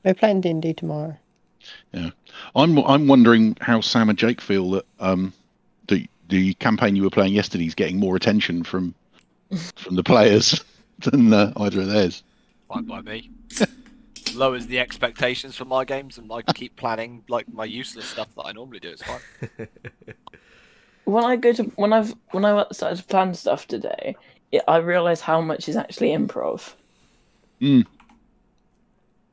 We're playing D&D tomorrow. Yeah, I'm wondering how Sam and Jake feel that the campaign you were playing yesterday is getting more attention from the players than either of theirs. Fine by me. Lowers the expectations for my games, and I keep planning like my useless stuff that I normally do. It's fine. When I started to plan stuff today, I realise how much is actually improv. Mm.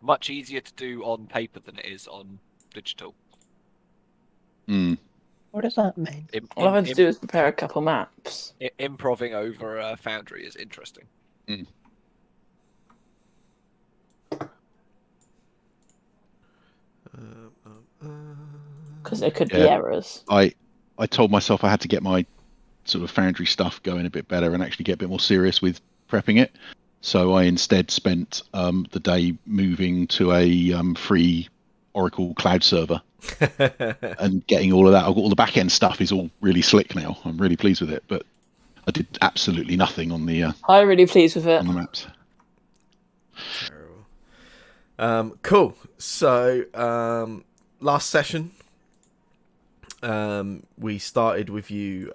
Much easier to do on paper than it is on digital. Mm. What does that mean? All I had to do is prepare a couple maps. Improving over Foundry is interesting. Mm. Because there could be errors. I told myself I had to get my sort of Foundry stuff going a bit better and actually get a bit more serious with prepping it. So I instead spent the day moving to a free Oracle cloud server and getting all of that. All the back end stuff is all really slick now. I'm really pleased with it, but I did absolutely nothing on the. I'm really pleased with it. On the maps. Cool. So last session, we started with you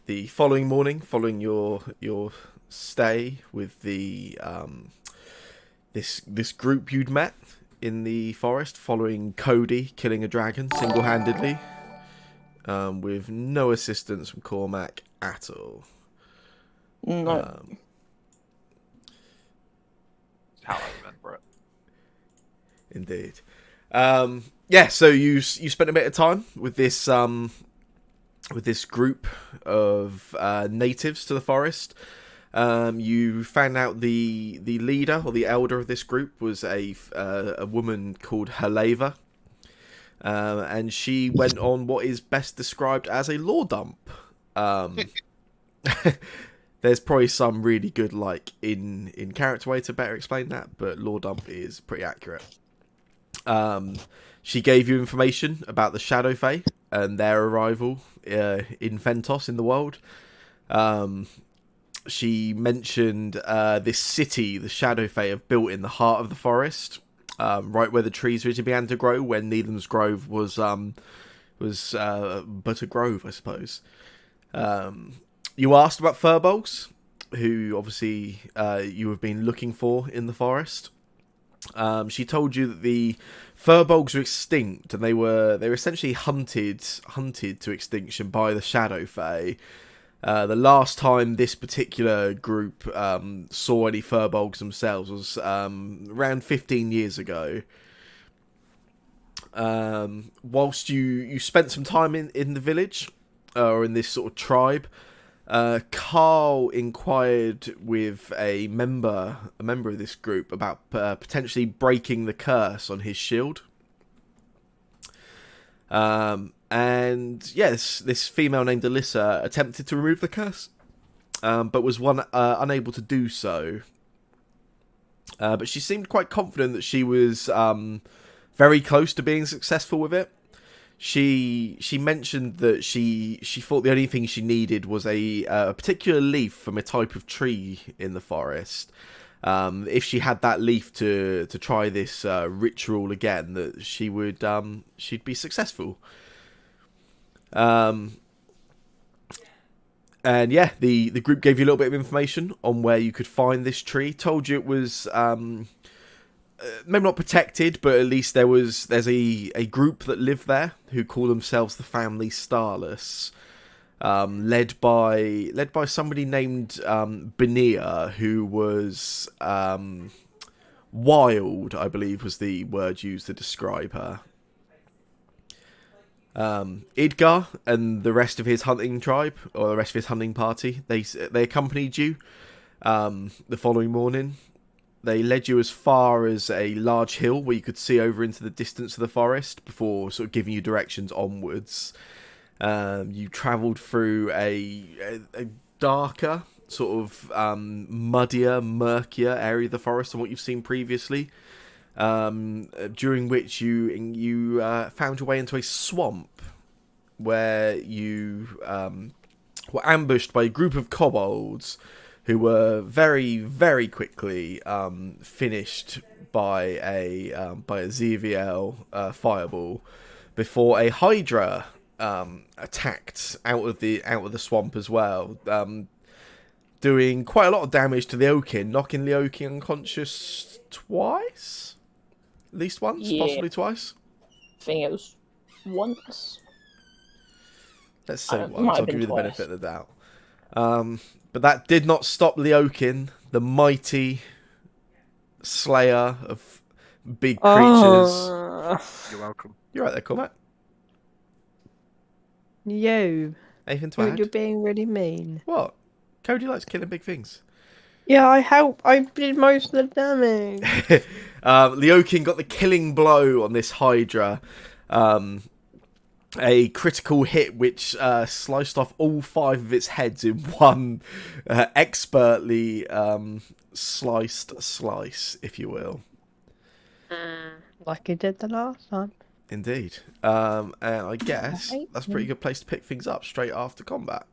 the following morning, following your stay with the this group you'd met in the forest, following Cody killing a dragon single-handedly, with no assistance from Cormac at all. No. How I remember it. Indeed. So you spent a bit of time with this group of natives to the forest. You found out the leader or the elder of this group was a woman called Heleva, and she went on what is best described as a law dump. There's probably some really good in character way to better explain that, but law dump is pretty accurate. She gave you information about the Shadow Fae and their arrival in Thentos in the world. She mentioned this city the Shadow Fae have built in the heart of the forest, right where the trees originally began to grow, when Needham's Grove was but a grove, I suppose. You asked about furbolgs, who obviously you have been looking for in the forest. She told you that the furbolgs are extinct, and they were essentially hunted to extinction by the Shadow Fae. The last time this particular group saw any furbolgs themselves was around 15 years ago. Whilst you spent some time in the village, or in this sort of tribe, Carl inquired with a member of this group about potentially breaking the curse on his shield. And yes, this female named Alyssa attempted to remove the curse, but was unable to do so. But she seemed quite confident that she was very close to being successful with it. She mentioned that she thought the only thing she needed was a particular leaf from a type of tree in the forest. If she had that leaf to try this ritual again, that she'd be successful. And yeah, the group gave you a little bit of information on where you could find this tree. Told you it was maybe not protected, but at least there's a group that live there who call themselves the Family Stylist, led by somebody named Benia, who was wild, I believe was the word used to describe her. Idgar and the rest of his hunting tribe, or the rest of his hunting party, they accompanied you the following morning. They led you as far as a large hill where you could see over into the distance of the forest before sort of giving you directions onwards. You travelled through a darker, sort of muddier, murkier area of the forest than what you've seen previously, during which you found your way into a swamp where you were ambushed by a group of kobolds who were very, very quickly finished by a ZVL fireball before a Hydra attacked out of the swamp as well, doing quite a lot of damage to Leokin, knocking Leokin unconscious twice, at least once, Yeah. possibly twice. I think it was once. Let's say Might once. have I'll been give you the twice. benefit of the doubt. But that did not stop Leokin, the mighty slayer of big creatures. You're welcome. You're right there, Cormac. You. Anything to add? You're being really mean. What? Cody likes killing big things. Yeah, I did most of the damage. Leokin got the killing blow on this Hydra. A critical hit which sliced off all 5 of its heads in one expertly sliced slice, if you will. Like he did the last time. Indeed. And I guess Right. that's a pretty good place to pick things up straight after combat.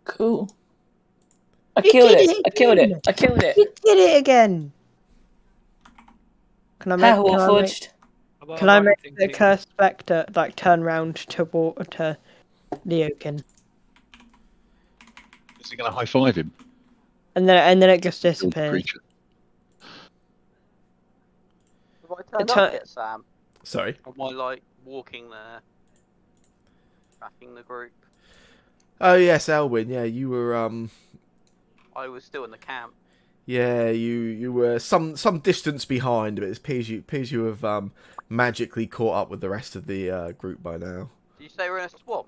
Cool. I killed it. I killed it. I killed it. You did it again. Can I make? How Can I make, Warforged. can I make the cursed spectre like turn round to Leokin, Is he going to high five him? and then it just Little disappears. creature. Have I turned turn- up yet, Sam? Sorry. Or am I like walking there, tracking the group? Oh yes, Elwyn. Yeah, you were. I was still in the camp. Yeah, you were some distance behind, but it appears you have magically caught up with the rest of the group by now. Did you say we're in a swamp?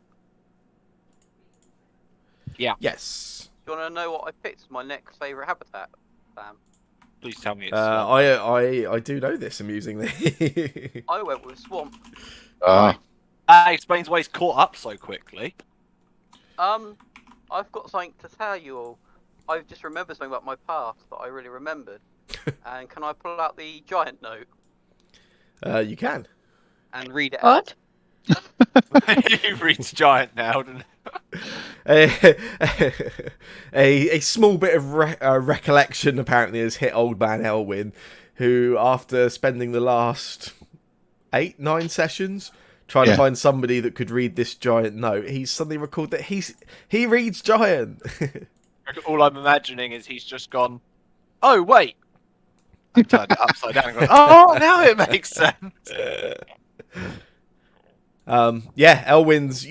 Yes. Do you want to know what I picked as my next favourite habitat, Sam? Please tell me it's I do know this amusingly. I went with swamp. Ah, That explains why he's caught up so quickly. I've got something to tell you all. I've just remembered something about my past that I really remembered. And can I pull out the giant note You can. and read it out? What? You reached giant now, didn't A small bit of recollection apparently has hit old man Elwyn, who after spending the last 8-9 sessions trying to find somebody that could read this giant note, he's suddenly recalled that he reads giant. All I'm imagining is he's just gone, oh, wait. I turned it upside down and gone, oh, now it makes sense. Elwyn's,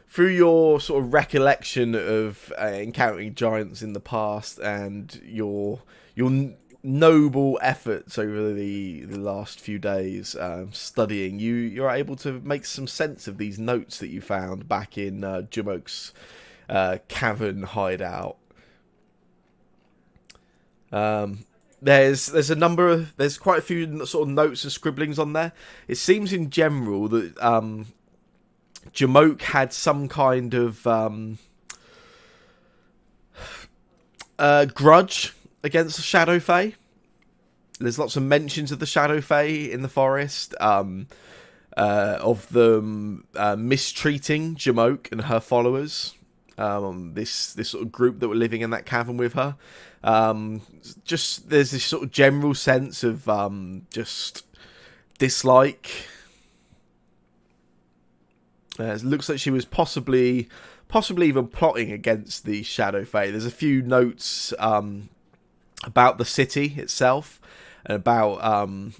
through your sort of recollection of encountering giants in the past and your noble efforts over the last few days studying, you're able to make some sense of these notes that you found back in Jamoke's cavern hideout. There's quite a few sort of notes and scribblings on there. It seems in general that Jamoke had some kind of grudge against the Shadow Fae. There's lots of mentions of the Shadow Fae in the forest, of them mistreating Jamoke and her followers. This sort of group that were living in that cavern with her. Just there's this sort of general sense of just dislike. It looks like she was possibly even plotting against the Shadow Fae. There's a few notes about the city itself, and about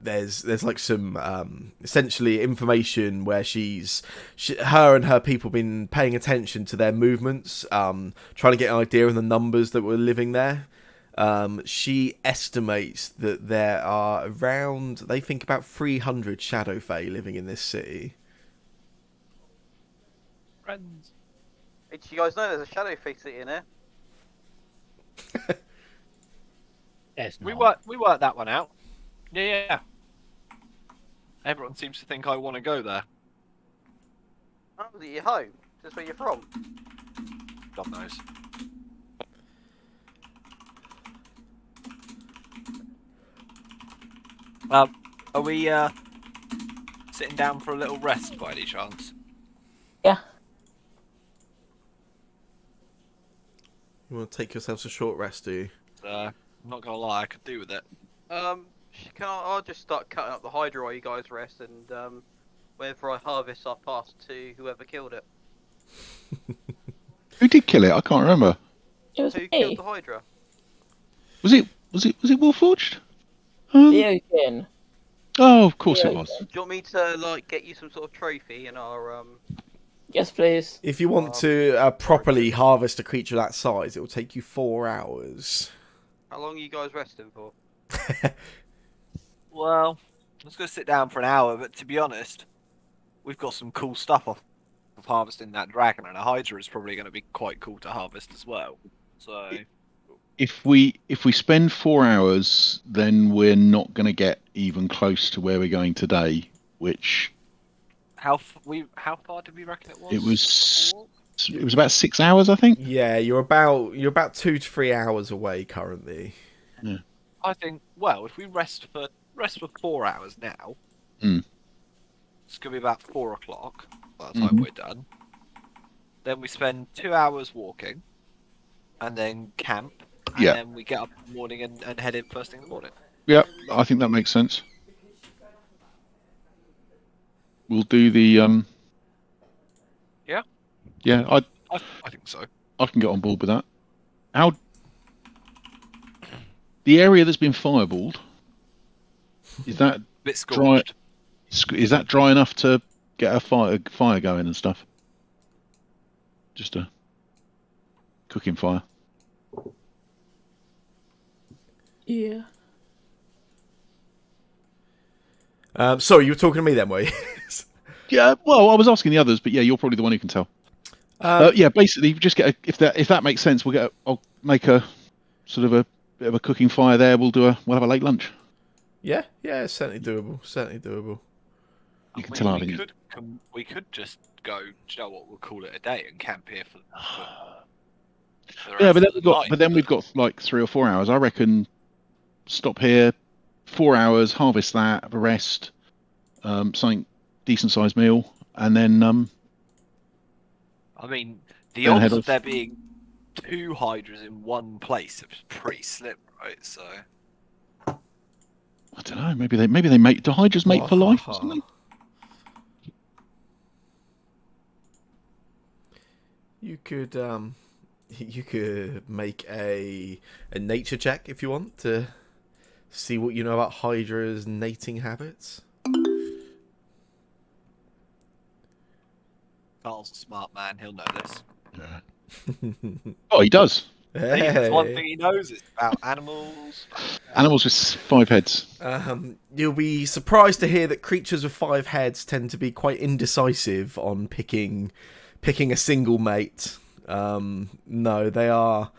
there's like some essentially information where her and her people been paying attention to their movements, trying to get an idea of the numbers that were living there. She estimates that there are around, they think about 300 Shadow Fae living in this city. Friends. Hey, do you guys know there's a shadow face in here? We worked that one out. Yeah. Everyone seems to think I want to go there. Oh, is it your home? Is this where you're from? God knows. Are we sitting down for a little rest by any chance? Yeah. You want to take yourselves a short rest, do you? I'm not gonna lie, I could do with it. I'll just start cutting up the Hydra while you guys rest, and whenever I harvest, I'll pass to whoever killed it. Who did kill it? I can't remember. It was Who killed me. the Hydra? Was it Warforged? Theo Jin. Oh, of course it Theo was. Jin. Do you want me to like get you some sort of trophy in our Yes, please. If you want to properly harvest a creature that size, it will take you 4 hours. How long are you guys resting for? Well, I was gonna sit down for an hour, but to be honest, we've got some cool stuff off of harvesting that dragon, and a Hydra is probably going to be quite cool to harvest as well. So If we spend 4 hours, then we're not going to get even close to where we're going today. Which how far did we reckon it was? it was about 6 hours, I think. Yeah, you're about 2 to 3 hours away currently. Yeah. I think. Well, if we rest for 4 hours now, it's going to be about 4 o'clock by the time we're done. Then we spend 2 hours walking, and then camp, and then we get up in the morning and head in first thing in the morning. Yeah, I think that makes sense. We'll do the Yeah. Yeah, I think so. I can get on board with that. How the area that's been fireballed, is that Bit dry? scorched. Is that dry enough to get a fire going and stuff? Just a cooking fire. Yeah. Sorry, you were talking to me then, were you? Yeah, well, I was asking the others, but yeah, you're probably the one who can tell. Yeah, basically, just get if that makes sense, I'll make a sort of a bit of a cooking fire there. We'll have a late lunch. Yeah, it's certainly doable. Certainly doable. You can tell we could just go. Do you know what? We'll call it a day and camp here for the yeah, rest of the night. but then we've got like 3 or 4 hours. I reckon. Stop here, 4 hours, harvest that, have a rest, something decent sized meal, and then I mean, the then head odds of off. there being 2 Hydras in one place are pretty slim, right? So I don't know. Maybe they make the Hydras mate for life or something. You could make a nature check if you want to see what you know about Hydra's mating habits. Carl's a smart man; he'll know this. Yeah. Oh, he does. Hey. That's one thing he knows is about animals. Animals with 5 heads. You'll be surprised to hear that creatures with 5 heads tend to be quite indecisive on picking a single mate. No, they are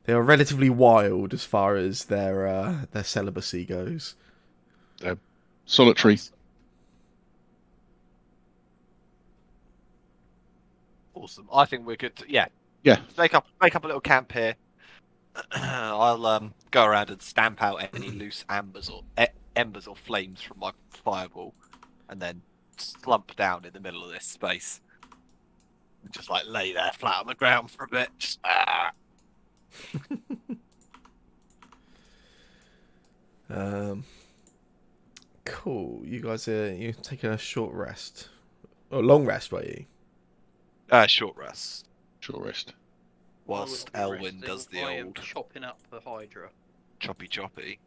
relatively wild as far as their celibacy goes. They're solitary. Awesome. I think we're good. Yeah. Make up a little camp here. I'll go around and stamp out any loose embers or flames from my fireball, and then slump down in the middle of this space. Just like lay there flat on the ground for a bit. Just, Cool. You guys you're taking a short rest. Or long rest, were you? Short rest. Short rest. Whilst Elwyn does the I am old chopping up the Hydra. choppy.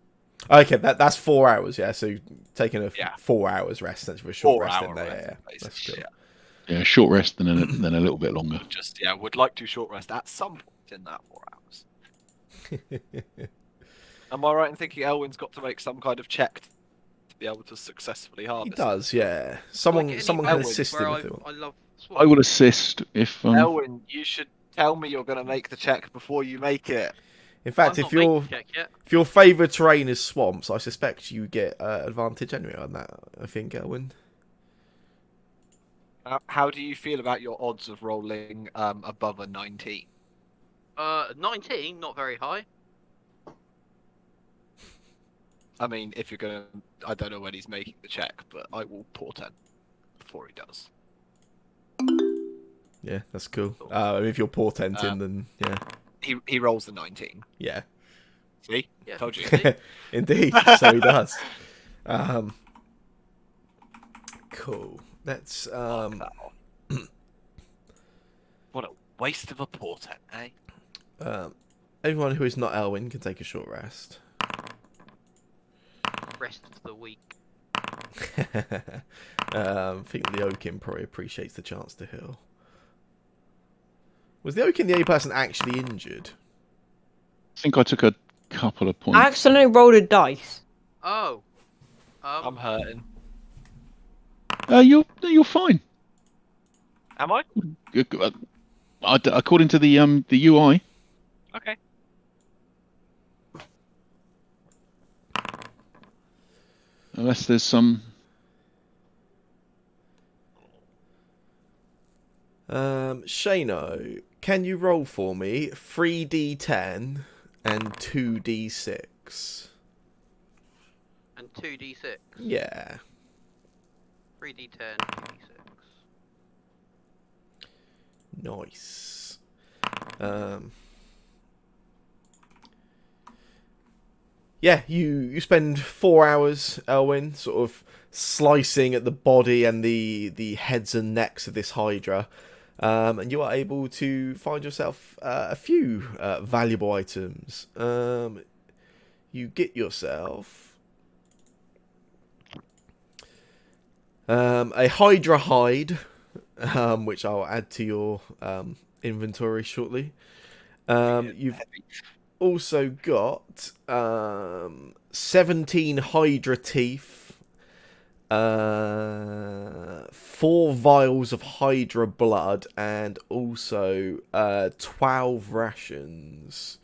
Okay, that's 4 hours, yeah. So taking a 4 hours rest, that's for a short 4 rest. hour Then, rest, yeah, that's cool. Yeah, short rest and then a little bit longer. Just would like to short rest at some point in that 4 hours. Am I right in thinking Elwyn's got to make some kind of check to be able to successfully harvest? He does, yeah. Someone can assist him if they want. I would assist if. Elwyn, you should tell me you're going to make the check before you make it. In fact, if your favourite terrain is swamps, I suspect you get advantage anyway on that. I think, Elwyn. How do you feel about your odds of rolling above a 19? 19, not very high. I mean, if you're gonna, I don't know when he's making the check, but I will portent before he does. Yeah, that's cool. If you're portenting, then yeah. He rolls the 19. Yeah. See? Yeah, Told you. see? Indeed, so he does. Cool. Let's What a waste of a portent, eh? everyone who is not Elwyn can take a short rest. Rest of the week. I think the Oakin probably appreciates the chance to heal. Was the Oakin the only person actually injured? I think I took a couple of points. I accidentally rolled a dice. Oh. I'm hurting. You're fine. Am I? According to the UI. Okay. Unless there's some. Shano, can you roll for me 3d10 and 2d6? And 2d6. Yeah. 3d10, 2d6. Nice. Yeah, you spend 4 hours, Elwyn, sort of slicing at the body and the heads and necks of this Hydra. And you are able to find yourself a few valuable items. You get yourself a Hydra hide, which I'll add to your inventory shortly. You've also got 17 Hydra teeth, 4 vials of Hydra blood, and also 12 rations.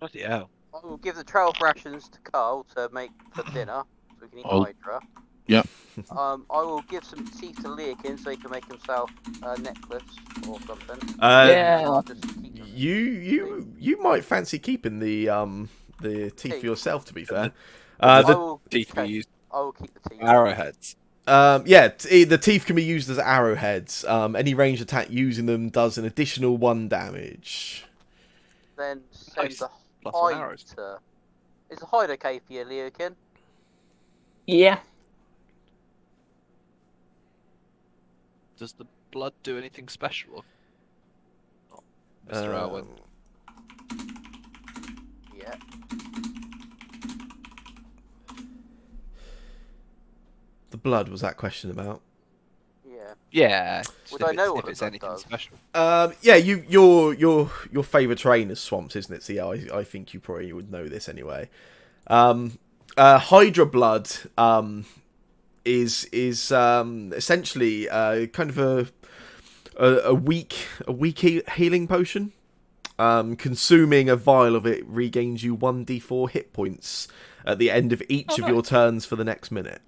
Bloody hell. I will give the 12 rations to Carl to make for dinner, so we can eat Oh. Hydra. Yep. I will give some teeth to Leokin so he can make himself a necklace or something. Yeah. I'll just keep them. You might fancy keeping the teeth for yourself. To be fair, I the will, Teeth okay, be used I will keep the teeth. arrowheads. the teeth can be used as arrowheads. Any ranged attack using them does an additional 1 damage. Then send Nice. the Plus 1 hide arrows. to... Is the hide okay for you, Leokin? Yeah. Does the blood do anything special? Oh, Mr. Elwyn. Yeah. The blood was that question about? Yeah. Yeah. Would I know what if the it's blood anything does? special? Yeah, your favourite terrain is swamps, isn't it? So yeah, I think you probably would know this anyway. Hydra blood is essentially kind of a weak healing potion. Consuming a vial of it regains you 1d4 hit points at the end of each of your turns for the next minute.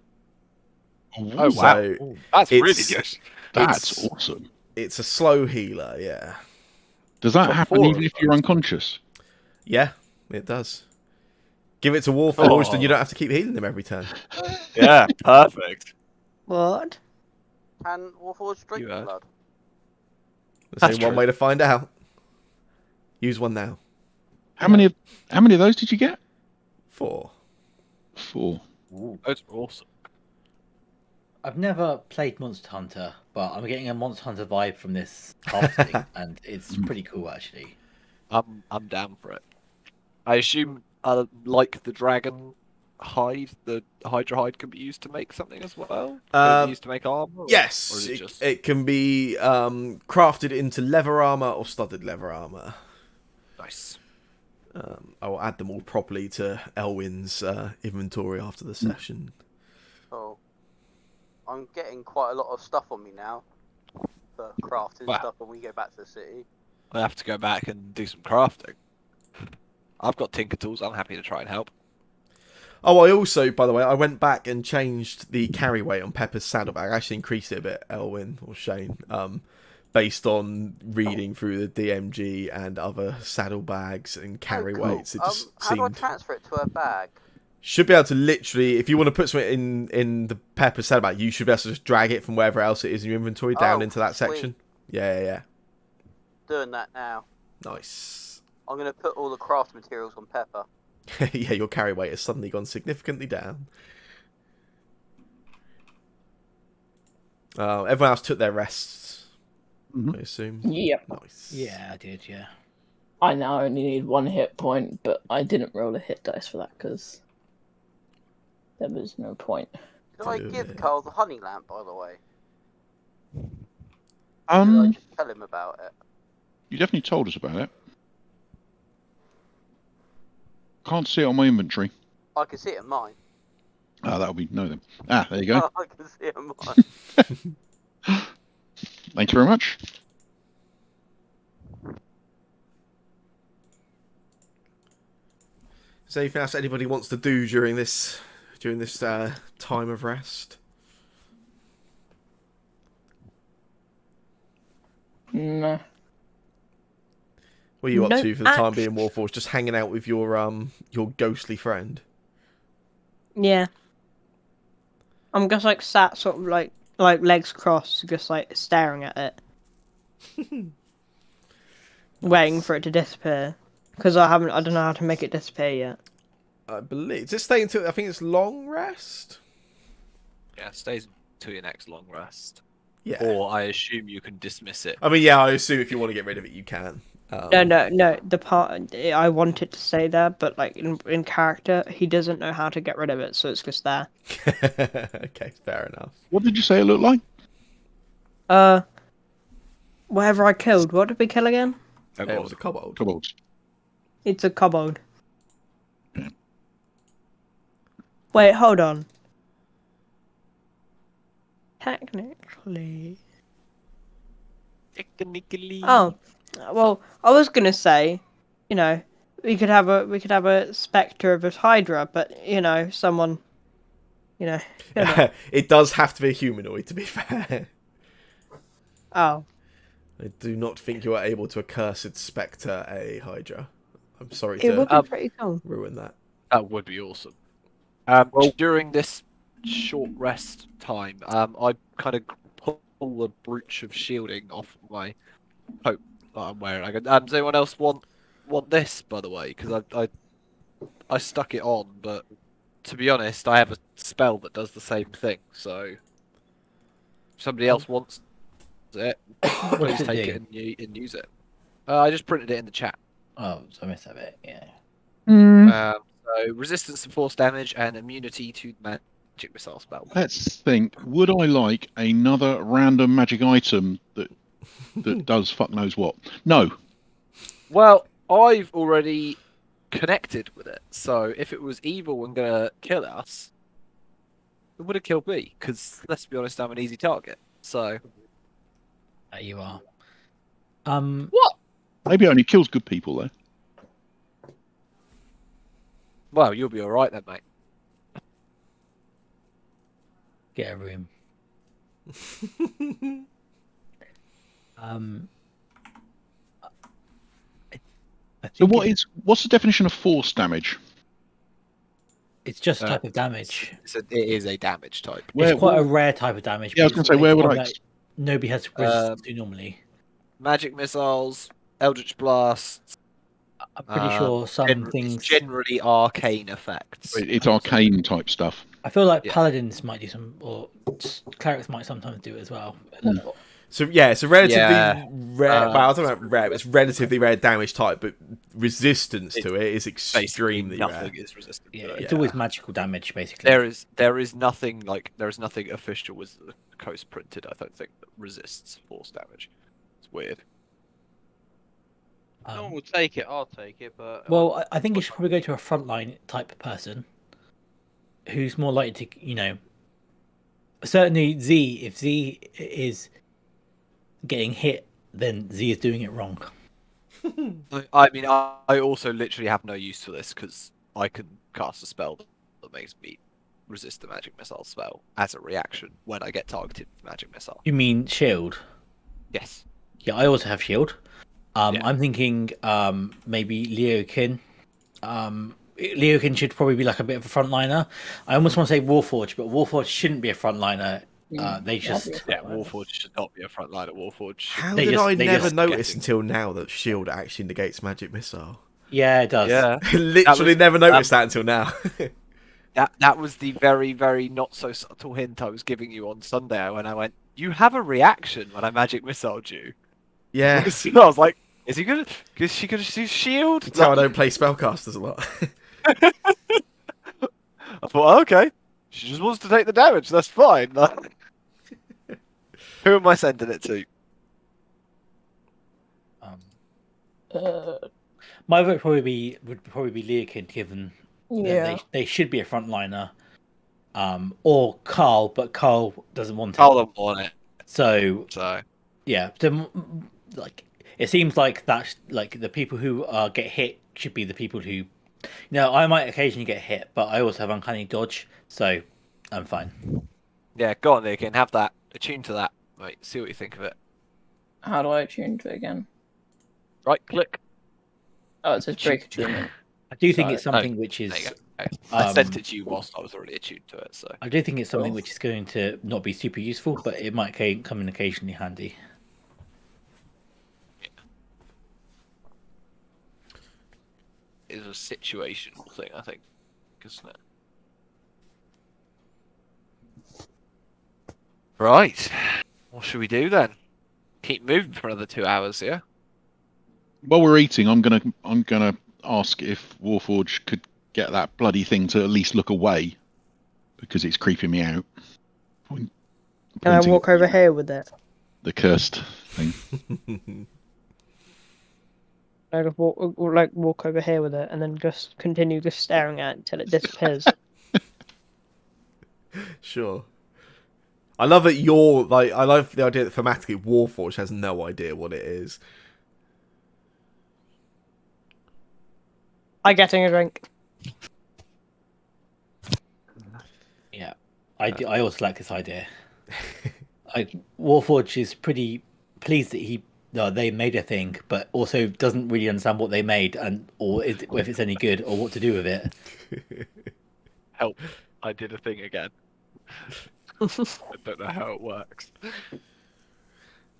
Oh, wow. So That's really it's- good. That's awesome. It's a slow healer, yeah. Does that Got happen 4 even of if you're unconscious? Yeah, it does. Give it to Warforged and you Oh. don't have to keep healing them every turn. Yeah, perfect. What? Can Warforged drink You the heard. blood? There's That's only one true. way to find out. Use one now. How many of those did you get? 4. 4. Those are awesome. I've never played Monster Hunter, but I'm getting a Monster Hunter vibe from this harvesting, and it's pretty cool actually. I'm down for it. I assume, like the dragon hide, the Hydra hide can be used to make something as well. Can it be used to make armor? Or Yes, is it just it can be crafted into leather armor or studded leather armor. nice? I will add them all properly to Elwyn's inventory after the session. Oh. I'm getting quite a lot of stuff on me now. For crafting Wow. stuff when we go back to the city. I have to go back and do some crafting. I've got tinker tools. I'm happy to try and help. Oh, I also, by the way, I went back and changed the carry weight on Pepper's saddlebag. I actually increased it a bit, Elwyn or Shane, based on reading through the DMG and other saddlebags and carry Oh, cool. weights. It just How do I seemed... transfer it to a bag? Should be able to literally, if you want to put something in the Pepper saddlebag, you should be able to just drag it from wherever else it is in your inventory down into that sweet. section. Yeah. Doing that now. Nice. I'm going to put all the craft materials on Pepper. Yeah, your carry weight has suddenly gone significantly down. Everyone else took their rests, I assume. Yep. Nice. Yeah, I did. Yeah. I now only need 1 hit point, but I didn't roll a hit dice for that because there was no point. Did I give Carl the honey lamp, by the way? Did I just tell him about it? You definitely told us about it. Can't see it on my inventory. I can see it in mine. Ah, that'll be no then. Ah, there you go. I can see it in mine. Thank you very much. Is there anything else anybody wants to do during this time of rest? No. What are you up No, to for the time being, Warforged? Just hanging out with your ghostly friend? Yeah. I'm just like sat sort of like legs crossed, just like staring at it. Waiting for it to disappear. Because I don't know how to make it disappear yet. I believe. Does it stay until, I think it's long rest? Yeah, it stays until your next long rest. Yeah. Or I assume you can dismiss it. I mean, yeah, I assume if you want to get rid of it, you can. No. The part I want it to stay there, but like in character, he doesn't know how to get rid of it, so it's just there. Okay, fair enough. What did you say it looked like? Whatever I killed. What did we kill again? It was a kobold. Kobolds. It's a kobold. Wait, hold on. Technically. Oh, well, I was gonna say, you know, we could have a spectre of a hydra, but you know, someone, you know. It does have to be a humanoid, to be fair. Oh. I do not think you are able to accursed spectre a hydra. I'm sorry It would to be pretty cool. ruin that. That would be awesome. Well, during this short rest time, I kind of pull the brooch of shielding off my coat that I'm wearing. I go, does anyone else want this, by the way? Because I stuck it on, but to be honest, I have a spell that does the same thing. So if somebody else wants it, please take it and use it. I just printed it in the chat. Oh, so I missed that bit. Yeah. So resistance to force damage and immunity to magic missile spell. Let's think. Would I like another random magic item that does fuck knows what? No. Well, I've already connected with it, so if it was evil and gonna kill us, it would have killed me. Because let's be honest, I'm an easy target. So You are. what? Maybe it only kills good people though. Well, you'll be all right then, mate. Get a room. So what's the definition of force damage? It's just a type of damage. It is a damage type. It's quite a rare type of damage. Yeah, I was going to say, where would I? Nobody has resistance to normally. Magic missiles, eldritch blasts. I'm pretty sure some things generally arcane effects. It's arcane type stuff. I feel like paladins might do some, or clerics might sometimes do it as well. So yeah, it's a relatively rare. Well, I don't know about rare. But it's relatively rare damage type, but resistance to it is extremely rare. Nothing is resistant. Yeah, it's always magical damage, basically. There is nothing official with the Coast printed. I don't think that resists force damage. It's weird. No one will take it. I'll take it, but well, I think you should probably go to a frontline type person who's more likely to, you know. Certainly, Z. If Z is getting hit, then Z is doing it wrong. I mean, I also literally have no use for this because I can cast a spell that makes me resist the magic missile spell as a reaction when I get targeted with magic missile. You mean shield? Yes. Yeah, I also have shield. I'm thinking maybe Leokin. Leokin should probably be like a bit of a frontliner. I almost want to say Warforged, but Warforged shouldn't be a frontliner They just Warforged should not be a frontline at Warforged. How They did just- I they never just notice getting- until now that shield actually negates magic missile? yeah, it does. Yeah, Literally never noticed that until now. that was the very, very not so subtle hint I was giving you on Sunday when I went, you have a reaction when I magic missiled you. Yeah, Because I was like, is he gonna? Is she gonna use shield? that's how I don't play spellcasters a lot. I thought, okay, she just wants to take the damage. That's fine. Who am I sending it to? My vote would probably be Leokin, given Yeah. that they should be a frontliner, or Carl, but Carl doesn't want it. I'll on it. So So yeah, like it seems like that. Like the people who get hit should be the people who. I might occasionally get hit, but I also have uncanny dodge, so I'm fine. yeah, go on, Leokin, have that. Attune to that. Wait, see what you think of it. How do I tune to it again? Right, click. Oh, it says break attunement. I do think Sorry. it's something which There you is. go. Okay. I sent it to you whilst I was already attuned to it. So I do think it's something Cool. which is going to not be super useful, but it might come in occasionally handy. it's a situational thing, I think, isn't it? Right. What should we do then? Keep moving for another 2 hours, yeah? While we're eating, I'm gonna ask if Warforged could get that bloody thing to at least look away, because it's creeping me out. Can I walk over here with it? The cursed thing. I just walk over here with it, and then just continue just staring at it until it disappears. Sure. I love that you're like. I love the idea that thematically Warforged has no idea what it is. I getting a drink. Yeah, I also like this idea. Warforged is pretty pleased that they made a thing, but also doesn't really understand what they made or if it's any good or what to do with it. Help. I did a thing again. I don't know how it works.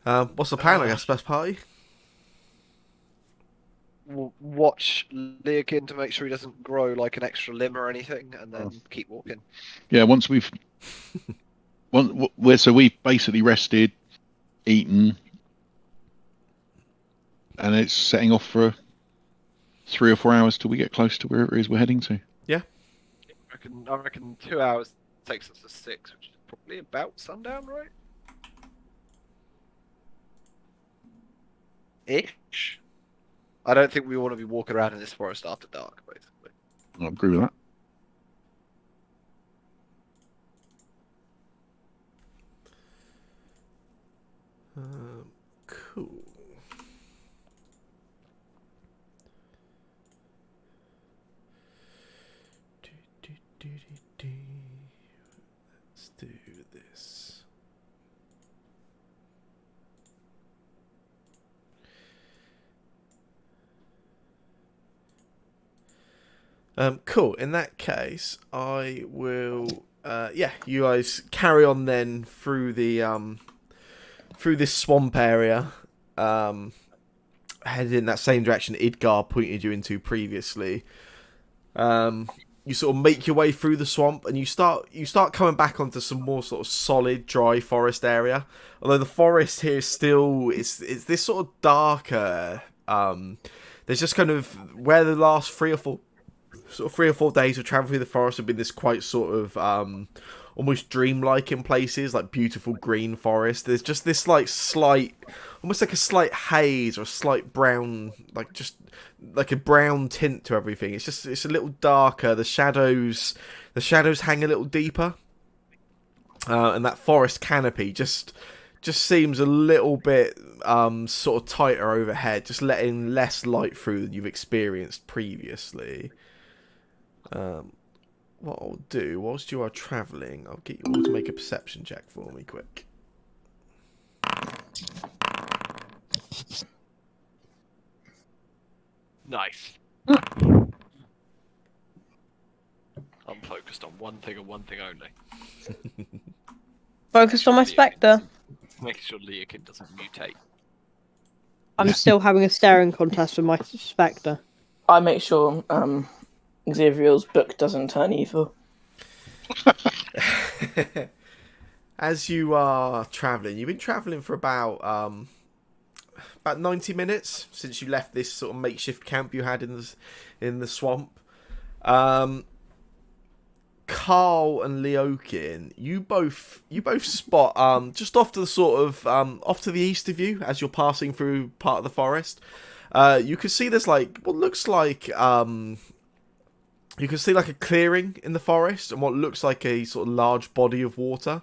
What's the plan? I guess best party. Watch Leokin to make sure he doesn't grow like an extra limb or anything, and then keep walking. Yeah, once we've so we've basically rested, eaten, and it's setting off for 3 or 4 hours till we get close to wherever it is we're heading to. Yeah. I reckon 2 hours takes us to 6, which is probably about sundown, right? Ish. I don't think we want to be walking around in this forest after dark, basically. I agree with that. Cool. Let's do this. Cool. In that case, I will. You guys carry on then through the through this swamp area, headed in that same direction Idgar pointed you into previously. You sort of make your way through the swamp, and you start coming back onto some more sort of solid, dry forest area. Although the forest here is still it's this sort of darker. There's just kind of where the last 3 or 4 days of travel through the forest have been this quite sort of almost dreamlike in places, like beautiful green forest. There's just this like almost like a slight haze or a slight brown, just like a brown tint to everything. It's a little darker. The shadows hang a little deeper, and that forest canopy just seems a little bit sort of tighter overhead, just letting less light through than you've experienced previously. What I'll do, whilst you are travelling, I'll get you all to make a perception check for me, quick. Nice. I'm focused on one thing and one thing only. Focused on my spectre. Making sure Leokin doesn't mutate. I'm still having a staring contest with my spectre. I make sure Xavier's book doesn't turn evil. As you are travelling, you've been travelling for about 90 minutes since you left this sort of makeshift camp you had in the swamp. Carl and Leokin, you both spot just off to the sort of off to the east of you as you're passing through part of the forest. You can see there's like what looks like you can see like a clearing in the forest and what looks like a sort of large body of water.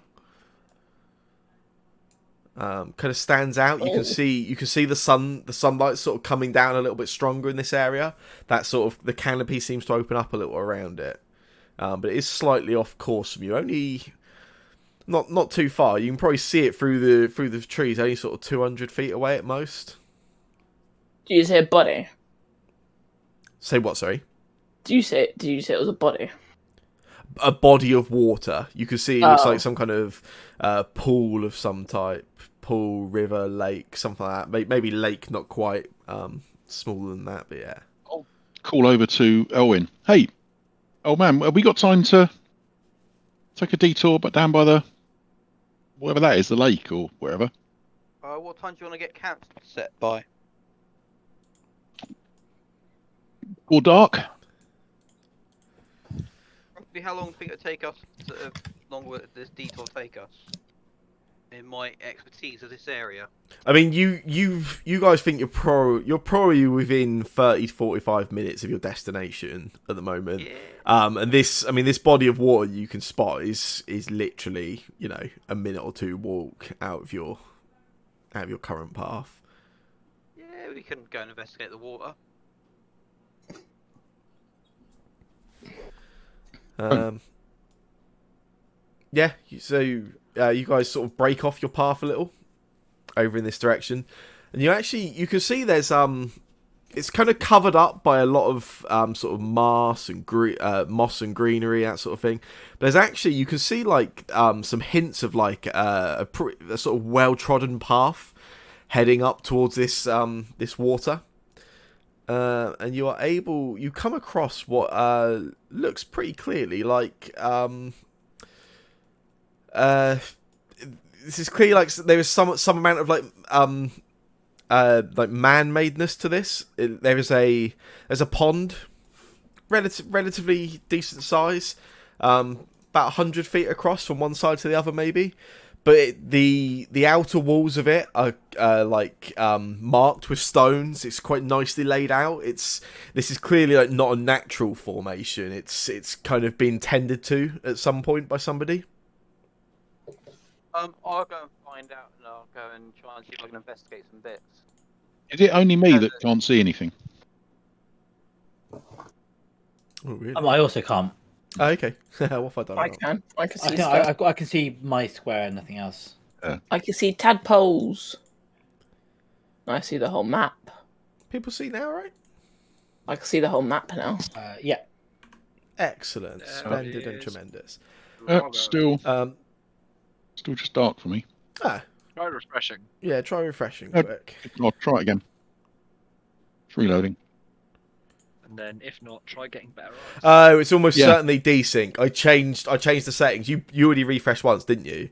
Kind of stands out. You can see the sunlight sort of coming down a little bit stronger in this area. That sort of the canopy seems to open up a little around it, but it is slightly off course from you. Only not too far. You can probably see it through the trees. Only sort of 200 feet away at most. Do you say a body? Say what? Sorry. Did you say it was a body? A body of water. You can see it looks like some kind of pool of some type. Pool, river, lake, something like that. Maybe lake, not quite smaller than that, but yeah. I'll call over to Elwyn. Hey, old man, have we got time to take a detour but down by the whatever that is, the lake or wherever? What time do you want to get camp set by? Or dark? Roughly how long do you think it'll take us? Long will this detour take us? In my expertise of this area. I mean, you guys think you're probably within 30 to 45 minutes of your destination at the moment. Yeah. And this body of water you can spot is literally, a minute or two walk out of your current path. Yeah, we can go and investigate the water. Yeah, so you guys sort of break off your path a little over in this direction, and you can see there's it's kind of covered up by a lot of sort of moss and greenery, that sort of thing. But there's actually, you can see like some hints of like a sort of well trodden path heading up towards this water. And you come across what looks pretty clearly like this is clearly like there is some amount of like man-madeness to this. There's a pond, relatively decent size, about 100 feet across from one side to the other maybe. But the outer walls of it are marked with stones. It's quite nicely laid out. This is clearly like not a natural formation. It's kind of been tended to at some point by somebody. I'll go and find out, and I'll go and try and see if I can investigate some bits. Is it only me that can't see anything? Oh, really? I also can't. Oh, okay. What have I done? I can. I can see I can see my square and nothing else. I can see tadpoles. I see the whole map. People see now, right? I can see the whole map now. Yeah. Excellent. Splendid and tremendous. Still just dark for me. Try refreshing. Yeah, try refreshing quick. I'll try it again. It's reloading. And then, if not, try getting better eyes. Oh, it's almost certainly desync. I changed the settings. You already refreshed once, didn't you?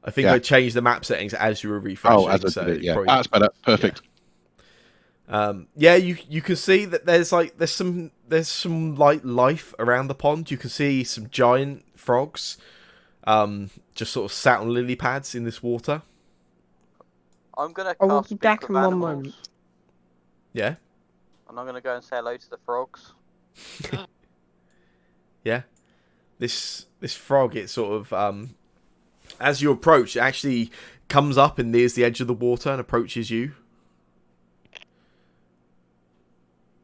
I think I changed the map settings as you were refreshing. Oh, as I did it, yeah. That's better. Perfect. Yeah. You can see that there's some light life around the pond. You can see some giant frogs, just sort of sat on lily pads in this water. I'm gonna I will cast be Speak back with in 1 Animals, moment. Yeah. and I'm gonna go and say hello to the frogs. Yeah. This frog, it sort of as you approach, it actually comes up and nears the edge of the water and approaches you.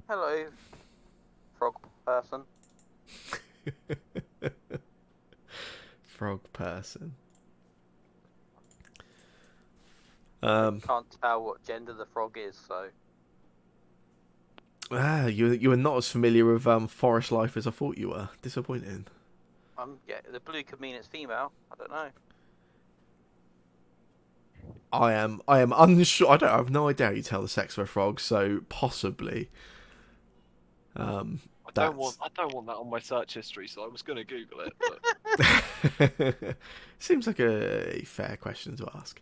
Hello, frog person. Frog person. Can't tell what gender the frog is, so. You are not as familiar with forest life as I thought you were. Disappointing. The blue could mean it's female. I don't know. I am unsure. I have no idea how you tell the sex of a frog, so possibly. I don't want that on my search history, so I was going to Google it. But... Seems like a fair question to ask.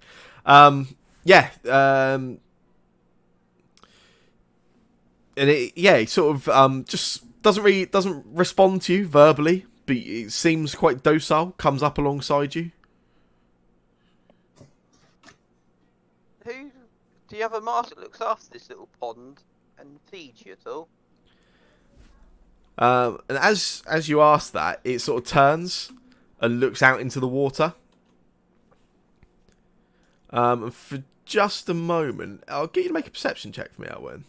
Yeah. And it sort of just doesn't respond to you verbally, but it seems quite docile. Comes up alongside you. Who do you have a master that looks after this little pond and feeds you at all? And as you ask that, it sort of turns and looks out into the water. And for just a moment, I'll get you to make a perception check for me, Elwyn.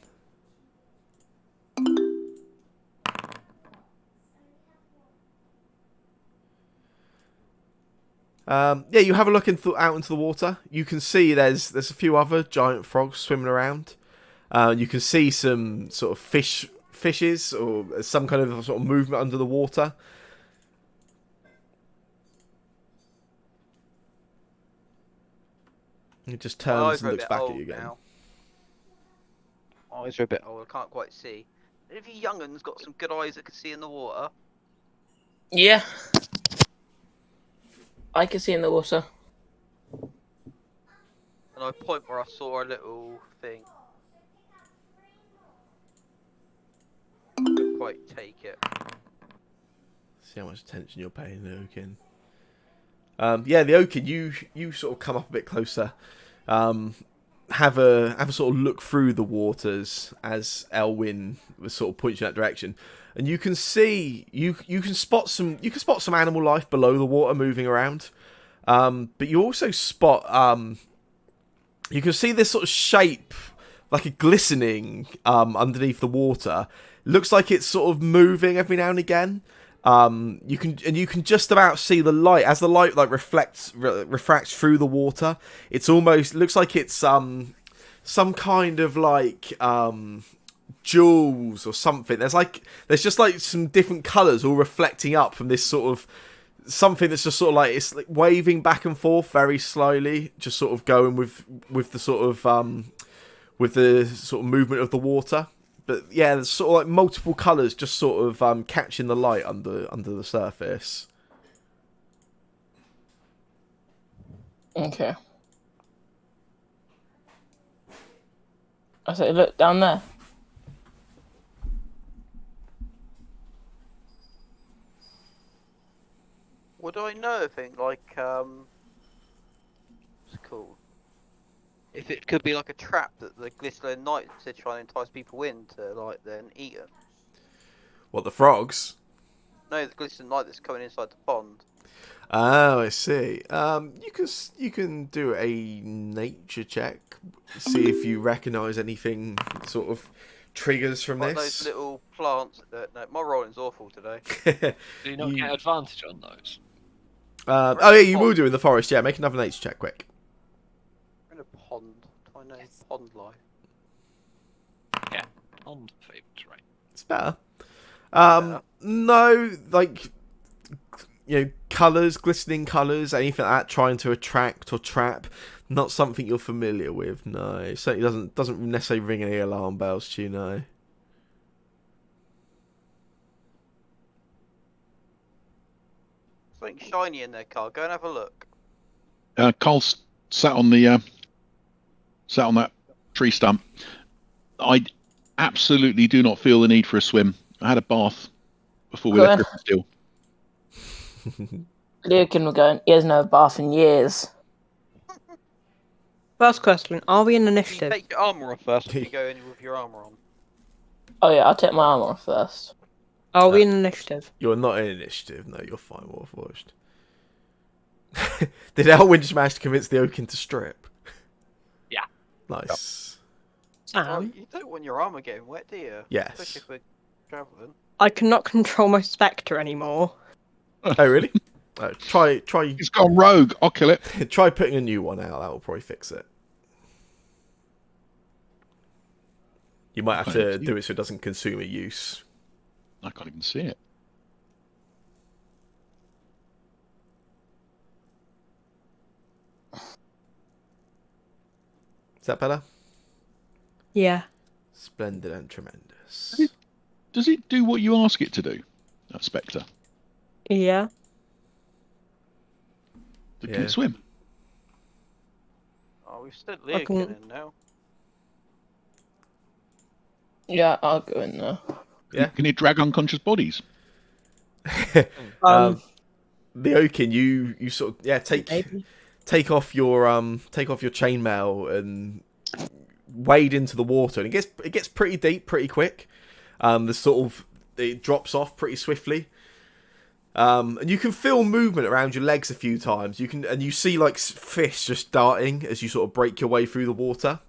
Yeah, you have a look out into the water. You can see there's a few other giant frogs swimming around. You can see some sort of fishes or some kind of sort of movement under the water. It just turns and looks back at you again. Now. Eyes are a bit old. I can't quite see. Have you young'uns got some good eyes that can see in the water? Yeah. I can see in the water. And I point where I saw a little thing. Couldn't quite take it. See how much attention you're paying the Oaken. Yeah, the Oaken, you sort of come up a bit closer. Have a sort of look through the waters as Elwyn was sort of pointing that direction, and you can see you can spot some animal life below the water moving around, but you also spot you can see this sort of shape like a glistening underneath the water. Looks like it's sort of moving every now and again. You can just about see the light as the light like refracts through the water. It's almost looks like it's some kind of like jewels or something. There's just like some different colours all reflecting up from this sort of something that's just sort of like it's like waving back and forth very slowly, just sort of going with the sort of movement of the water. But yeah, there's sort of like multiple colours just sort of catching the light under the surface. Okay. I say, look down there. Would I know anything like what's it called? If it could be like a trap that the glistening knights are trying to entice people in to like then eat them. What, the frogs? No, the glistening knight that's coming inside the pond. Oh, I see. You can do a nature check, see if you recognise anything sort of triggers from Like this. those little plants. No, my rolling's awful today. Do you not get advantage on those? Oh yeah, you will do in the forest. Yeah, make another nature check, quick. We're in a pond. I know pond life. Yeah, pond favourite terrain. It's better. No, like colours, glistening colours, anything like that, trying to attract or trap. Not something you're familiar with. No, it certainly doesn't necessarily ring any alarm bells to you. No. Something shiny in there, Carl. Go and have a look. Carl's sat on that tree stump. I absolutely do not feel the need for a swim. I had a bath before we left Christmas Deal. Lucan will go, he hasn't had a bath in years. First question, are we in initiative? Take your armour off first if you go in with your armour on. Oh yeah, I'll take my armour off first. Are we in initiative? You're not in initiative. No, you're fine, Warforged. Did Elwyn just manage to convince the Oaken to strip? Yeah. Nice. Oh, you don't want your armour getting wet, do you? Yes. Especially if we're travelling. I cannot control my spectre anymore. Oh really? Try. It's gone rogue. I'll kill it. Try putting a new one out. That will probably fix it. You might have to do it so it doesn't consume a use. I can't even see it. Is that better? Yeah. Splendid and tremendous. Does it do what you ask it to do, Spectre? Yeah. Can Yeah. it swim? Oh, we've stood I can- Leokin in now. Yeah, I'll go in there. Yeah. Can it drag unconscious bodies? The Oaken, you sort of take off your chainmail and wade into the water, and it gets pretty deep pretty quick. It drops off pretty swiftly. And you can feel movement around your legs a few times. You see like fish just darting as you sort of break your way through the water.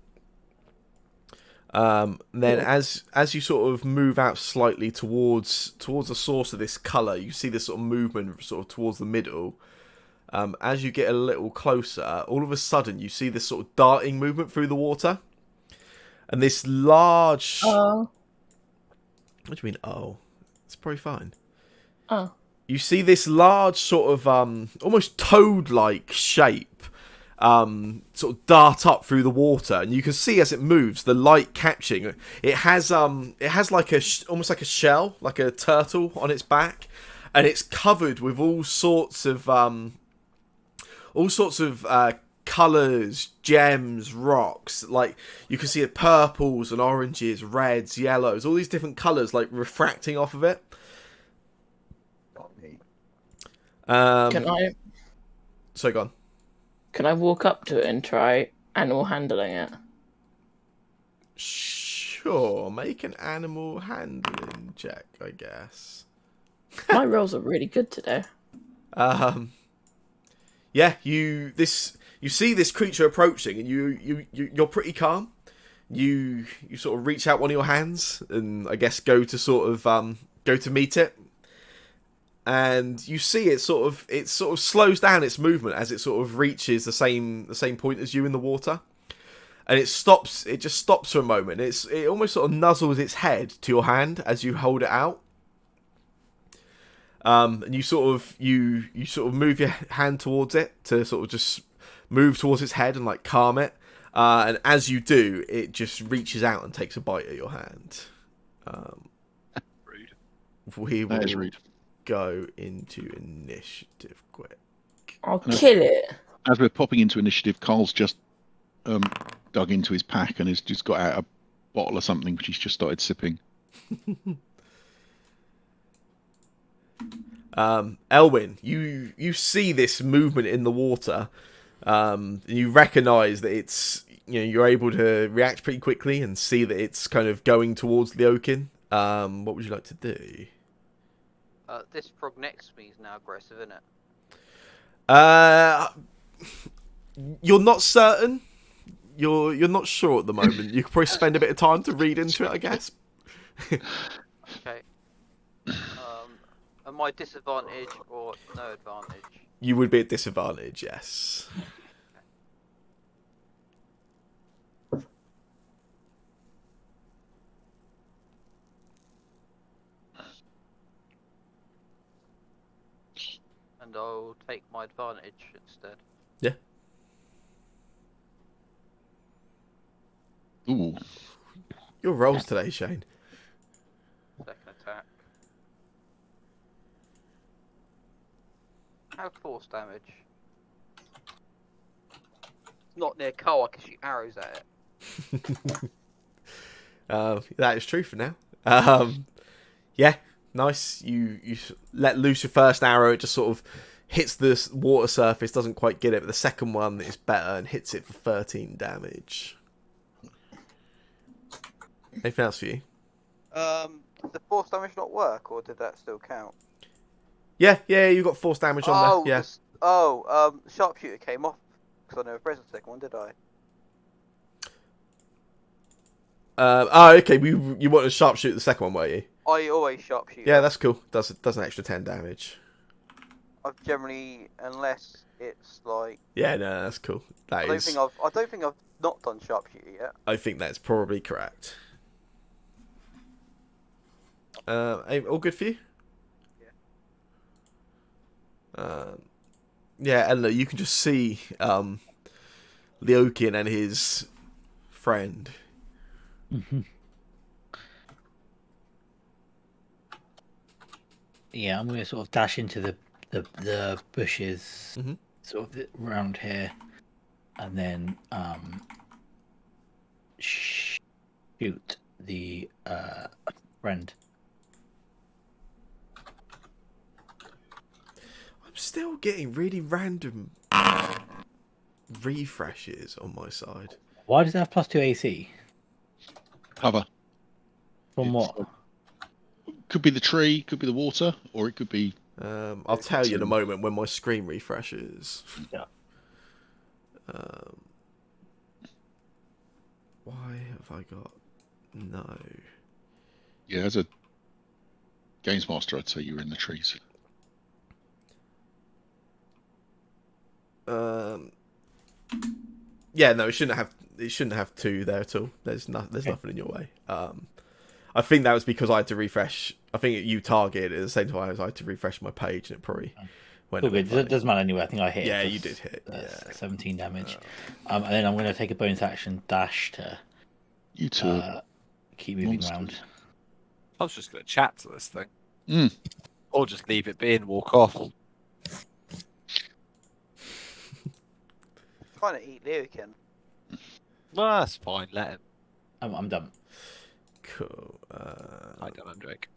Then as you sort of move out slightly towards the source of this colour, you see this sort of movement sort of towards the middle. As you get a little closer, all of a sudden you see this sort of darting movement through the water. And this large... Oh. What do you mean, oh? It's probably fine. Oh. You see this large sort of almost toad-like shape sort of dart up through the water, and you can see as it moves, the light catching. It has like almost like a shell, like a turtle on its back, and it's covered with all sorts of colours, gems, rocks. Like you can see purples and oranges, reds, yellows, all these different colours like refracting off of it. Can I? So go on. Can I walk up to it and try animal handling it? Sure, make an animal handling check, I guess. My rolls are really good today. Yeah, you see this creature approaching, and you're pretty calm. You sort of reach out one of your hands, and I guess go to meet it. And you see it sort of slows down its movement as it sort of reaches the same point as you in the water, and it just stops for a moment. It almost sort of nuzzles its head to your hand as you hold it out, and you sort of move your hand towards it to sort of just move towards its head and like calm it, and as you do, it just reaches out and takes a bite at your hand. Rude. We That is will rude. go into initiative quick. I'll kill it. As we're popping into initiative, Carl's just dug into his pack and has just got out a bottle or something which he's just started sipping. Elwyn, you see this movement in the water. You recognise that it's you're able to react pretty quickly and see that it's kind of going towards the Oaken. What would you like to do? This frog next to me is now aggressive, isn't it? You're not certain. You're not sure at the moment. You could probably spend a bit of time to read into it, I guess. Okay. Am I disadvantage or no advantage? You would be at disadvantage, yes. And I'll take my advantage instead. Yeah. Ooh. Your rolls today, Shane. Second attack. How force damage? It's not near Cole, I can shoot arrows at it. That is true for now. Yeah, nice. You let loose your first arrow. It just sort of hits the water surface, doesn't quite get it, but the second one is better and hits it for 13 damage. Anything else for you? Did the force damage not work, or did that still count? Yeah, you got force damage on there. Yeah. Sharpshooter came off because I never pressed the second one, did I? Okay. You want to sharpshoot the second one, were you? I always sharpshoot. Yeah, that's cool. Does an extra 10 damage. I've generally, unless it's like. Yeah, no, that's cool. I don't think I've not done sharpshooter yet. I think that's probably correct. All good for you? Yeah, and look, you can just see Leokin and his friend. Yeah, I'm going to sort of dash into the bushes, sort of around here, and then shoot the friend. I'm still getting really random refreshes on my side. Why does it have +2 AC? Cover. From what? Could be the tree, could be the water, or it could be... I'll tell you in a moment when my screen refreshes. Yeah. Why have I got no? Yeah, as a games master, I'd say you were in the trees. Yeah, no, it shouldn't have 2 there at all. There's nothing in your way. I think that was because I had to refresh. I think you targeted at the same time as I had to refresh my page, and it probably went. It doesn't matter anyway. I think I hit. Yeah, you did hit. 17 damage. And then I'm going to take a bonus action dash to. You two. Keep moving around. I was just going to chat to this thing. Or just leave it be and walk off. Trying to eat Leokin. Well, that's fine. Let him. I'm done. Cool. I don't know, Drake.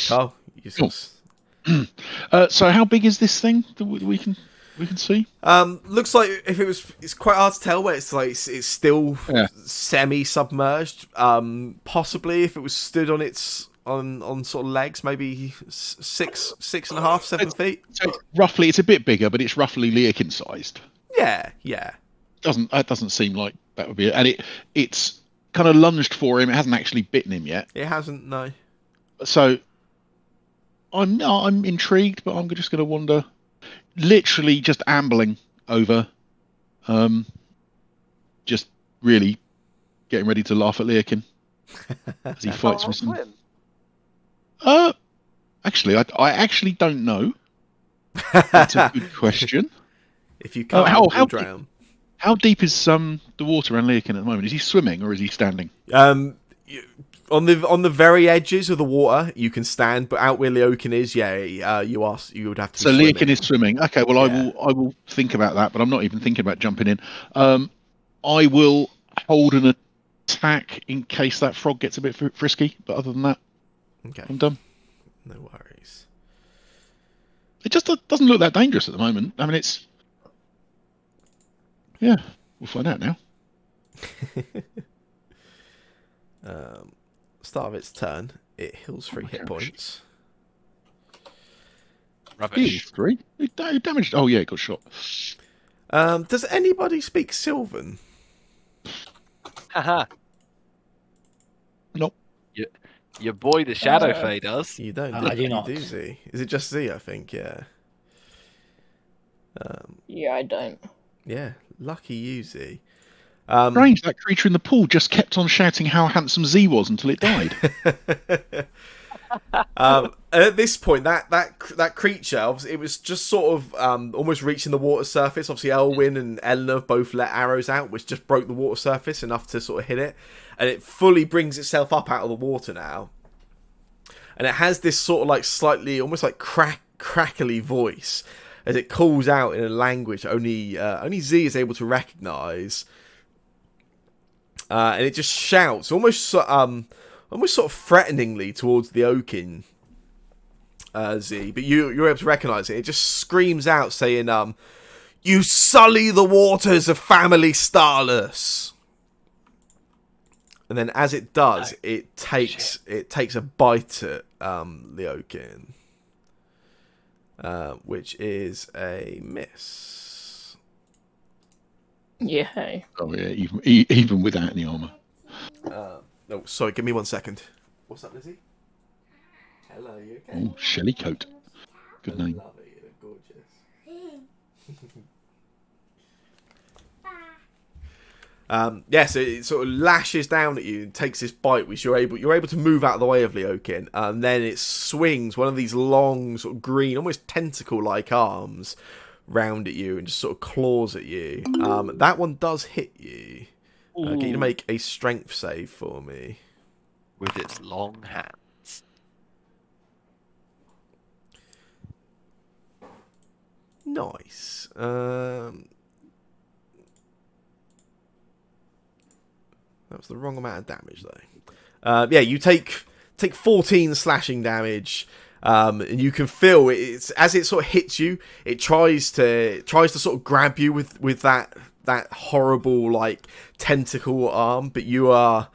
Carl, you So how big is this thing that we can see? Looks like it's quite hard to tell where it's like it's still semi-submerged. Possibly if it was stood on its on sort of legs, maybe 6.5, 7 feet. So roughly, it's a bit bigger, but it's roughly Leokin sized. Yeah. That doesn't seem like that would be it. And it's kind of lunged for him. It hasn't actually bitten him yet. It hasn't, no. So I'm intrigued, but I'm just going to wander, literally just ambling over, just really getting ready to laugh at Leokin as he fights with some. Actually, I actually don't know. That's a good question. If you can't, you'll drown. How deep is the water around Leokin at the moment? Is he swimming or is he standing? On the very edges of the water, you can stand, but out where Leokin is, you would have to. So Leokin is swimming. Okay, well I will think about that, but I'm not even thinking about jumping in. I will hold an attack in case that frog gets a bit frisky. But other than that, okay, I'm done. No worries. It just doesn't look that dangerous at the moment. I mean, it's. Yeah, we'll find out now. Start of its turn, it heals 3 hit points. Rubbish. 3? It damaged. Oh yeah, it got shot. Does anybody speak Sylvan? Haha. Nope. Your boy, the Shadowfae, does. You don't. I do not. Do Z? Is it just Z? I think. Yeah. Yeah, I don't. Yeah, lucky you, Z. Strange, that creature in the pool just kept on shouting how handsome Z was until it died. At this point, that creature, it was just sort of almost reaching the water surface. Obviously, Elwyn and Eleanor both let arrows out, which just broke the water surface enough to sort of hit it. And it fully brings itself up out of the water now. And it has this sort of like slightly, almost like crackly voice as it calls out in a language only Z is able to recognise. And it just shouts almost sort of threateningly towards the Oakin, Z. But you're able to recognise it. It just screams out saying, "You sully the waters of Family Stylist." And then as it does, it takes a bite at Leokin, which is a miss. Yeah. Oh yeah, even without any armor. Oh, sorry. Give me 1 second. What's up, Lizzie? Hello, you okay? Oh, Shellycoat. Good name. Love it. You look gorgeous. So it sort of lashes down at you and takes this bite, which you're able to move out of the way of Leokin, and then it swings one of these long, sort of green, almost tentacle-like arms round at you and just sort of claws at you. That one does hit you. Get you to make a strength save for me. With its long hands. Nice. That was the wrong amount of damage, though. Yeah, you take 14 slashing damage, and you can feel it's as it sort of hits you. It tries to sort of grab you with that horrible like tentacle arm, but you're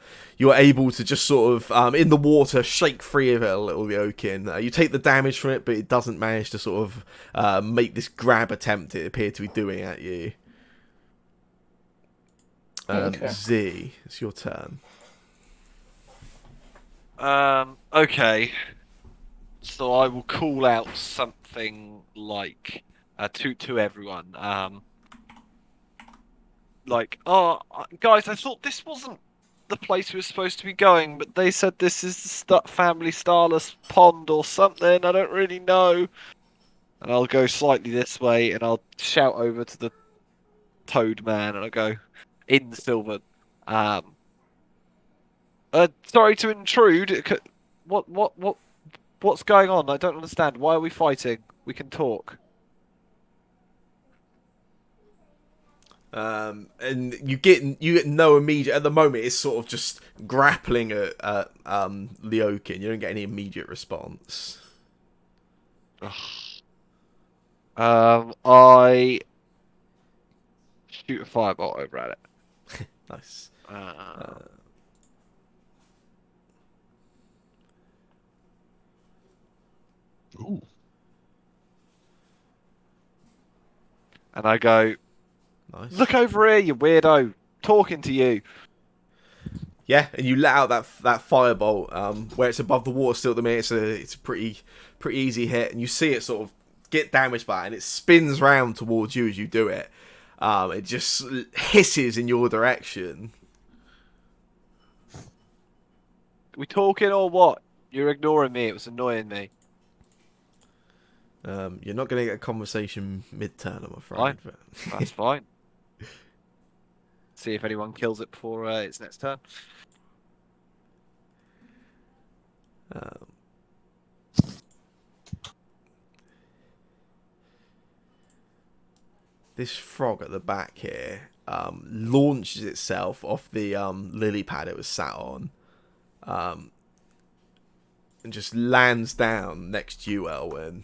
able to just sort of in the water shake free of it a little, Yokin. You take the damage from it, but it doesn't manage to sort of make this grab attempt it appeared to be doing at you. Okay. Z, it's your turn. Okay. So I will call out something like to everyone. Like, oh, guys, I thought this wasn't the place we were supposed to be going, but they said this is the Family Stylist pond or something. I don't really know. And I'll go slightly this way, and I'll shout over to the Toad Man, and I'll go in Sylvan. Sorry to intrude. What's going on? I don't understand. Why are we fighting? We can talk. And you get no immediate at the moment. It's sort of just grappling at Leokin. You don't get any immediate response. I shoot a firebolt over at it. Nice. Ooh. And I go, Nice. look over here, you weirdo. Talking to you. Yeah, and you let out that firebolt where it's above the water still at the minute. It's a pretty easy hit, and you see it sort of get damaged by it, and it spins round towards you as you do it. It just hisses in your direction. We talking or what? You're ignoring me. It was annoying me. You're not going to get a conversation mid-turn, I'm afraid. Fine. But... That's fine. See if anyone kills it before its next turn. This frog at the back here launches itself off the lily pad it was sat on, and just lands down next to you, Elwyn.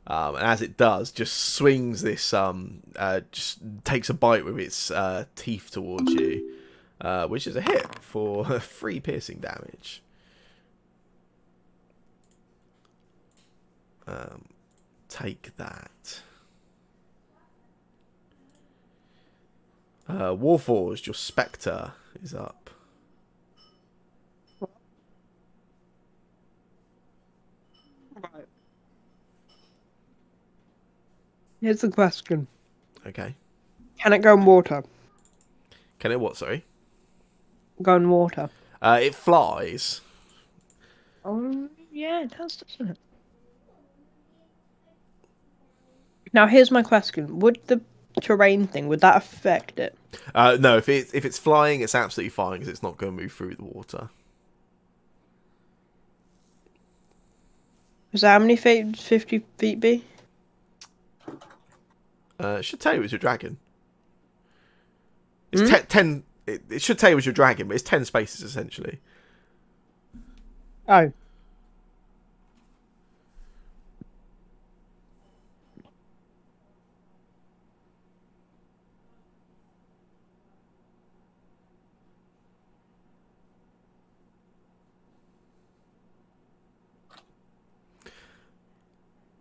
And as it does, just swings this, just takes a bite with its teeth towards you, which is a hit for 3 piercing damage. Take that. Warforged, your Spectre is up. Right. Here's the question. Okay. Can it go in water? Can it what, sorry? Go in water. It flies. Oh, yeah, it does, doesn't it? Now, here's my question. Would the terrain thing, would that affect it? No, if it's flying, it's absolutely fine because it's not going to move through the water. Is that how many feet 50 feet be? It should tell you it was your dragon. It's 10. It should tell you it was your dragon, but it's 10 spaces essentially. Oh.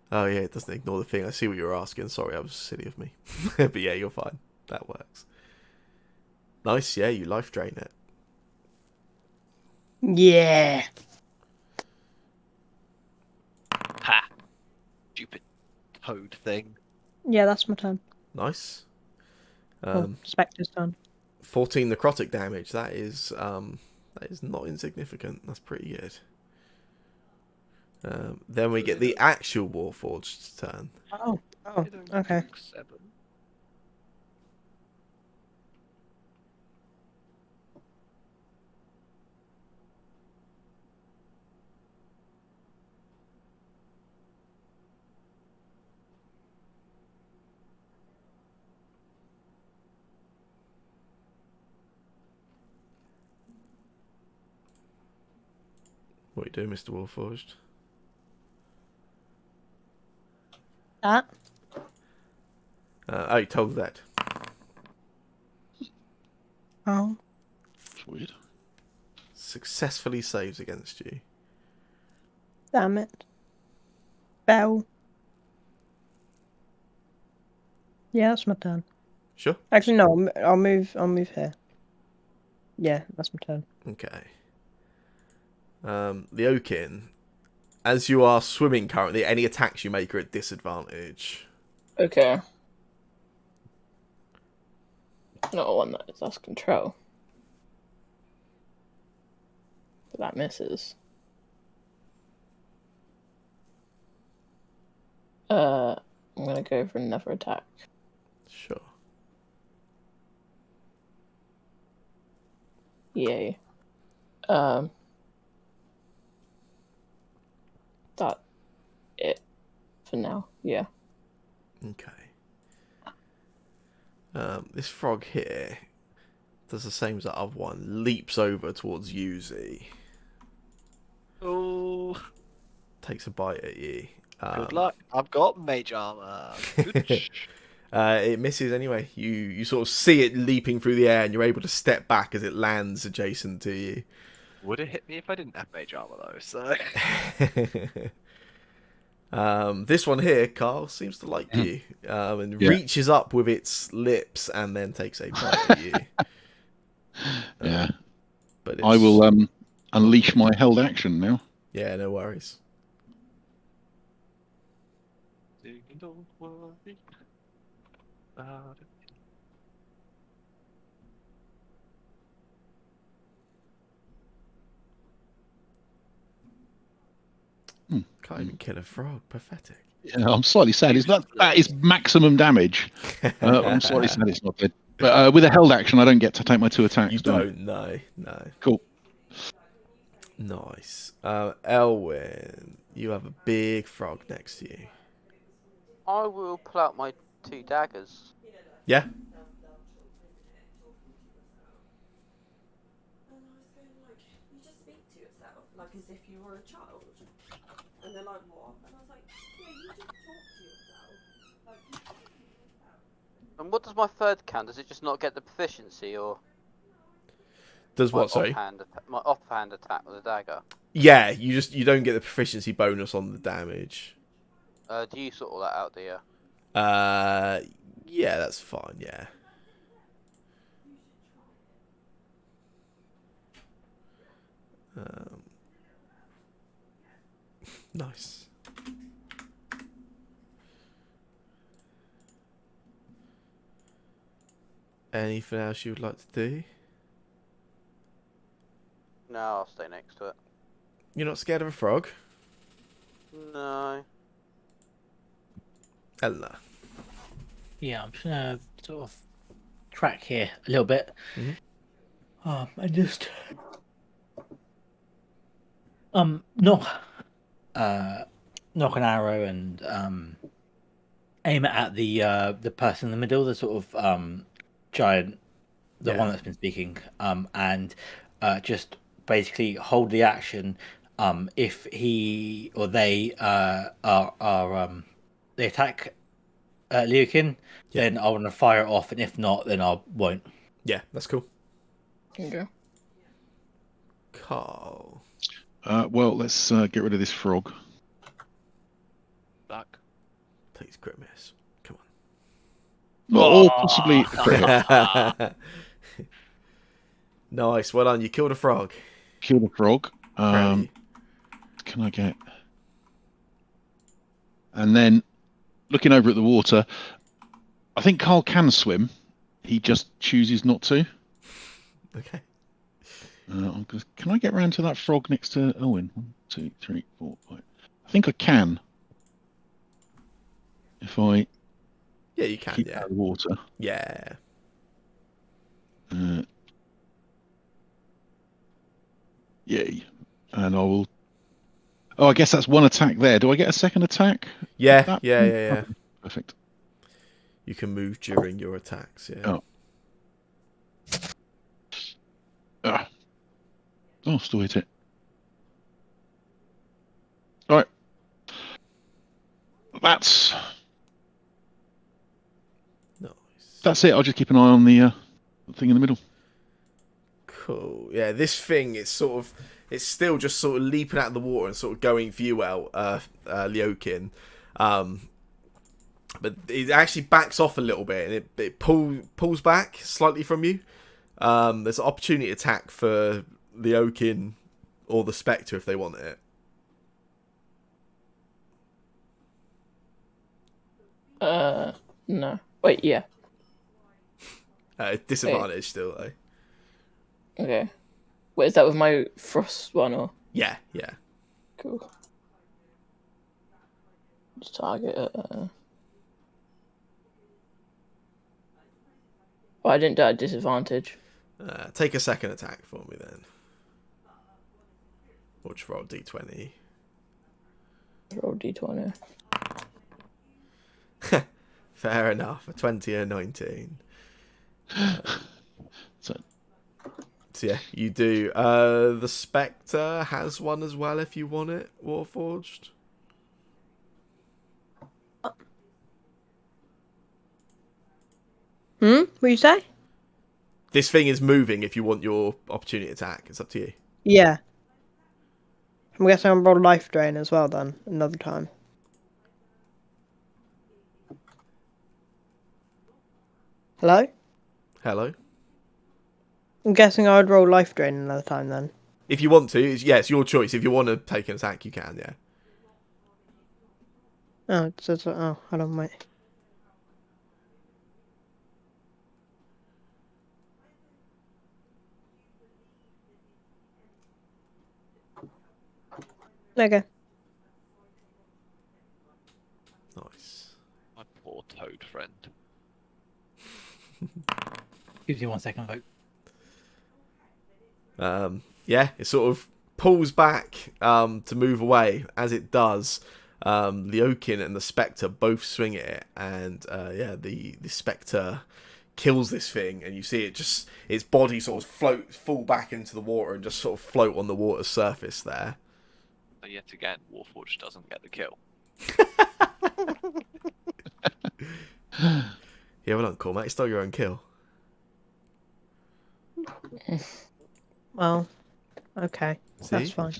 Oh yeah, it doesn't ignore the thing. I see what you're asking. Sorry, that was silly of me. But yeah, you're fine. That works. Nice, yeah, you life drain it. Yeah. Ha! Stupid toad thing. Yeah, that's my turn. Nice. Spectre's turn. 14 necrotic damage. That is not insignificant. That's pretty good. Then we get the actual Warforged's turn. Oh, okay. 7. What are you doing, Mr. Warforged? That. You told that. Oh. It's weird. Successfully saves against you. Damn it. Bell. Yeah, that's my turn. Sure. Actually, no. I'll move here. Yeah, that's my turn. Okay. The Oakin, as you are swimming currently, any attacks you make are at disadvantage. Okay. Not one that's control. But that misses. I'm gonna go for another attack. Sure. Yay. That it for now. Yeah. Okay. This frog here does the same as that other one. Leaps over towards Yuzi. Oh, Takes a bite at you. good luck. I've got mage armor. Gooch. It misses anyway. You sort of see it leaping through the air, and you're able to step back as it lands adjacent to you. Would it hit me if I didn't have mage armor though? So This one here, Carl, seems to like you, and reaches up with its lips and then takes a bite at you. Yeah. But I will unleash my held action now. Yeah, no worries. don't worry about it. Can't even kill a frog. Pathetic. Yeah, I'm slightly sad. That is maximum damage. I'm slightly sad it's not dead. But with a held action, I don't get to take my 2 attacks. You do I? don't, no. Cool. Nice. Elwyn, you have a big frog next to you. I will pull out my 2 daggers. Yeah? You just speak to yourself, like as if you were a child. And they're like, what? And I was like, yeah, you just talk to yourself. Like, you talk to yourself. And what does my 3rd count? Does it just not get the proficiency, or Does what, sorry? My offhand attack with a dagger? Yeah, you don't get the proficiency bonus on the damage. Do you sort all that out, do you? Yeah, that's fine, yeah. Nice. Anything else you would like to do? No, I'll stay next to it. You're not scared of a frog? No. Ella. Yeah, I'm just gonna sort of track here a little bit. Mm-hmm. And just knock an arrow and aim it at the person in the middle, the sort of giant, the one that's been speaking, and just basically hold the action. If he or they they attack Liukin, then I want to fire it off, and if not, then I won't. Yeah, that's cool. Okay. Carl. Well, let's get rid of this frog. Back. Please crit miss. Come Or possibly a crit. Nice, well done. You killed a frog. Kill the frog. Proud of you. Can I get... And then, looking over at the water, I think Carl can swim. He just chooses not to. Okay. Can I get round to that frog next to Owen? 1, 2, 3, 4, 5. I think I can. If I Yeah, you can. keep Yeah. out of the water. Yeah. Yay. And I will... Oh, I guess that's one attack there. Do I get a second attack? Yeah. Yeah. Perfect. You can move during your attacks. Yeah. Oh. Oh, still hit it. All right. That's it. I'll just keep an eye on the thing in the middle. Cool. Yeah, this thing is it's still just sort of leaping out of the water and sort of going for you out, Leokin. But it actually backs off a little bit and it pulls back slightly from you. There's an opportunity attack for Leokin or the Spectre if they want it. No. Wait, yeah. Disadvantage still though. Okay. Wait, is that with my frost one or? Yeah. Cool. Just target it. Oh, I didn't die at disadvantage. Take a second attack for me then. Or just roll D20. Roll D20. Fair enough. A 20 and a 19. So yeah, you do. The Spectre has one as well if you want it, Warforged. What do you say? This thing is moving if you want your opportunity attack. It's up to you. Yeah. I'm guessing I'll roll life drain as well then, another time. Hello? Hello? I'm guessing I would roll life drain another time then. If you want to, it's your choice. If you want to take an attack, you can, yeah. Oh, it says, oh, hold on, wait. Okay. Nice. My poor toad friend. Gives you 1 second vote. Yeah, it sort of pulls back to move away. As it does, Leokin and the Spectre both swing at it, and the Spectre kills this thing, and you see it just its body sort of fall back into the water and just sort of float on the water's surface there. So yet again, Warforged doesn't get the kill. Yeah, well done, Cormac. You stole your own kill. Well, okay. See? That's fine.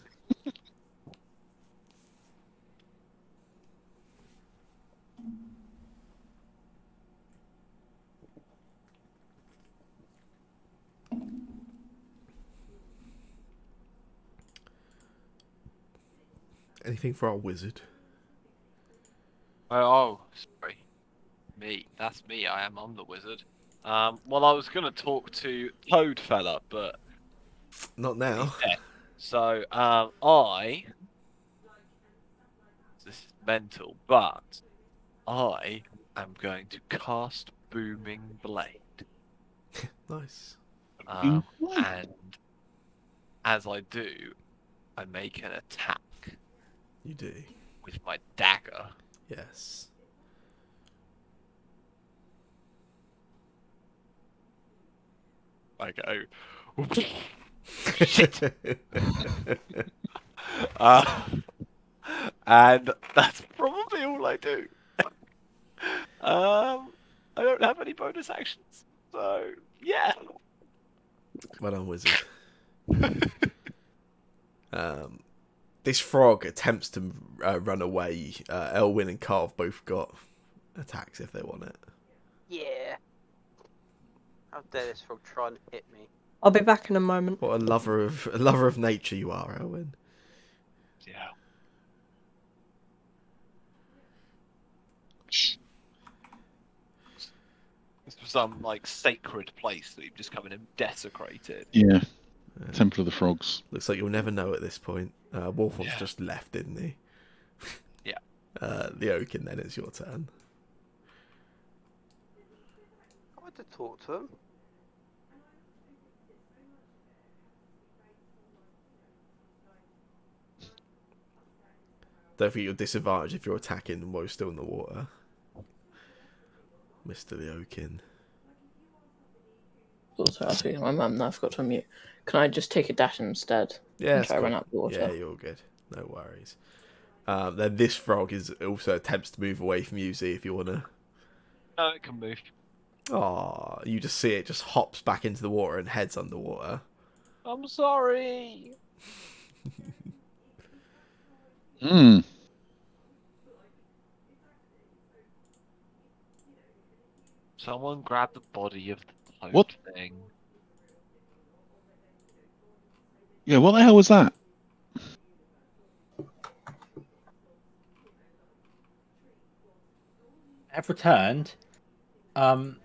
Anything for our wizard? Oh, sorry. Me. That's me. I'm the wizard. Well, I was gonna talk to Toad fella, but Not now. he's dead. So, this is mental, but I am going to cast Booming Blade. Nice. And as I do, I make an attack You do. with my dagger. Yes. I go. And that's probably all I do. I don't have any bonus actions, so yeah. Well done, wizard. This frog attempts to run away. Elwyn and Carl both got attacks if they want it. Yeah. How dare this frog try and hit me? I'll be back in a moment. What a lover of nature you are, Elwyn. Yeah. This was some like sacred place that you've just come in and desecrated. Yeah. Temple of the Frogs. Looks like you'll never know at this point. Wolford's just left, didn't he? The Oaken, then it's your turn. I had to talk to him. Don't think you're disadvantaged if you're attacking while you're still in the water. Mr. the Oaken. Also, I was speaking to my mum. Now I forgot to unmute. Can I just take a dash instead? Yeah, and that's try to cool. run out the water. Yeah, you're all good. No worries. Then this frog is also attempts to move away from you, Z, if you want to. No, it can move. Oh, you just see it just hops back into the water and heads underwater. I'm sorry. Hmm. Someone grab the body of the toad What? thing. Yeah, what the hell was that? I've returned. I'm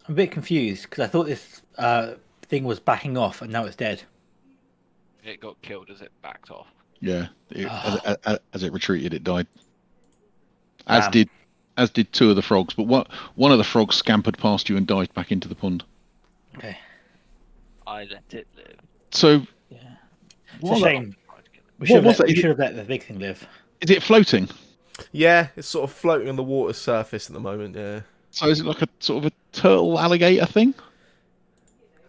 a bit confused because I thought this thing was backing off and now it's dead. It got killed as it backed off. Yeah, Ah. as it retreated, it died. Damn. As did two of the frogs, but one of the frogs scampered past you and dived back into the pond. Okay. I let it live. So, Yeah. It's what a the- shame. We What was should it? have let the big thing live. Is it floating? Yeah, it's sort of floating on the water surface at the moment, yeah. So is it like a sort of a turtle alligator thing?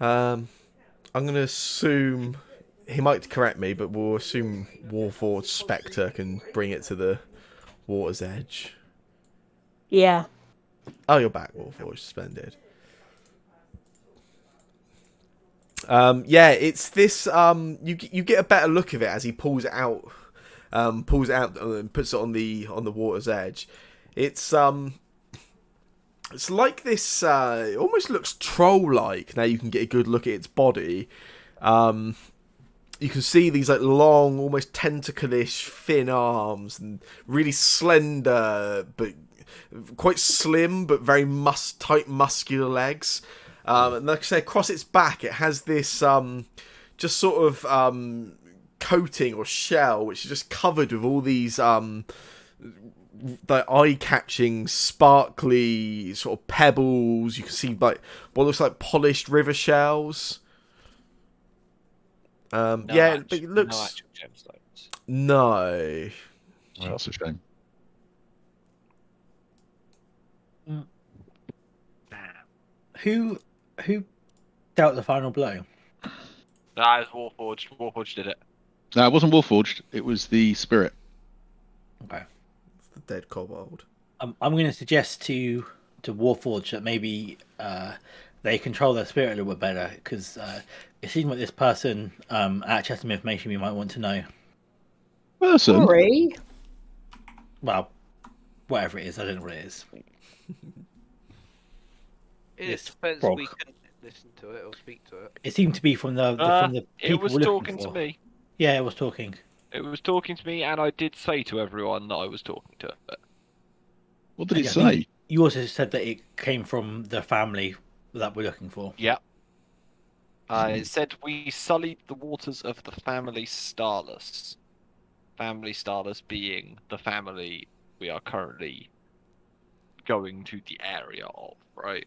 I'm going to assume... He might correct me, but we'll assume Warforged Spectre can bring it to the water's edge. Yeah. Oh, you're back, Warforged. Splendid. Yeah, it's this. You get a better look of it as he pulls it out, and puts it on the water's edge. It's like this. It almost looks troll-like. Now you can get a good look at its body. You can see these like long, almost tentacle-ish, thin arms and really slender, but quite slim, but very tight, muscular legs. And like I say, across its back, it has this just sort of coating or shell, which is just covered with all these the eye-catching, sparkly sort of pebbles. You can see like what looks like polished river shells. Yeah, but it looks... No actual gemstones. No. Oh, that's a shame. Who dealt the final blow? Nah, it was Warforged. Warforged did it. No, it wasn't Warforged. It was the spirit. Okay. It's the dead kobold. I'm going to suggest to Warforged that maybe they control their spirit a little bit better because it seems like this person actually has some information we might want to know. Person? Sorry. Well, whatever it is, I don't know what it is. It This depends. frog. We can listen to it or speak to it. It seemed to be from the people It was we're looking talking for. to me. Yeah, it was talking. It was talking to me, and I did say to everyone that I was talking to it. What did it I think say? You also said that it came from the family that we're looking for. Yeah. It said we sullied the waters of the Family Stylist. Family Stylist being the family we are currently going to the area of, right?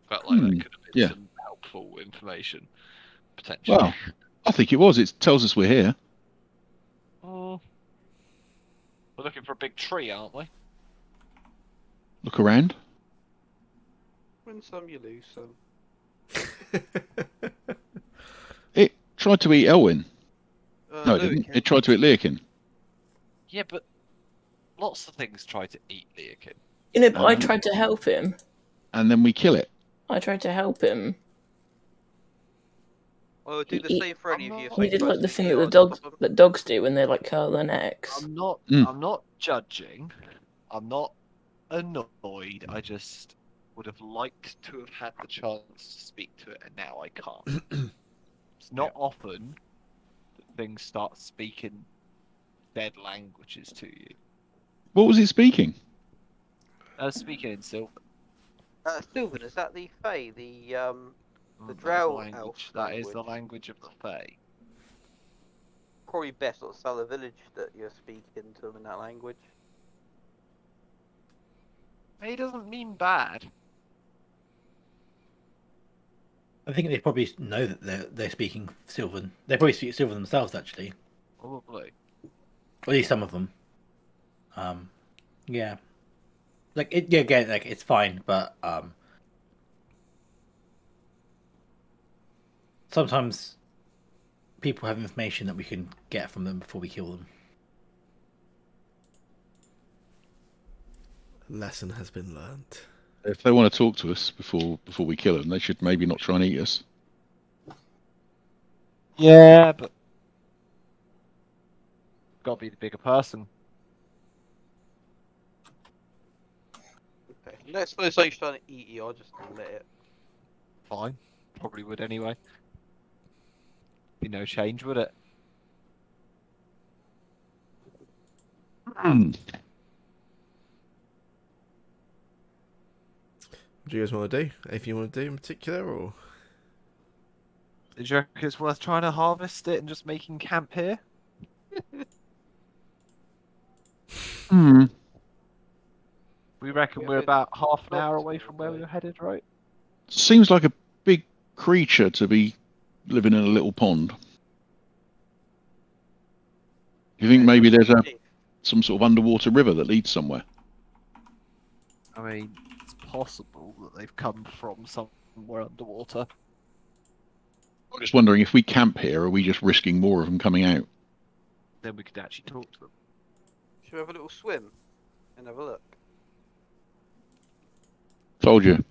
Felt like that could have been some helpful information, potentially. Well, I think it was. It tells us we're here. We're looking for a big tree, aren't we? Look around. Win some, you lose some. It tried to eat Elwyn. No, it Louis didn't. can. It tried to eat Leokin. Yeah, but lots of things try to eat Leokin. You know, but I tried to help him. And then we kill it. I tried to help him. Well, do the same for any of you. if He they did try like to the eat thing you, that I'll stop them. that dogs do when they like curl their necks. I'm not. Mm. I'm not judging. I'm not annoyed. I just would have liked to have had the chance to speak to it, and now I can't. It's not often that things start speaking dead languages to you. What was it speaking? Speaking in Sylvan. Sylvan, is that the Fae? The That is drow language. elf That is the language. language of the Fae. probably best not to tell the village that you're speaking to them in that language. He doesn't mean bad. I think they probably know that they're speaking Sylvan. They probably speak Sylvan themselves, actually. Probably. Or at least some of them. Yeah. Like yeah, again, like it's fine, but sometimes people have information that we can get from them before we kill them. Lesson has been learned. If they want to talk to us before we kill them, they should maybe not try and eat us. Yeah, but got to be the bigger person. Okay. Let's suppose like trying to eat you, I'll just let it. Fine. Probably would anyway. Be no change, would it? What do you guys want to do? Anything you want to do in particular, or? Do you reckon it's worth trying to harvest it and just making camp here? We reckon Yeah, we're but about half an hour dogs away go from where we away. were headed, right? Seems like a big creature to be living in a little pond. You think maybe there's some sort of underwater river that leads somewhere? I mean, it's possible that they've come from somewhere underwater. I'm just wondering, if we camp here, are we just risking more of them coming out? Then we could actually talk to them. Should we have a little swim and have a look? Told you.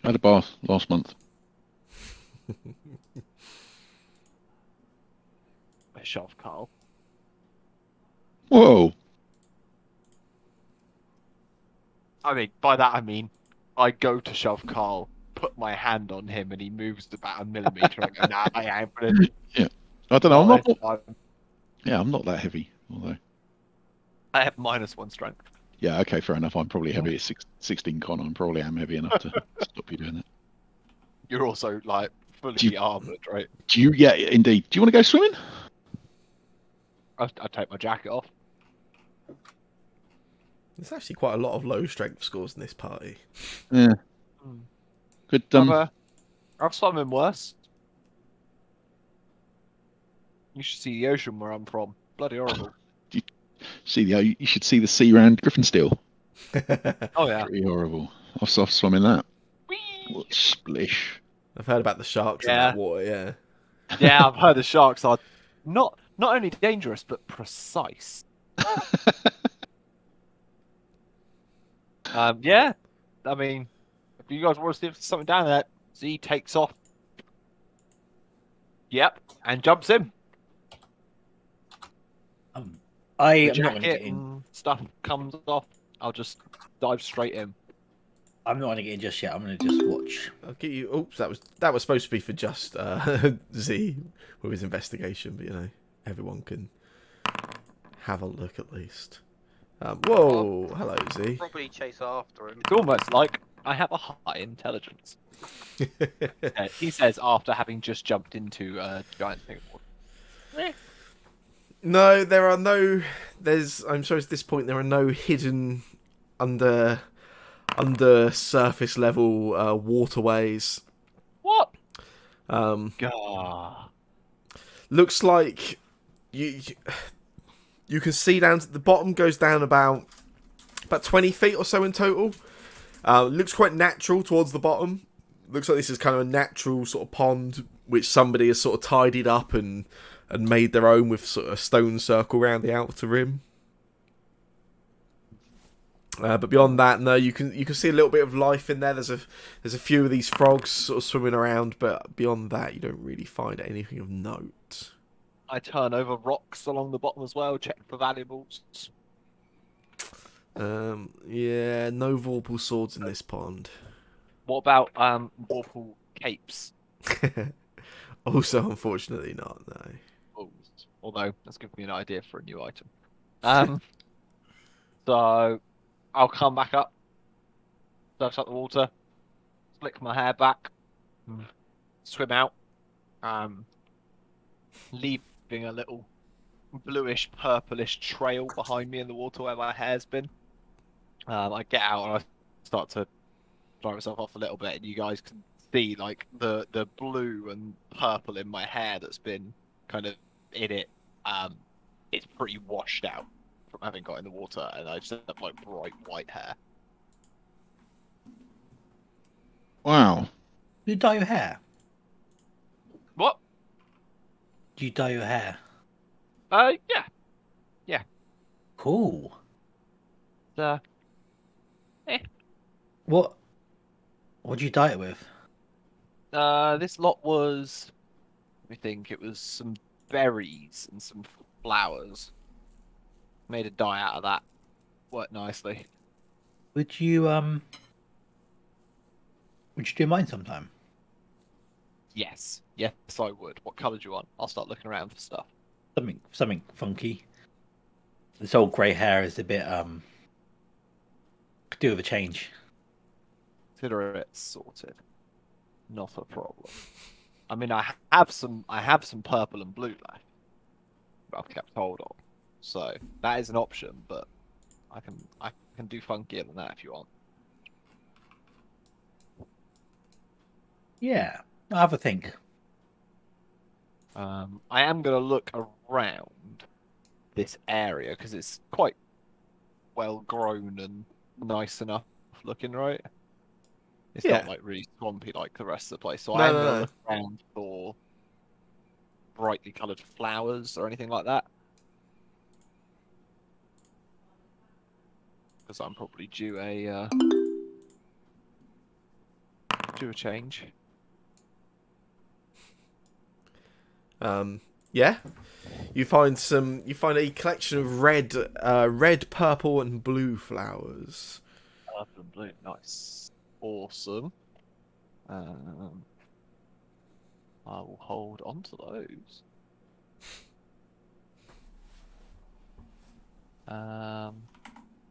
I had a bath last month. Shove Carl. Whoa! I mean, by that I mean, I go to shove Carl, put my hand on him, and he moves about a millimetre. I go, nah, I ain't gonna. Yeah. I don't know. I'm Not not, this time. yeah, I'm not that heavy. Although, I have -1 strength. yeah, okay, fair enough. I'm probably heavy at 16 con. I probably am heavy enough to stop you doing that. You're also like fully Do you- armoured, right? Do you? Yeah, indeed. Do you want to go swimming? I take my jacket off. There's actually quite a lot of low strength scores in this party. Yeah. Good. I've swum in worse. You should see the ocean where I'm from. Bloody horrible. You should see the sea around Griffinsteel. Oh yeah. Pretty horrible. I've swum in that. Whee! What splish. I've heard about the sharks in Yeah. that water, yeah. Yeah, I've heard the sharks are not only dangerous but precise. Yeah. I mean, if you guys want to see if there's something down there, Z takes off. Yep, and jumps in. I The am not going to jacket get in. and stuff comes off. I'll just dive straight in. I'm not going to get in just yet. I'm going to just watch. I'll get you. Oops, that was supposed to be for just Z with his investigation, but you know, everyone can have a look at least. Whoa, hello Z. Probably chase after him. It's almost like I have a high intelligence. He says after having just jumped into a giant thing of water. No, there are no. I'm sorry. At this point, there are no hidden under surface level waterways. What? Gah. Looks like you can see down to the bottom, goes down about 20 feet or so in total. Looks quite natural towards the bottom. Looks like this is kind of a natural sort of pond which somebody has sort of tidied up and made their own with sort of a stone circle around the outer rim. But beyond that, no, you can see a little bit of life in there. There's a few of these frogs sort of swimming around, but beyond that, you don't really find anything of note. I turn over rocks along the bottom as well, check for valuables. Yeah, no Vorpal swords in this pond. What about Vorpal capes? Also, unfortunately, not. No. Oh, although that's giving me an idea for a new item. So I'll come back up, dive up the water, flick my hair back, swim out, leaving a little bluish purplish trail behind me in the water where my hair's been. I get out and I start to dry myself off a little bit, and you guys can see like the blue and purple in my hair that's been kind of in it. It's pretty washed out from having got in the water, and I just have like bright white hair. Wow. Do you dye your hair? What? Do you dye your hair? Yeah. Cool. Eh. What do you dye it with? This lot was, let me think, it was some berries and some flowers. Made a dye out of that. Worked nicely. Would you do mine sometime? Yes, I would. What colour do you want? I'll start looking around for stuff. Something funky. This old grey hair is a bit could do with a change. Consider it sorted. Not a problem. I mean, I have some purple and blue left, but I've kept hold of. So that is an option, but I can do funkier than that if you want. Yeah, I'll have a think. I am gonna look around this area because it's quite well grown and nice enough looking, right? It's Yeah. not like really swampy like the rest of the place. So No, I am no, gonna no. look around for brightly coloured flowers or anything like that. Because I'm probably due a change. Yeah. You find a collection of red, purple, and blue flowers. Purple and blue, nice, awesome. I will hold on to those.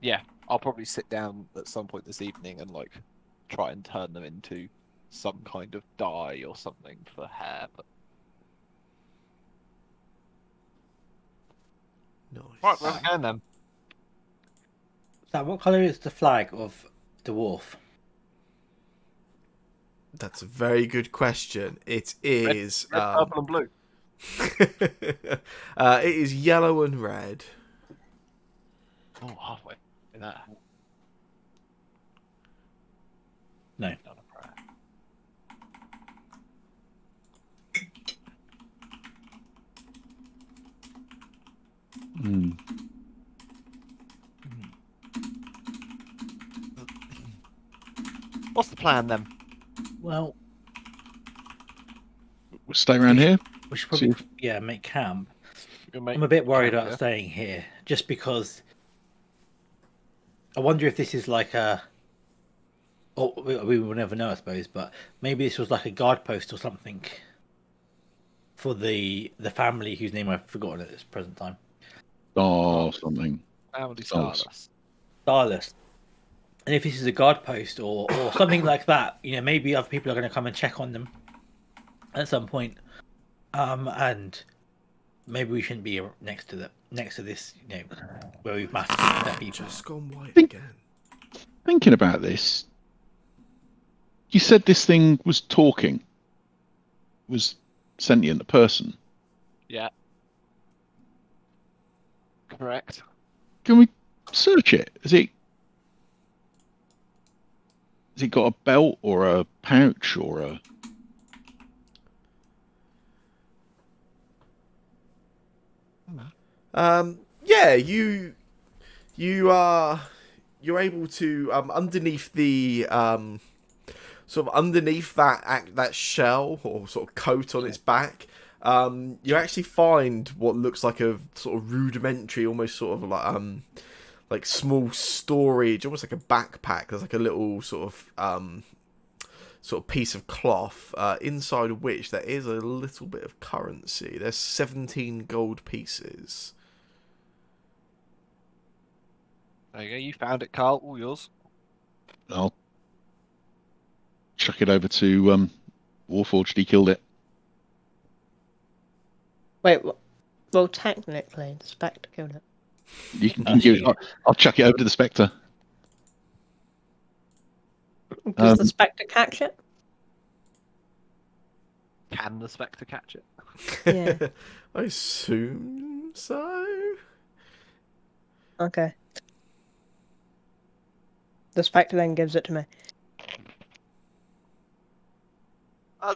Yeah, I'll probably sit down at some point this evening and like try and turn them into some kind of dye or something for hair. But Nice. right, where are we going then? So what colour is the flag of the dwarf? That's a very good question. It is Red, purple, and blue. it is yellow and red. Oh, halfway in that. No. Not a prayer. Hmm. What's the plan then? Well, We'll stay around here. we should probably See make camp. We'll make I'm a bit worried camp, about yeah? staying here, just because I wonder if this is like a. Oh, we will never know, I suppose. But maybe this was like a guard post or something for the family whose name I've forgotten at this present time. something. Family Stars. Stylist. Stylist. And if this is a guard post or something like that, maybe other people are going to come and check on them at some point. And maybe we shouldn't be next to this, where we've massacred their people. Just gone white Think- again. Thinking about this, you said this thing was talking, was sentient, a person. Yeah. Correct. Can we search it? Has it got a belt or a pouch or a? Yeah, you're able to underneath the sort of underneath that shell or sort of coat on its back, you actually find what looks like a sort of rudimentary, almost sort of like small storage, almost like a backpack. There's like a little sort of piece of cloth inside of which there is a little bit of currency. There's 17 gold pieces. There you go. You found it, Carl. All yours. I'll chuck it over to Warforged. He killed it. Wait, Well, technically, the Spectre killed it. You can give it. I'll chuck it over to the Spectre. Does the Spectre catch it? Can the Spectre catch it? Yeah. I assume so. Okay. The Spectre then gives it to me.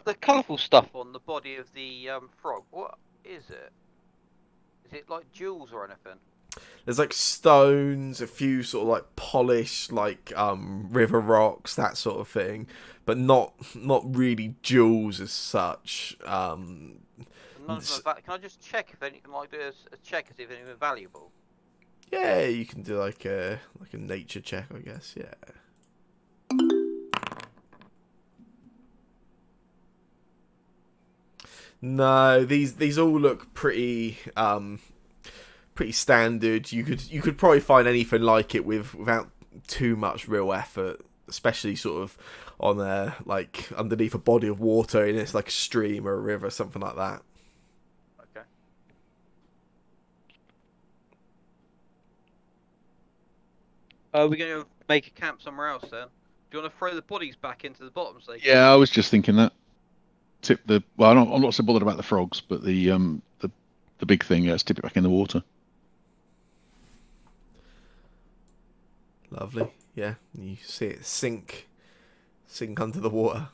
The colourful stuff on the body of the frog, what is it? Is it like jewels or anything? There's like stones, a few sort of like polished like river rocks, that sort of thing, but not really jewels as such. None of that. Can I just check if anything? Like do a check to see if anything valuable? Yeah, you can do like a nature check, I guess. Yeah. No, these all look pretty standard. You could probably find anything like it without too much real effort, especially sort of on like underneath a body of water and it's like a stream or a river, something like that. Okay. Are we going to make a camp somewhere else then? Do you want to throw the bodies back into the bottom so they can... Yeah, I was just thinking that. I'm not so bothered about the frogs, but the big thing. Let's tip it back in the water. Lovely. Yeah, you see it sink under the water.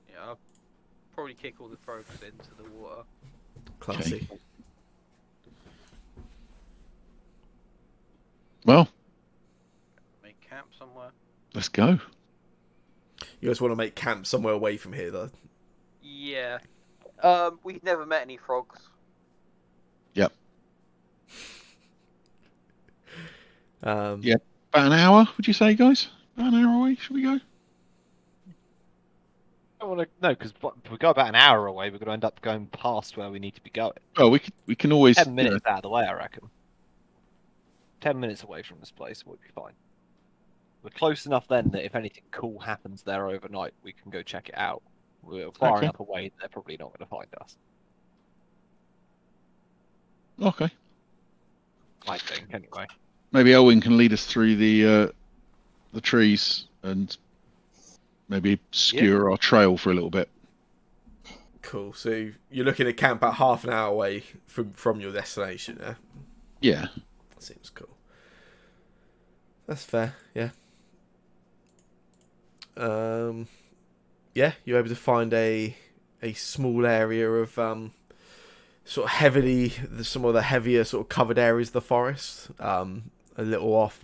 Yeah, I'll probably kick all the frogs into the water. Classy. Okay. Well, Make camp somewhere. let's go. You guys want to make camp somewhere away from here, though? Yeah. We've never met any frogs. Yep. Yeah. About an hour, would you say, guys? About an hour away? Should we go? I want to no, because if we go about an hour away, we're going to end up going past where we need to be going. Well, we can always 10 minutes out of the way, I reckon. 10 minutes away from this place, we'll be fine. We're close enough then that if anything cool happens there overnight, we can go check it out. We're far enough away that they're probably not going to find us. Okay. I think, anyway. Maybe Elwyn can lead us through the trees and maybe skewer our trail for a little bit. Cool. So you're looking at camp about half an hour away from your destination, yeah? Yeah. Seems cool. That's fair, yeah. Yeah, you're able to find a small area of sort of some of the heavier sort of covered areas of the forest. A little off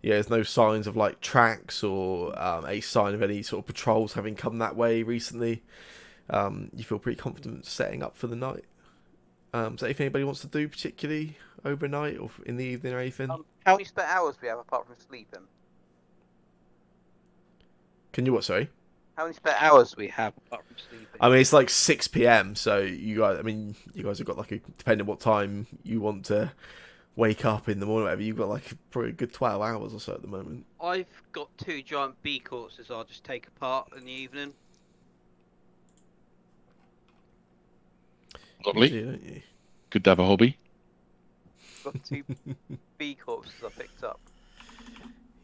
there's no signs of like tracks or a sign of any sort of patrols having come that way recently. You feel pretty confident setting up for the night. So if anybody wants to do particularly overnight or in the evening or anything. How many spare hours do we have apart from sleeping? Can you what, sorry? How many spare hours do we have apart from sleeping? I mean, it's like 6 p.m, so you guys have got like depending on what time you want to wake up in the morning, whatever, you've got like probably a good 12 hours or so at the moment. I've got 2 giant bee corpses I'll just take apart in the evening. Lovely. You do, don't you? Good to have a hobby. I've got 2 bee corpses I picked up.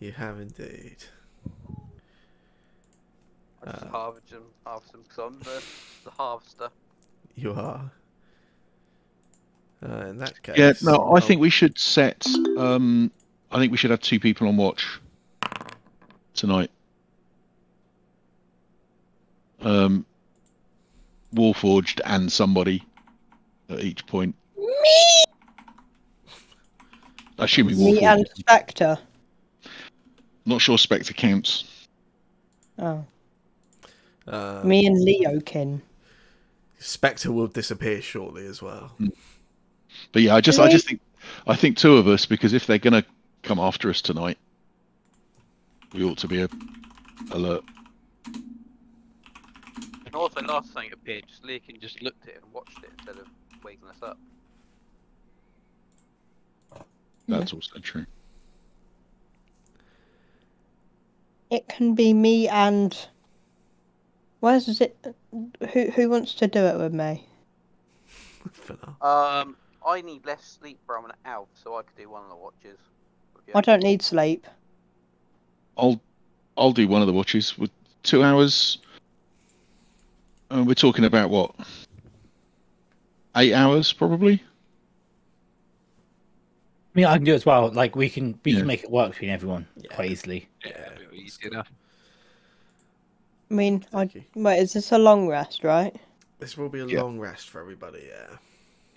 You have indeed. I just harvest them because I'm the harvester. You are. In that case. Yeah, no, I think we should set. I think we should have 2 people on watch tonight. Warforged and somebody at each point. Me. Assuming Me Warforged. and Spectre. Not sure Spectre counts. Oh. Me and Leokin. Spectre will disappear shortly as well. But yeah, I think 2 of us, because if they're gonna come after us tonight, we ought to be alert. And also, last thing appeared, Leokin just looked at it and watched it instead of waking us up. That's also true. It can be me and. Where's it? Who wants to do it with me? For now. I need less sleep where I'm an elf, so I could do one of the watches. I don't need sleep. I'll do one of the watches with 2 hours. We're talking about what? 8 hours probably. I mean, I can do it as well. Like we can Yeah. make it work between everyone quite easily. Yeah, it'll be easy enough. I mean, Thank you. wait, is this a long rest, right? This will be a Yeah. long rest for everybody, yeah.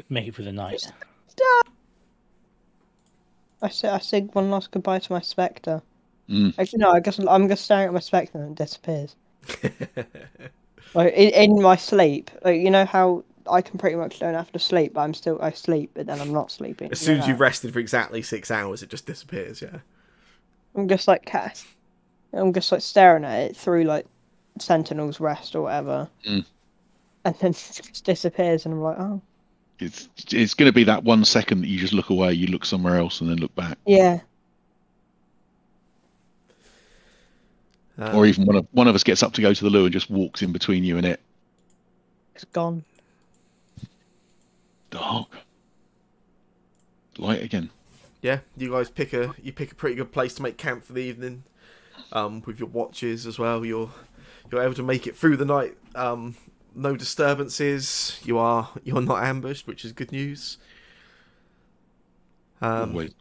Make it for the night. I say one last goodbye to my spectre. Mm. Actually, no. I guess I'm just staring at my spectre and it disappears. Like in my sleep, like, you know how I can pretty much don't have to sleep, but I sleep, but then I'm not sleeping. As you soon know as you've that? rested for exactly 6 hours, it just disappears, yeah. I'm just like I'm just like staring at it through like Sentinel's rest or whatever, Mm. and then it just disappears, and I'm like, oh It's going to be that 1 second that you just look away, you look somewhere else, and then look back. yeah. Or even one of us gets up to go to the loo and just walks in between you and it. It's gone. Dark. Light again. Yeah, you guys pick a pretty good place to make camp for the evening. With your watches as well, you're able to make it through the night. No disturbances. You're not ambushed, which is good news. Always.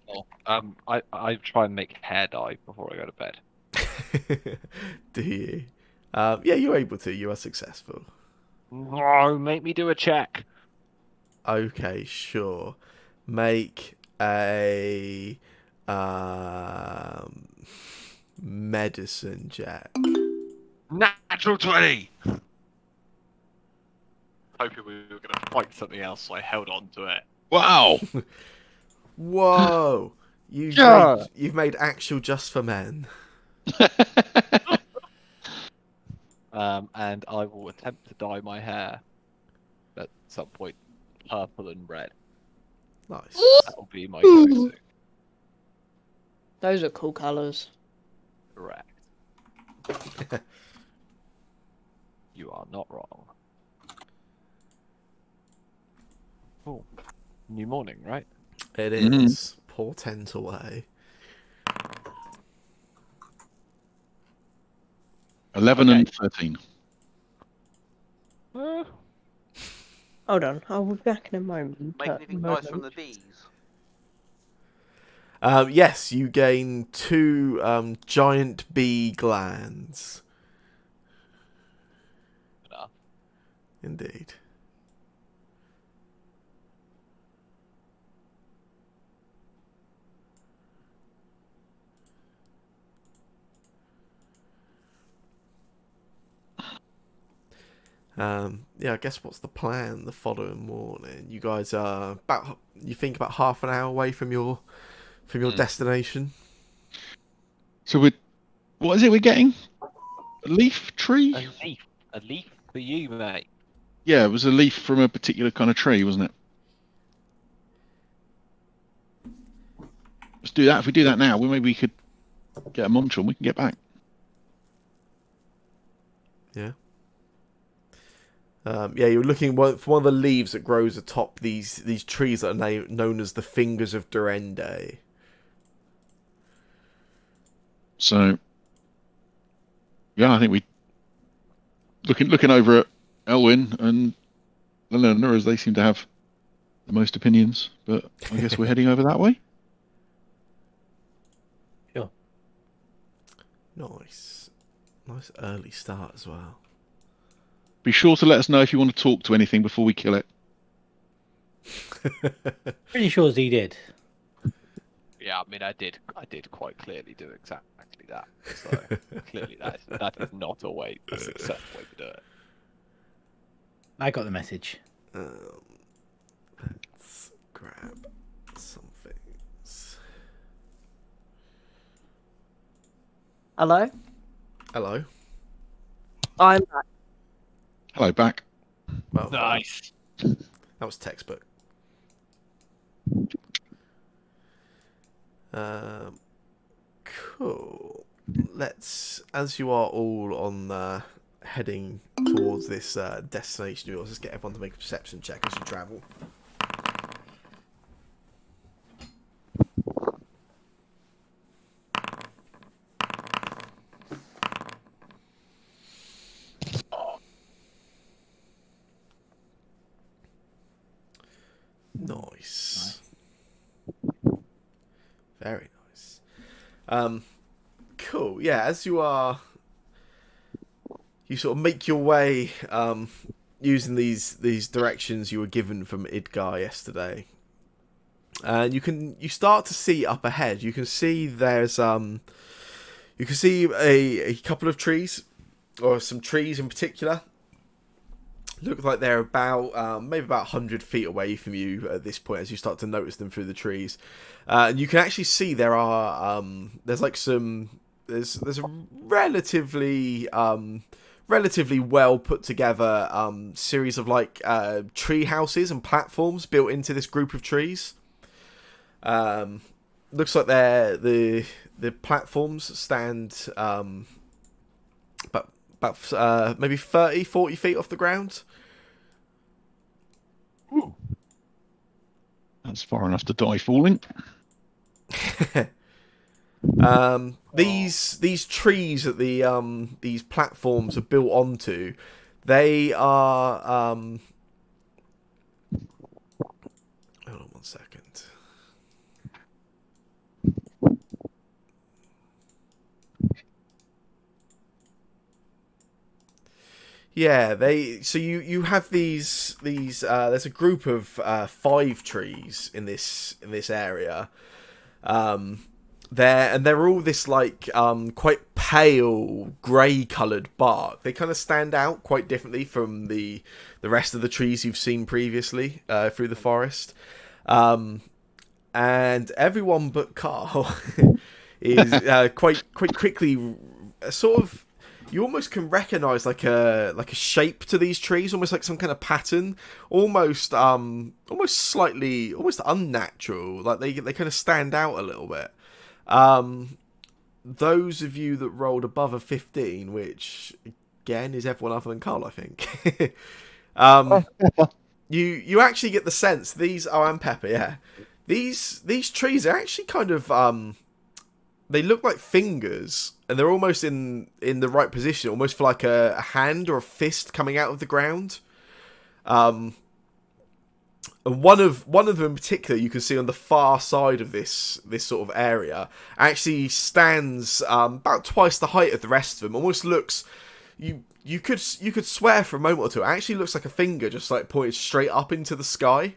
I try and make hair dye before I go to bed. Do you? Yeah, you're able to. You are successful. No, make me do a check. Okay, sure. Make a medicine check. Natural 20. Hoping we were going to fight something else, so I held on to it. Wow. Whoa! You've Yeah. made actual just for men. And I will attempt to dye my hair at some point purple and red. Nice. That'll be my go-to. Those are cool colours. Correct. You are not wrong. Oh, new morning, right? It is. Portent away. 11 and 13. Hold on, I'll be back in a moment. Make anything nice from the bees? Yes, you gain 2 giant bee glands. Enough. Indeed. Yeah, I guess what's the plan the following morning? You guys are you think about half an hour away from your destination. So what is it we're getting? A leaf tree? A leaf for you, mate. Yeah, it was a leaf from a particular kind of tree, wasn't it? Let's do that. If we do that now, maybe we could get a munch on. We can get back. Yeah. Yeah, you're looking for one of the leaves that grows atop these trees that are known as the Fingers of Durande. So, yeah, I think we looking over at Elwyn and Eleanor, as they seem to have the most opinions. But I guess we're heading over that way. Sure. Nice early start as well. Be sure to let us know if you want to talk to anything before we kill it. Pretty sure Z did. Yeah, I mean, I did quite clearly do exactly that. So clearly, that is not always a successful way to do it. I got the message. Let's grab some things. Hello? Hello. I'm back. Hello, back. Well, Nice. that was textbook. Cool. Let's, as you are all on heading towards this destination, we'll just get everyone to make a perception check as you travel. Nice. Very nice. Cool. Yeah, as you sort of make your way using these directions you were given from Idgar yesterday. And you start to see up ahead. You can see there's a couple of trees, or some trees in particular. Look like they're about maybe about 100 feet away from you at this point as you start to notice them through the trees. And you can actually see there's a relatively well put together series of like tree houses and platforms built into this group of trees. Looks like the platforms stand about maybe 30-40 feet off the ground. Ooh. That's far enough to die falling. These trees that these platforms are built onto, they are hold on 1 second. Yeah, you have these there's a group of 5 trees in this area. They're all this like quite pale grey coloured bark. They kind of stand out quite differently from the rest of the trees you've seen previously through the forest. And everyone but Carl is quite quickly sort of. You almost can recognise like a shape to these trees, almost like some kind of pattern, almost slightly unnatural. Like they kind of stand out a little bit. Those of you that rolled above a 15, which again is everyone other than Carl, I think. You actually get the sense these. Oh, and Pepper, yeah. These trees are actually kind of they look like fingers, and they're almost in the right position, almost for like a hand or a fist coming out of the ground. And one of them in particular, you can see on the far side of this sort of area, actually stands about twice the height of the rest of them. Almost looks, you could swear for a moment or two, it actually looks like a finger just like pointed straight up into the sky.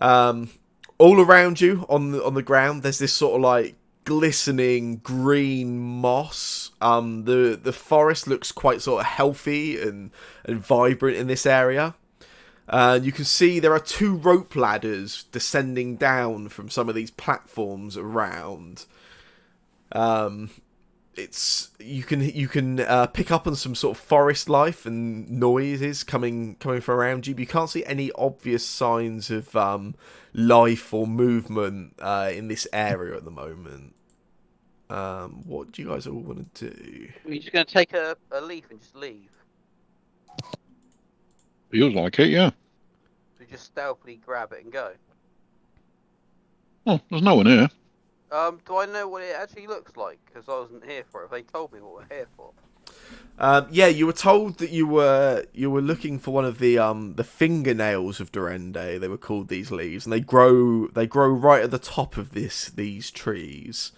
All around you on the ground, there's this sort of like glistening green moss. The forest looks quite sort of healthy and vibrant in this area. You can see there are 2 rope ladders descending down from some of these platforms around. You can pick up on some sort of forest life and noises coming from around you, but you can't see any obvious signs of life or movement in this area at the moment. What do you guys all want to do? Are you just going to take a leaf and just leave? Feels like it, yeah. So just stealthily grab it and go? Oh, there's no one here. Do I know what it actually looks like? Because I wasn't here for it. They told me what we're here for. Yeah, you were told that you were looking for one of the fingernails of Durande. They were called these leaves, and they grow right at the top of these trees.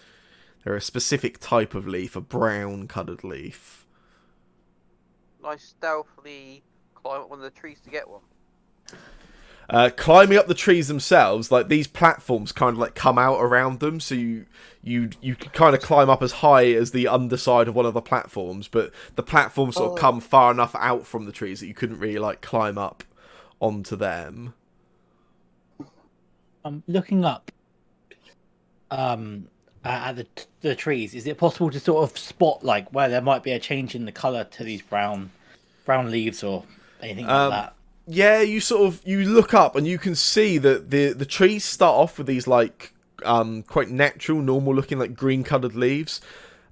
They're a specific type of leaf, a brown coloured leaf. I stealthily climb up one of the trees to get one. Climbing up the trees themselves, like these platforms kind of like come out around them, so you can kind of climb up as high as the underside of one of the platforms, but the platforms sort of come far enough out from the trees that you couldn't really like climb up onto them. Looking up at the trees, is it possible to sort of spot like where there might be a change in the colour to these brown leaves or anything like that? Yeah, you look up and you can see that the trees start off with these like quite natural, normal looking like green coloured leaves.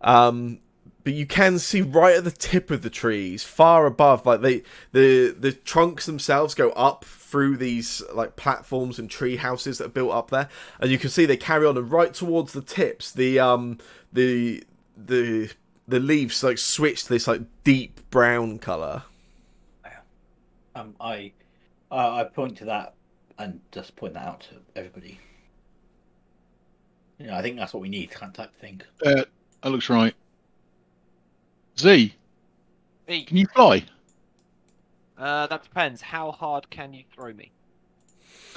But you can see right at the tip of the trees, far above, like the trunks themselves go up through these like platforms and tree houses that are built up there, and you can see they carry on, and right towards the tips, the leaves like switch to this like deep brown colour. I point to that and just point that out to everybody. I think that's what we need, kind of type thing. That looks right. Z, Me. can you fly? That depends. How hard can you throw me?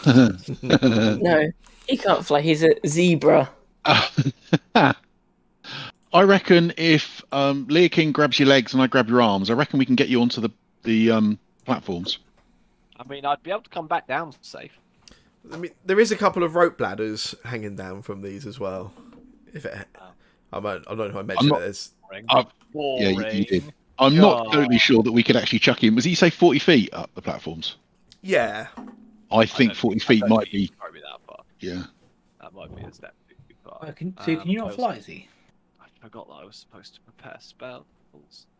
No, he can't fly. He's a zebra. I reckon if Leah King grabs your legs and I grab your arms, I reckon we can get you onto the platforms. I mean, I'd be able to come back down safe. I mean, there is a couple of rope ladders hanging down from these as well. I don't know if I mentioned not- it. There's... Yeah, you did. I'm not totally sure that we could actually chuck him. Was he say 40 feet up the platforms? Yeah. I think 40 feet might be. Throw me that far. Yeah. That might be a step too far. Can you not fly, Z? I forgot that I was supposed to prepare spells,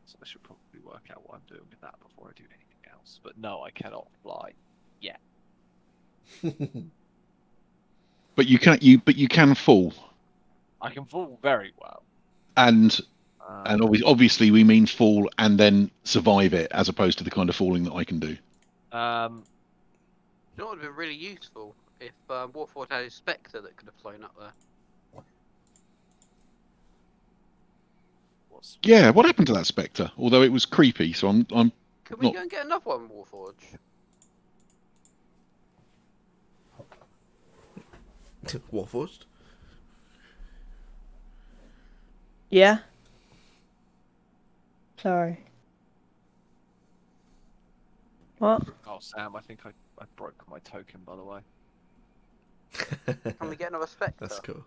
so I should probably work out what I'm doing with that before I do anything else. But no, I cannot fly. Yeah. But you can fall. I can fall very well. And obviously we mean fall and then survive it, as opposed to the kind of falling that I can do. You know what would have been really useful if Warford had a Spectre that could have flown up there. Yeah, what happened to that Spectre? Although it was creepy, so I'm Can we not... go and get another one, Warforge? Warforged? Yeah. Sorry. What? Oh, Sam, I think I broke my token, by the way. Can we get another Spectre? That's cool.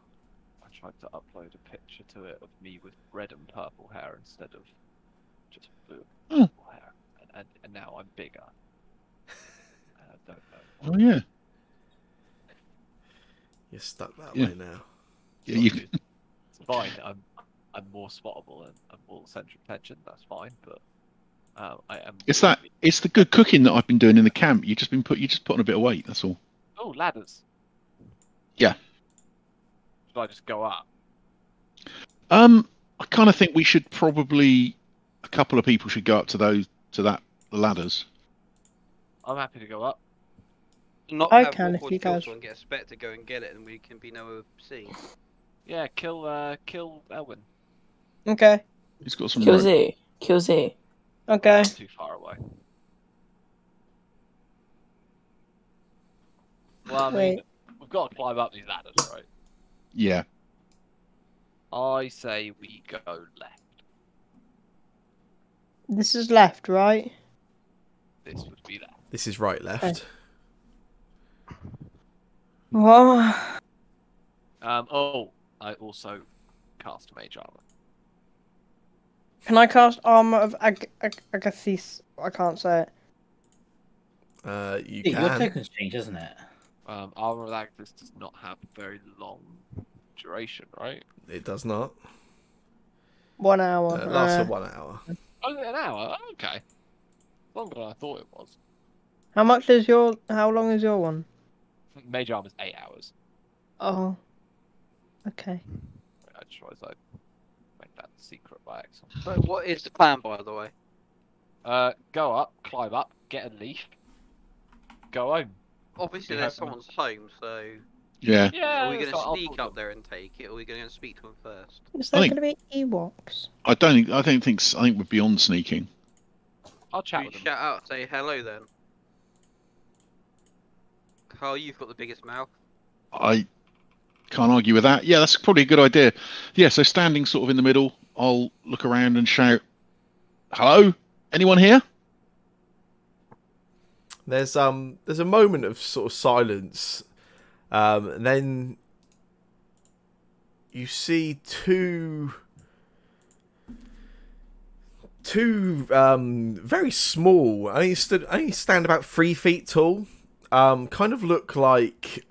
I tried to upload a picture to it of me with red and purple hair instead of just blue and purple hair, and now I'm bigger. And I don't know. Oh yeah. You're stuck that Yeah. way now. Yeah, you... It's fine. I'm more spottable and I'm more central attention. That's fine, but I am. It's the good cooking that I've been doing in the camp. You just put on a bit of weight. That's all. Oh, ladders. Yeah. Should I just go up? I kind of think we should probably, a couple of people should go up to the ladders. I'm happy to go up. Not I have can if Warforge you kill guys- someone, get a Spectre, go and get it, and we can be nowhere seen. Yeah, kill Elwin. Okay. He's got some Kill rope. Z. Kill Z. Okay. Not too far away. Well, I mean, Wait. we've got to climb up these ladders, right? Yeah. I say we go left. This is left, right? This would be left. This is right, left. What? Oh, I also cast Mage Armor. Can I cast Armor of Agathis? I can't say it. You Yeah, your can. token's changed, hasn't it? Armor of Agnes does not have very long duration, right? It does not. 1 hour. It lasts for 1 hour. Oh, an hour? Okay. Longer than I thought it was. How long is your one? Mage Armor's 8 hours. Oh. Okay. I just realised I'd make that secret by accident. So what is the plan, by the way? Go up, climb up, get a leaf, go home. Obviously, You there's have- someone's home, so Yeah. Yeah. are we going to so I'll sneak talk up to there and take it, or are we going to speak to them first? Is I there think- going to be Ewoks? I think we're beyond sneaking. I'll chat We with them. shout out, say hello then. Carl, you've got the biggest mouth. I can't argue with that. Yeah, that's probably a good idea. Yeah, so standing sort of in the middle, I'll look around and shout, "Hello? Anyone here?" There's a moment of sort of silence, and then you see two very small. Only stand about 3 feet tall. Kind of look like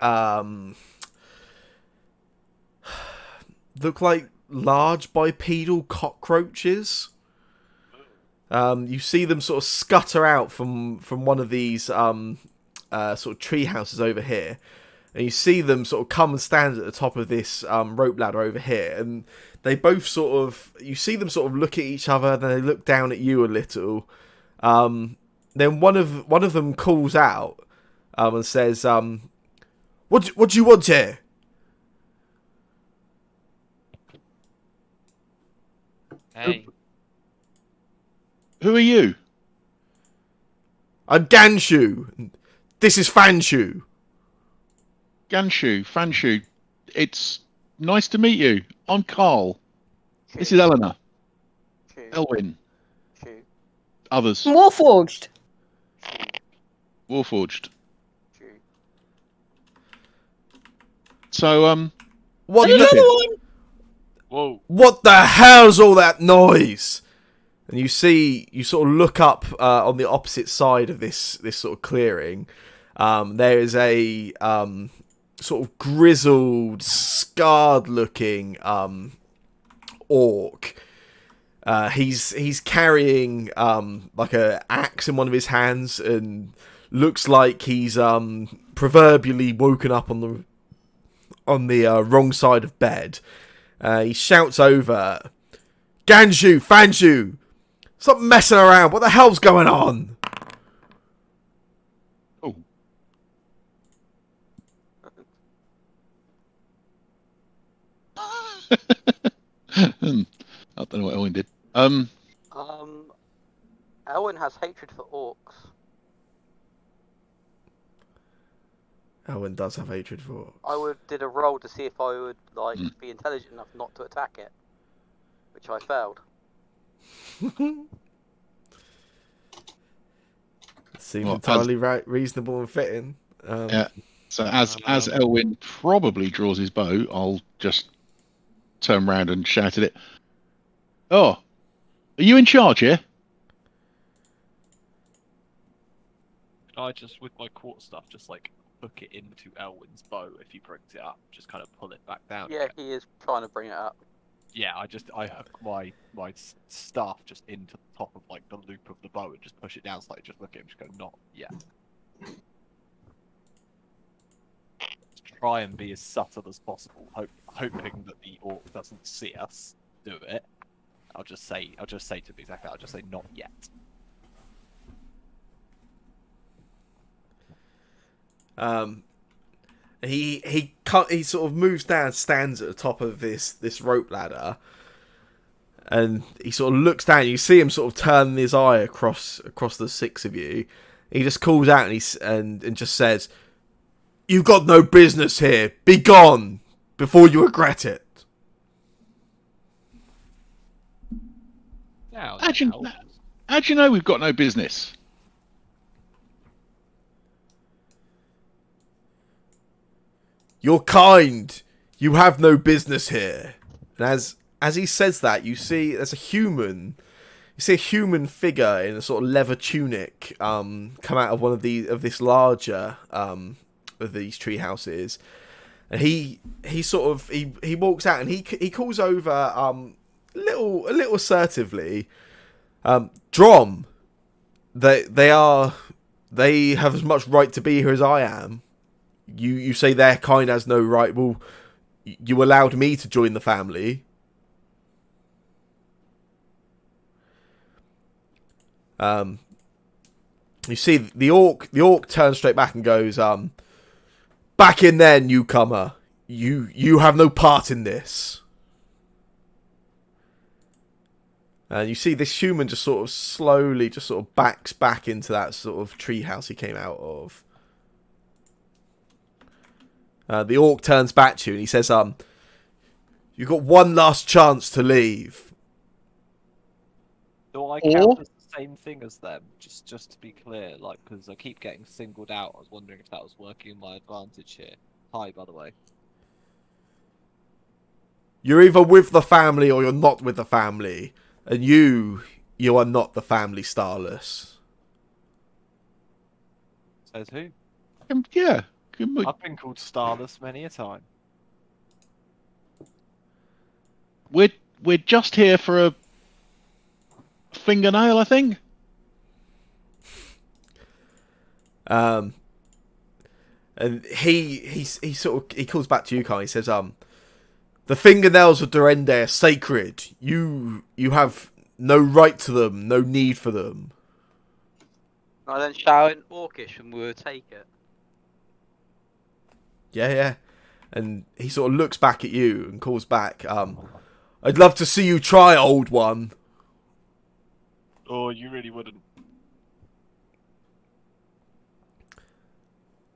large bipedal cockroaches. You see them sort of scutter out from one of these sort of tree houses over here, and you see them sort of come and stand at the top of this rope ladder over here, and they both you see them sort of look at each other, then they look down at you a little. Then one of them calls out, and says, what do you want here? Hey. Who are you? I'm Ganshu. This is Fanshu. Ganshu, Fanshu. It's nice to meet you. I'm Carl. True. This is Eleanor. True. Elwyn. True. Others. Warforged. Warforged. True. So, What you the, looking? one. Whoa. what the hell's all that noise? And you sort of look up on the opposite side of this sort of clearing. There is a sort of grizzled, scarred-looking orc. He's carrying like a axe in one of his hands, and looks like he's proverbially woken up on the wrong side of bed. He shouts over, "Ganshu, Fanshu, stop messing around! What the hell's going on?" Oh. I don't know what Elwyn did. Elwyn has hatred for orcs. Elwyn does have hatred for orcs. Did a roll to see if I would be intelligent enough not to attack it, which I failed. Seems entirely reasonable and fitting. Yeah. So as Elwyn probably draws his bow, I'll just turn around and shout at it. "Oh, are you in charge here?" I just, with my quarter stuff, just like hook it into Elwyn's bow if he brings it up, just kind of pull it back down. Yeah, he is trying to bring it up. Yeah, I hook my staff just into the top of like the loop of the bow and just push it down slightly. Just look at him, just go, "Not yet." Try and be as subtle as possible, hoping that the orc doesn't see us do it. I'll just say to him exactly. I'll just say, "Not yet." He sort of moves down, stands at the top of this rope ladder, and he sort of looks down. You see him sort of turn his eye across the six of you. He just calls out and just says, "You've got no business here. Be gone before you regret it." Now, How'd you know we've got no business? "You're kind. You have no business here." And as he says that, you see there's a human. You see a human figure in a sort of leather tunic come out of one of this larger of these tree houses, and he walks out and he calls over a little assertively, "Drom, they have as much right to be here as I am. You say their kind has no right. Well, you allowed me to join the family." You see the orc turns straight back and goes, "Back in there, newcomer. You have no part in this." And you see this human just sort of slowly just sort of backs back into that sort of treehouse he came out of. The orc turns back to you and he says, "You've got one last chance to leave." Do I count as the same thing as them? Just to be clear, like, because I keep getting singled out. I was wondering if that was working in my advantage here. Hi, by the way. You're either with the family or you're not with the family. And you are not the Family Stylist. Says who? Yeah. I've been called Starless many a time. We're just here for a fingernail, I think. And he calls back to you, Kai. He says, "The fingernails of Durande are sacred. You have no right to them, no need for them." I then shout in Orcish and we will take it. Yeah. And he sort of looks back at you and calls back, I'd love to see you try, old one. Oh, you really wouldn't.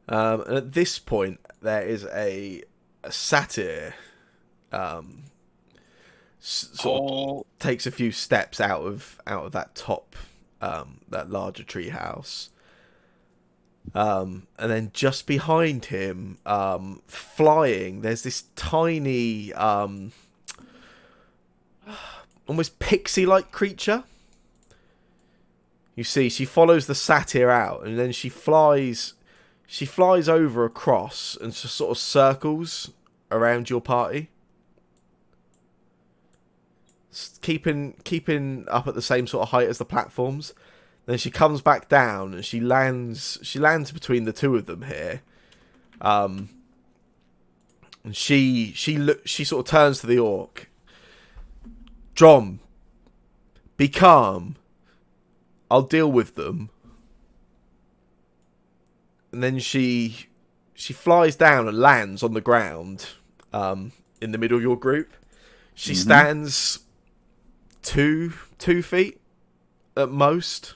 And at this point, there is a satyr sort of takes a few steps out of that top, that larger tree house. And then just behind him, flying, there's this tiny, almost pixie-like creature. You see, she follows the satyr out, and then she flies over across and just sort of circles around your party, keeping up at the same sort of height as the platforms. Then she comes back down and she lands between the two of them here. And she sort of turns to the orc. Drom, be calm. I'll deal with them. And then she flies down and lands on the ground in the middle of your group. She stands 2 feet at most.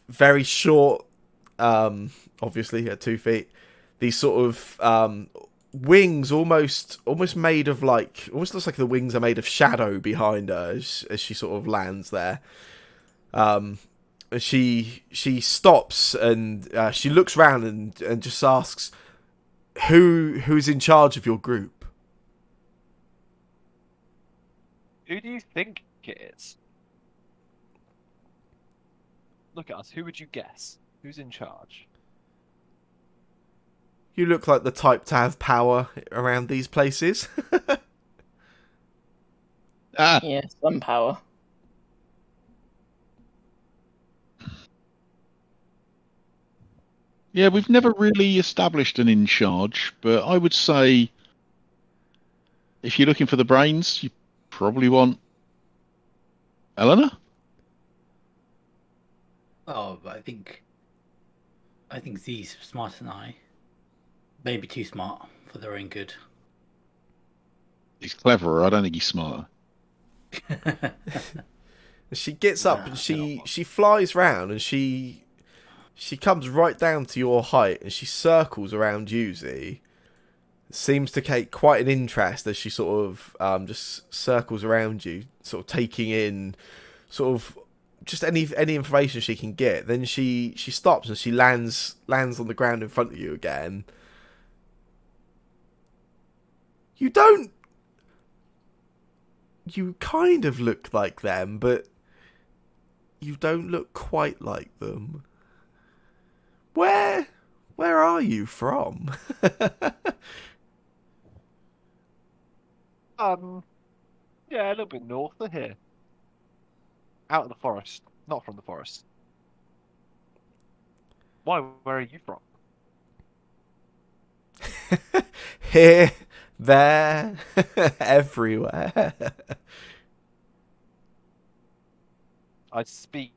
Very short, obviously at 2 feet. These sort of wings, almost made of almost looks like the wings are made of shadow behind her as she sort of lands there. She stops and she looks round and just asks, "Who's in charge of your group?" Who do you think it is? Look at us. Who would you guess? Who's in charge? You look like the type to have power around these places. Yeah, some power. Yeah, we've never really established an in charge, but I would say if you're looking for the brains, you probably want Eleanor. Oh, but I think Z's smarter than I. Maybe too smart for their own good. He's cleverer. I don't think he's smarter. She gets up and she flies round and she comes right down to your height and she circles around you, Z. Seems to take quite an interest as she sort of just circles around you, sort of taking in sort of just any information she can get. Then she stops and she lands on the ground in front of you again. You kind of look like them, but you don't look quite like them. Where are you from? Yeah, a little bit north of here. Out of the forest, not from the forest. Why? Where are you from? Here, there, everywhere. I speak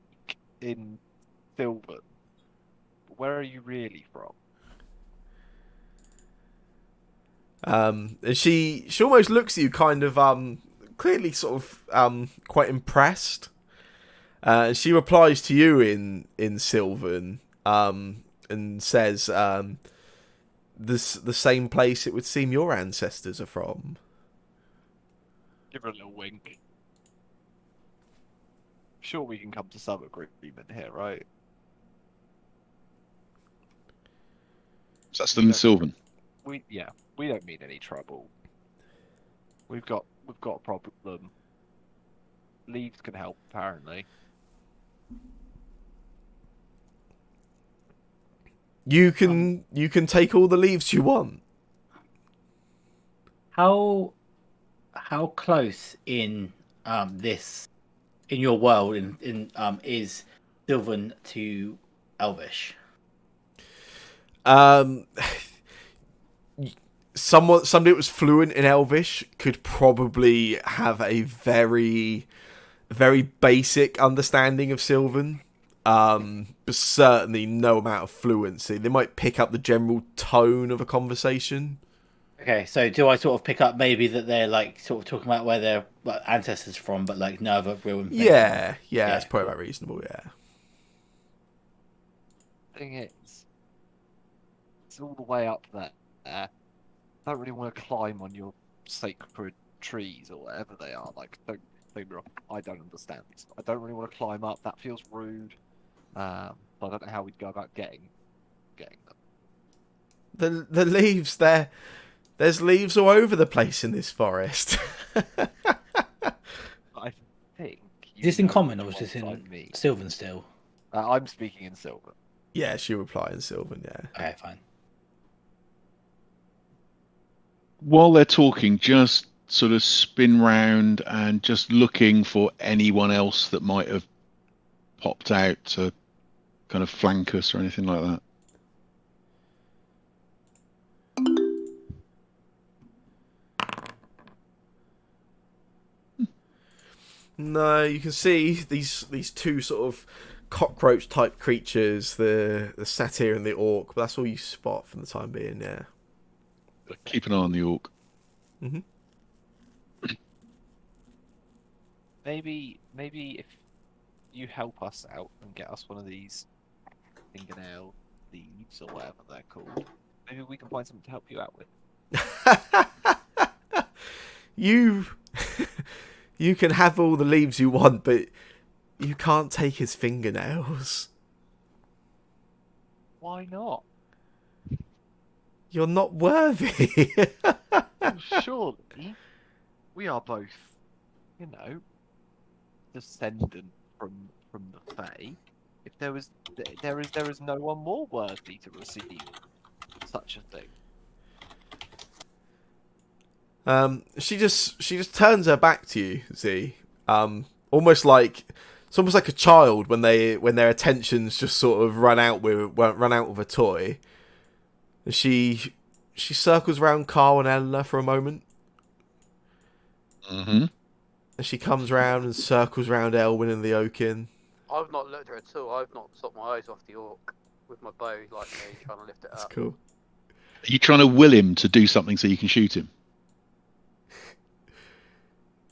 in Sylvan. Where are you really from? And she almost looks at you kind of clearly sort of quite impressed. And she replies to you in Sylvan and says the same place it would seem your ancestors are from. Give her a little wink. Sure, we can come to some agreement here, right? So that's still in Sylvan. We don't mean any trouble. We've got a problem. Leaves can help, apparently. You can take all the leaves you want. How close in your world is Sylvan to Elvish? Somebody that was fluent in Elvish could probably have a very, very basic understanding of Sylvan. but certainly no amount of fluency. They might pick up the general tone of a conversation. Okay, so do I sort of pick up maybe that they're like sort of talking about where their ancestors from, but like no other real information? Yeah, that's probably about reasonable. Yeah. Thing is, it's all the way up there. I don't really want to climb on your sacred trees or whatever they are. Like, don't get me wrong, I don't understand these. I don't really want to climb up. That feels rude. So I don't know how we'd go about getting them. The leaves there. There's leaves all over the place in this forest. I think. Is this in common or is this in Sylvan still? I'm speaking in Sylvan. Yeah, she'll reply in Sylvan. Yeah. Okay, fine. While they're talking, just sort of spin round and just looking for anyone else that might have popped out to kind of flank us or anything like that. No, you can see these two sort of cockroach type creatures, the satyr and the orc, but that's all you spot for the time being. Yeah. Keep an eye on the orc. Mm-hmm. Maybe if you help us out and get us one of these fingernail leaves or whatever they're called, maybe we can find something to help you out with. You can have all the leaves you want, but you can't take his fingernails. Why not? You're not worthy. Surely, we are both, descendant from the Fae. If there is no one more worthy to receive such a thing. She just turns her back to you, Z. Almost like it's almost like a child when their attentions just sort of run out with a toy. And she circles around Carl and Eleanor for a moment. Mm-hmm. And she comes round and circles round Elwyn and the Oaken. I've not looked at her at all. I've not took my eyes off the orc with my bow like me, trying to lift it That's up. cool. Are you trying to will him to do something so you can shoot him?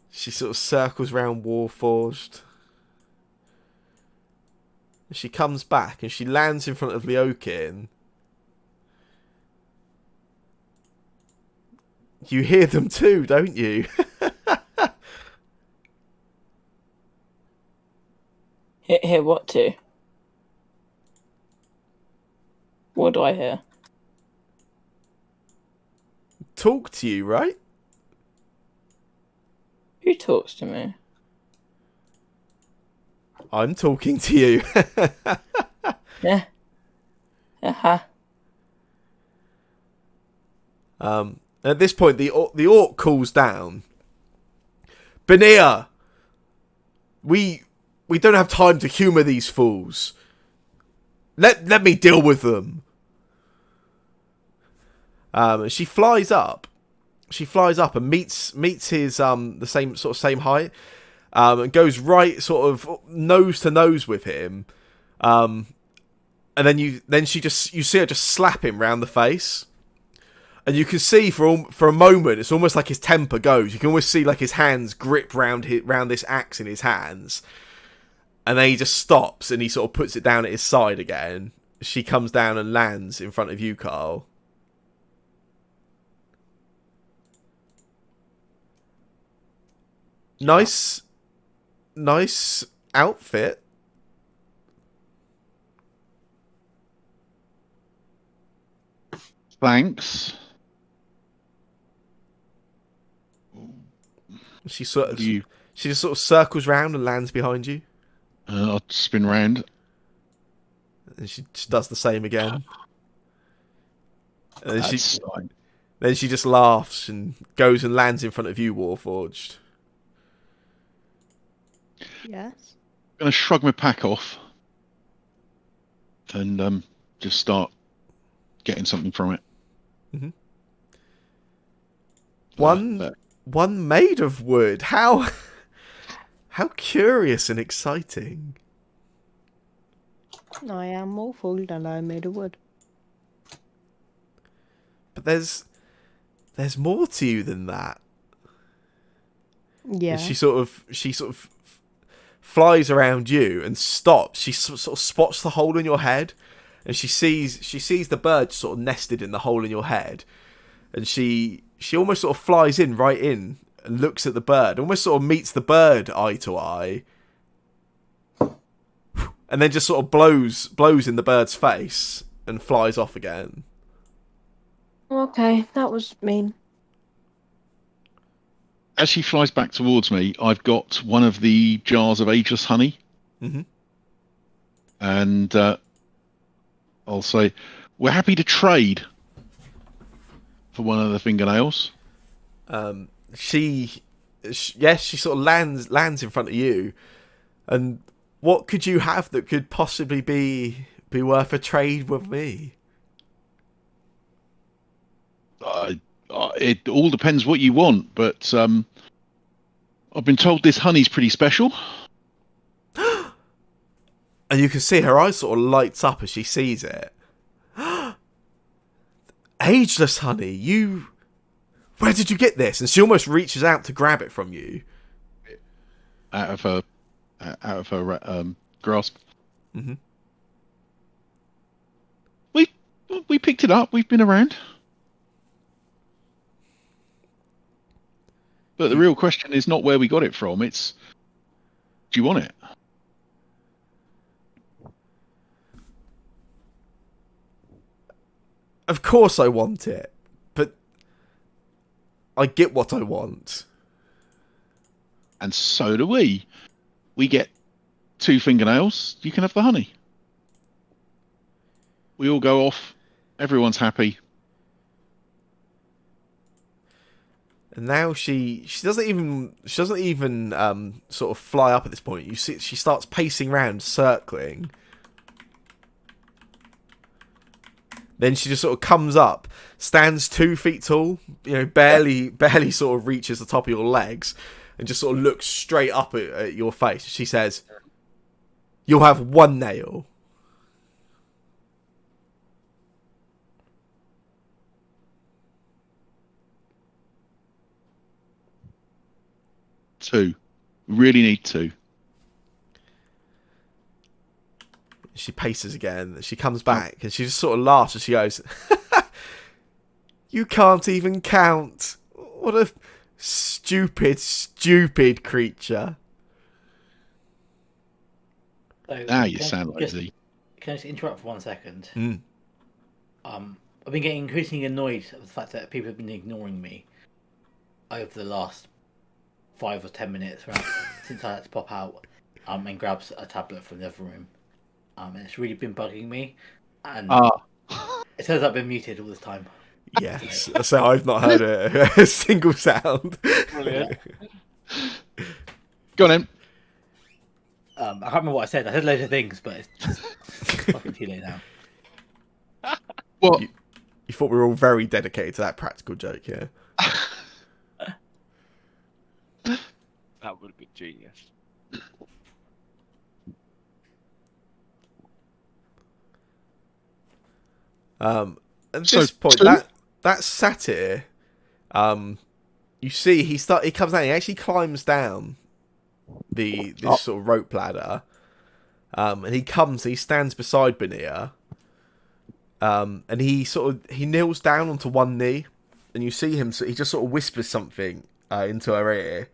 She sort of circles round Warforged. And she comes back and she lands in front of Leokin. You hear them too, don't you? Hear what too? What do I hear? Talk to you, right? Who talks to me? I'm talking to you. Yeah. Uh-huh. At this point, the orc calls down. Benia! We don't have time to humour these fools. Let me deal with them. She flies up. She flies up and meets his the same height, and goes right sort of nose to nose with him, and then you see her just slap him round the face, and you can see for a moment it's almost like his temper goes. You can almost see like his hands grip round this axe in his hands, and then he just stops and he sort of puts it down at his side again. She comes down and lands in front of you, Carl. Nice outfit. Thanks. She just sort of circles round and lands behind you. I'll spin round. And she just does the same again. And then she just laughs and goes and lands in front of you, Warforged. Yes. I'm going to shrug my pack off and just start getting something from it. Mm-hmm. One made of wood. How curious and exciting. I am awful and I'm made of wood. But there's more to you than that. Yeah. And she sort of flies around you and stops. She sort of spots the hole in your head, and she sees the bird sort of nested in the hole in your head, and she almost sort of flies right in and looks at the bird, almost sort of meets the bird eye to eye, and then just sort of blows in the bird's face and flies off again. Okay, that was mean. As she flies back towards me, I've got one of the jars of ageless honey. Mm-hmm. And I'll say, we're happy to trade for one of the fingernails. She sort of lands in front of you. And what could you have that could possibly be worth a trade with me? It all depends what you want, but I've been told this honey's pretty special. And you can see her eyes sort of lights up as she sees it. Ageless honey, where did you get this? And she almost reaches out to grab it from you. Out of her grasp. Mm-hmm. We picked it up. We've been around. But the real question is not where we got it from. It's, do you want it? Of course I want it, but I get what I want. And so do we. We get 2 fingernails. You can have the honey. We all go off. Everyone's happy. And now she doesn't even sort of fly up at this point. You see, she starts pacing around, circling. Then she just sort of comes up, stands 2 feet tall, barely sort of reaches the top of your legs, and just sort of looks straight up at your face. She says, "You'll have 1 nail." Two. Really need 2. She paces again. She comes back and she just sort of laughs as she goes, "You can't even count. What a stupid creature." So, Now you sound like Z. Can I just interrupt for 1 second? Mm. I've been getting increasingly annoyed at the fact that people have been ignoring me over the last 5 or 10 minutes since I had to pop out and grab a tablet from the other room. And it's really been bugging me. And it says I've been muted all this time. Yes, so I've not heard a single sound. Brilliant. Go on then. I can't remember what I said. I said loads of things, but it's just fucking too late now. What? You thought we were all very dedicated to that practical joke, yeah? That would have been genius. At this point, that satyr, you see he comes down. He actually climbs down this sort of rope ladder, and he stands beside Benia, and he kneels down onto 1 knee, and you see him. So he just sort of whispers something into her ear,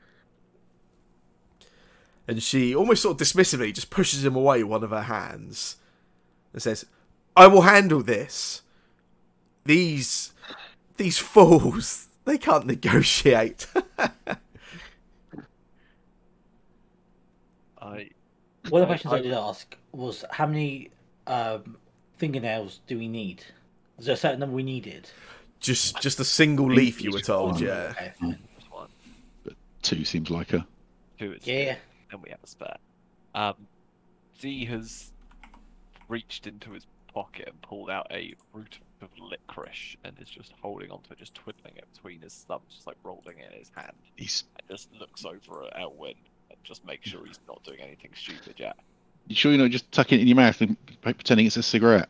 and she almost sort of dismissively just pushes him away with one of her hands, and says, "I will handle this. These fools, they can't negotiate." One of the questions I did ask was how many fingernails do we need? Is there a certain number we needed? Just a single leaf, you were told, yeah. Okay, fine. Just 1. But 2 seems like a... 2 is Yeah. good, and we have a spare. Z has reached into his pocket and pulled out a root of licorice and is just holding onto it, just twiddling it between his thumbs, just like rolling it in his hand. He's And just looks over at Elwyn and just makes sure he's not doing anything stupid yet. You sure you're not just tucking it in your mouth and pretending it's a cigarette?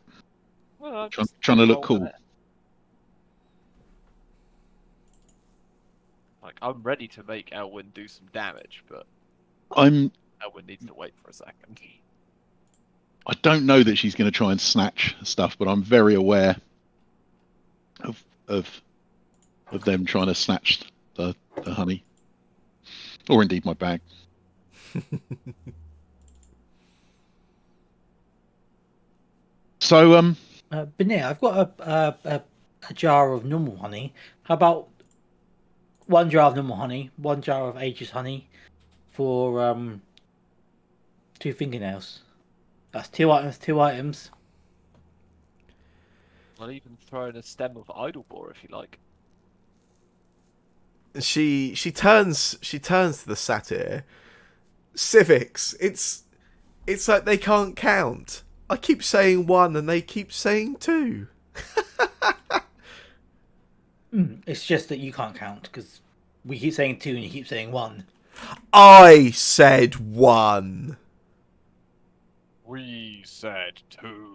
Well, Trying to look cool. Like, I'm ready to make Elwyn do some damage, but Elwyn needs to wait for a second. I don't know that she's going to try and snatch stuff, but I'm very aware of them trying to snatch the honey, or indeed my bag. So Benir, I've got a jar of normal honey. How about one jar of normal honey, one jar of ageless honey, for 2 fingernails? That's 2 items. 2 items. I'll even throw in a stem of Idlebore if you like. She turns to the satyr. Civics, it's like they can't count. I keep saying 1 and they keep saying 2. It's just that you can't count because we keep saying 2 and you keep saying 1. I said 1. We said 2.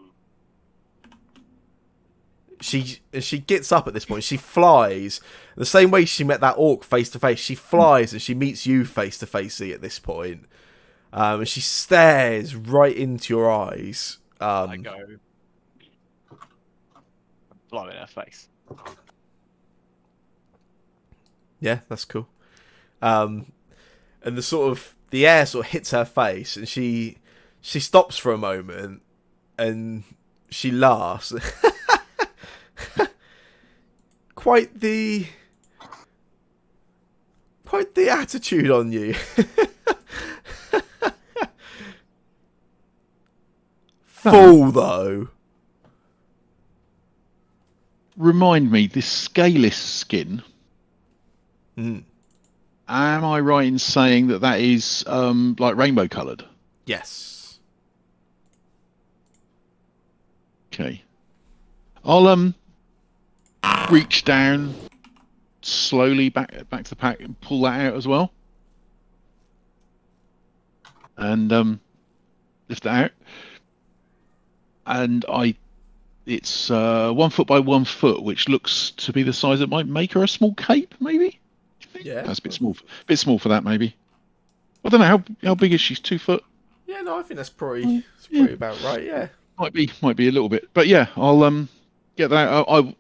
She gets up at this point. She flies the same way she met that orc face to face. She flies and she meets you face to face at this point. And she stares right into your eyes. I go, blow in her face. Yeah, that's cool. And the air sort of hits her face, and she stops for a moment, and she laughs. Quite the attitude on you. Full though. Remind me, this scaleless skin. Am I right in saying that is like rainbow coloured? Yes. Okay. I'll reach down slowly back to the pack and pull that out as well, and lift that out. And it's 1 foot by 1 foot, which looks to be the size that might make her a small cape, maybe. Yeah, that's a bit small for that, maybe. I don't know how big is she? 2 foot. Yeah, no, I think that's probably about right. Yeah, might be a little bit, but yeah, I'll get that. I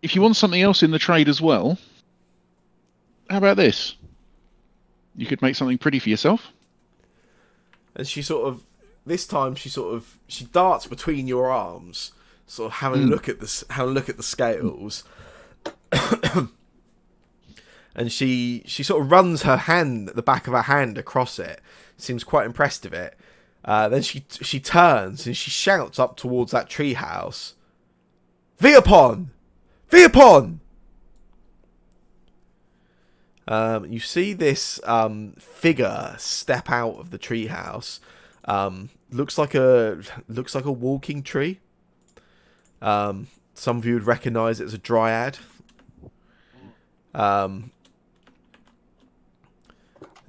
if you want something else in the trade as well, how about this? You could make something pretty for yourself. And she darts between your arms, sort of having a look at the scales. And she sort of runs the back of her hand across it. Seems quite impressed with it. Then she turns and she shouts up towards that treehouse. Viapon! Viapon! You see this figure step out of the treehouse. Looks like a walking tree. Some of you would recognise it as a dryad. And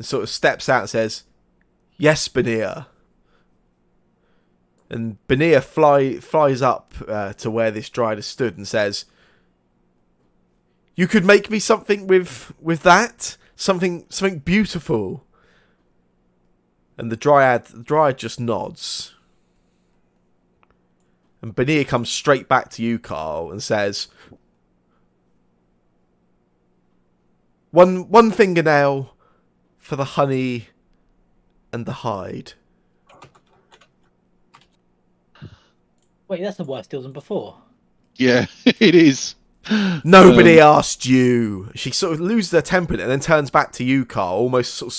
sort of steps out and says, "Yes, Benir." And Benir flies up to where this dryad has stood and says, "You could make me something with that? Something beautiful." And the dryad just nods. And Benir comes straight back to you, Carl, and says, One fingernail for the honey and the hide." Wait, that's a worse deal than before. Yeah, it is. Nobody asked you. She sort of loses her temper and then turns back to you, Carl, almost sort of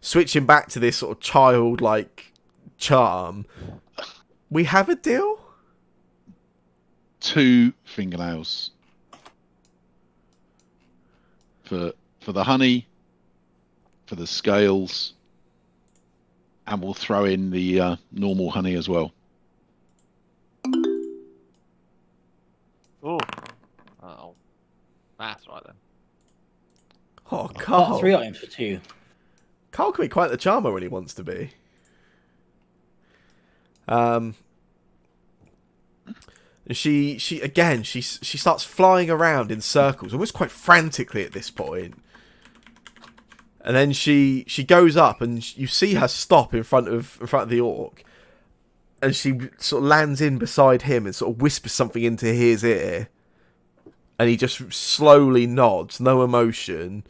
switching back to this sort of childlike charm. We have a deal? 2 fingernails for the honey, for the scales, and we'll throw in the normal honey as well. That's right then. Oh, Carl. 3 items for 2. Carl can be quite the charmer when he wants to be. She starts flying around in circles, almost quite frantically at this point. And then she goes up, and you see her stop in front of the orc, and she sort of lands in beside him and sort of whispers something into his ear, and he just slowly nods, no emotion,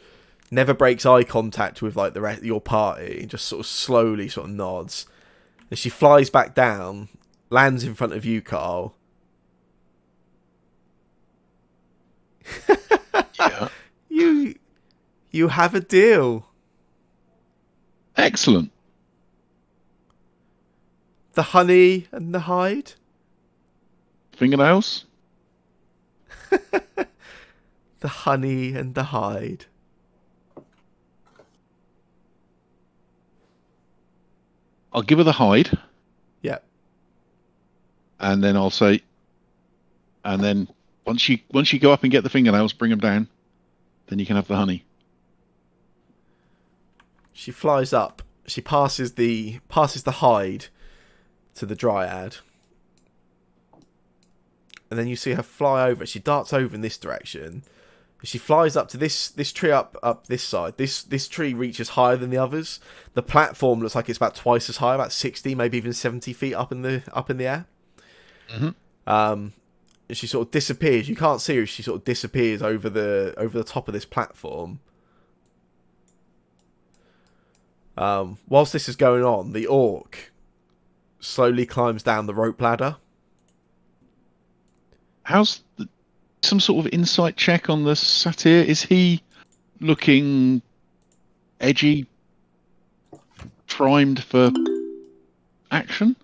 never breaks eye contact with like the rest of your party, just sort of slowly sort of nods. And she flies back down, lands in front of you, Carl. Yeah. You have a deal. Excellent. The honey and the hide. Fingernails? The honey and the hide. I'll give her the hide. Yep. And then I'll say, and then once you go up and get the fingernails, bring them down, then you can have the honey. She flies up. She passes the hide to the dryad. And then you see her fly over. She darts over in this direction. She flies up to this tree up this side. This tree reaches higher than the others. The platform looks like it's about twice as high, about 60, maybe even 70 feet up in the air. Mm-hmm. She sort of disappears. You can't see her. She sort of disappears over the top of this platform. Whilst this is going on, the orc slowly climbs down the rope ladder. How's some sort of insight check on the satyr? Is he looking edgy, primed for action?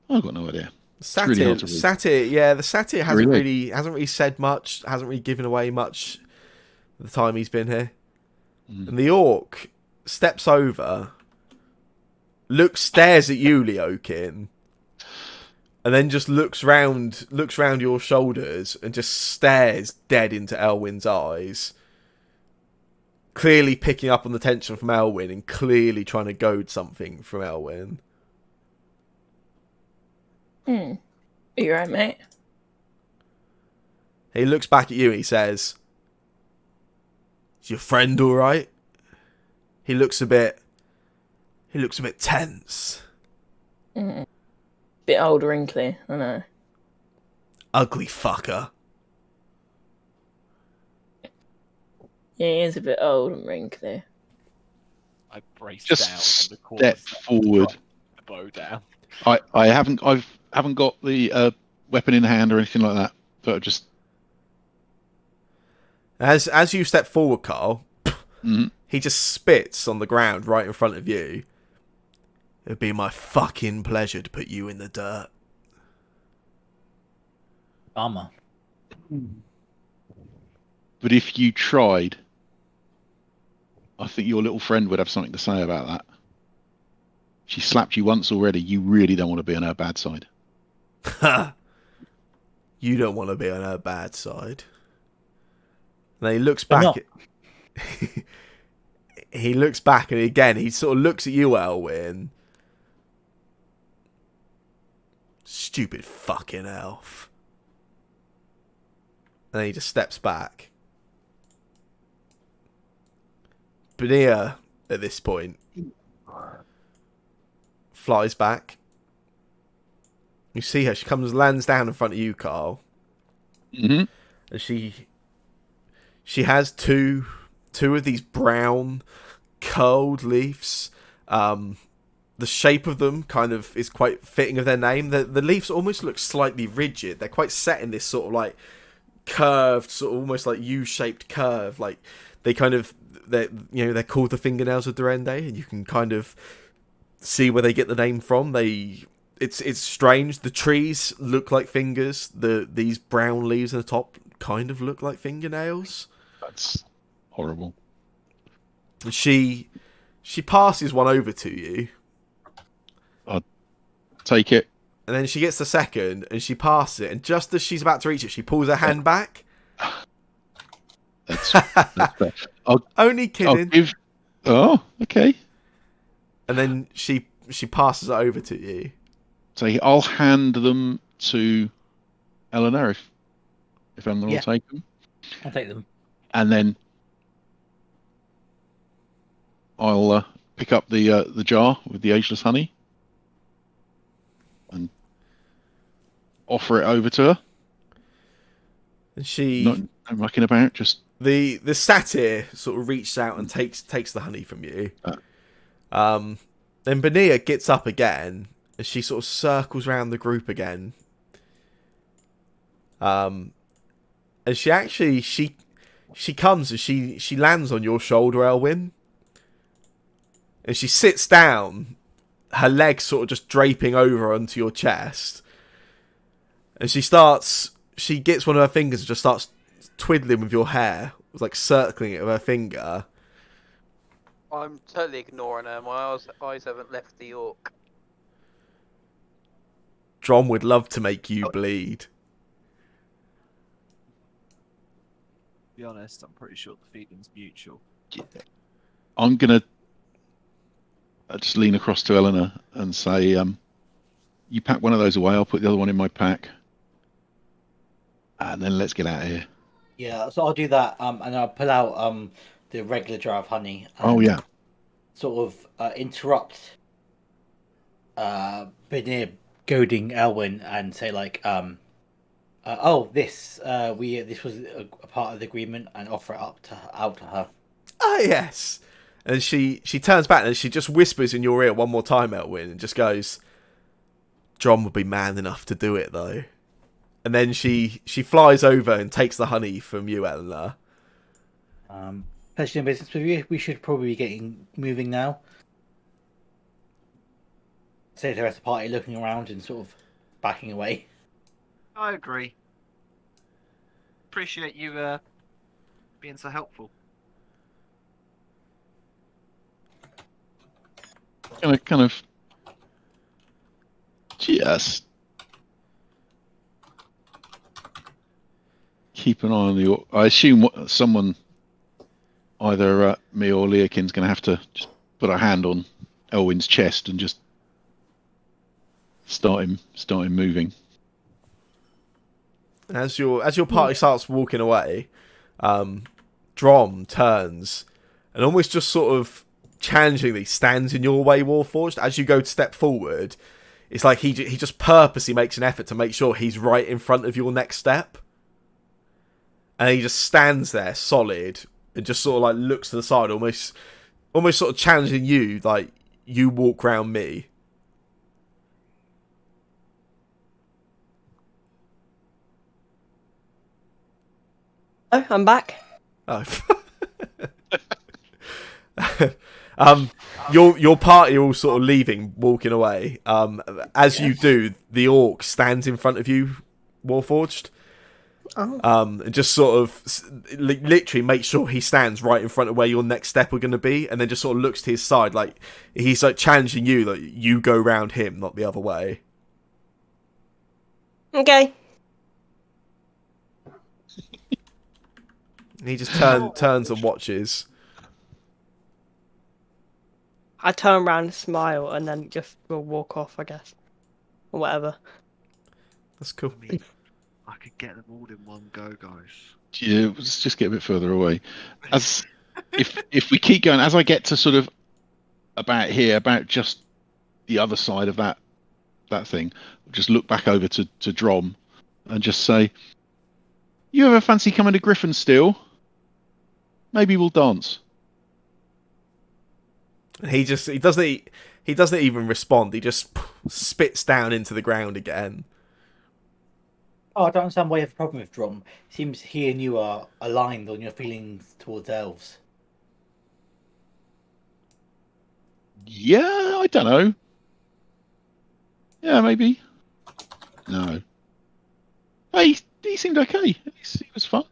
I've got no idea. Satyr, really hard to read. the satyr hasn't really said much, hasn't really given away much the time he's been here. And the orc steps over, stares at you, Leokin, and then just looks round your shoulders and just stares dead into Elwyn's eyes, clearly picking up on the tension from Elwyn and clearly trying to goad something from Elwyn. Are you right, mate? He looks back at you and he says, "Is your friend all right?" He looks a bit tense. Bit old, wrinkly, I know. Ugly fucker. Yeah, he is a bit old and wrinkly. I braced Just down on the corner, step forward. the bow down. I haven't got the weapon in hand or anything like that, but just As you step forward, Carl, Mhm. he just spits on the ground right in front of you. "It'd be my fucking pleasure to put you in the dirt." Armor. But if you tried, I think your little friend would have something to say about that. She slapped you once already. You really don't want to be on her bad side. Ha! You don't want to be on her bad side. And then he looks back. He looks back, and again he sort of looks at you, Elwyn. "Stupid fucking elf." And then he just steps back. Benia, at this point, flies back. You see her. She lands down in front of you, Carl. Mm-hmm. And she has two of these brown curled leaves. The shape of them kind of is quite fitting of their name. The leaves almost look slightly rigid. They're quite set in this sort of like curved, sort of almost like U-shaped curve. Like they're called the Fingernails of Durande, and you can kind of see where they get the name from. It's strange. The trees look like fingers. These brown leaves on the top kind of look like fingernails. That's horrible. And she passes one over to you. I'll take it. And then she gets the second, and she passes it. And just as she's about to reach it, she pulls her hand back. That's fair. Only I'll kidding. give. Oh, okay. And then she passes it over to you. So I'll hand them to Eleanor if Eleanor will take them, I'll take them. and then I'll pick up the jar with the ageless honey and offer it over to her. And she Not mucking about, just the satyr sort of reaches out and takes the honey from you. Then Benia gets up again and she sort of circles around the group again. And she comes and she lands on your shoulder, Elwyn. And she sits down, her legs sort of just draping over onto your chest. And she gets one of her fingers and just starts twiddling with your hair. It's like circling it with her finger. I'm totally ignoring her. My eyes haven't left the orc. Drom would love to make you bleed. To be honest, I'm pretty sure the feeling's mutual. I'm gonna just lean across to Eleanor and say, "You pack one of those away. I'll put the other one in my pack, and then let's get out of here." Yeah, so I'll do that, and I'll pull out the regular jar of honey. And Oh yeah. Sort of interrupt Benir goading Elwyn and say like, this was a part of the agreement, and offer it out to her. Ah, yes. And she turns back and she just whispers in your ear one more time, Elwyn, and just goes, "Drom would be man enough to do it, though." And then she flies over and takes the honey from you, Eleanor. Pleasure in business with you. We should probably be getting moving now. Say to the rest of the party, looking around and sort of backing away. I agree. Appreciate you being so helpful. Kind of just keep an eye on the. I assume someone, either me or Leakin's, going to have to just put a hand on Elwyn's chest and just start him moving. As your party starts walking away, Drom turns and almost just sort of challengingly stands in your way, Warforged. As you go to step forward, it's like he just purposely makes an effort to make sure he's right in front of your next step. And he just stands there solid and just sort of like looks to the side, almost sort of challenging you, like, you walk round me. Oh, I'm back. Oh. Your party are all sort of leaving, walking away. As you do, the orc stands in front of you, Warforged. Oh. And just sort of literally make sure he stands right in front of where your next step are going to be, and then just sort of looks to his side, like he's like challenging you, like you go round him, not the other way. Okay. And he just turns and watches. I turn around and smile, and then just will walk off, I guess, or whatever. That's cool. I mean, I could get them all in one go, guys. Yeah, let's just get a bit further away. As if we keep going, as I get to sort of about here, about just the other side of that thing, I'll just look back over to Drom and just say, "You ever fancy coming to Griffin still? Maybe we'll dance." He doesn't even respond. He just spits down into the ground again. Oh, I don't understand why you have a problem with Drom. Seems he and you are aligned on your feelings towards elves. Yeah, I don't know. Yeah, maybe. No. Hey, he seemed okay. He was fun.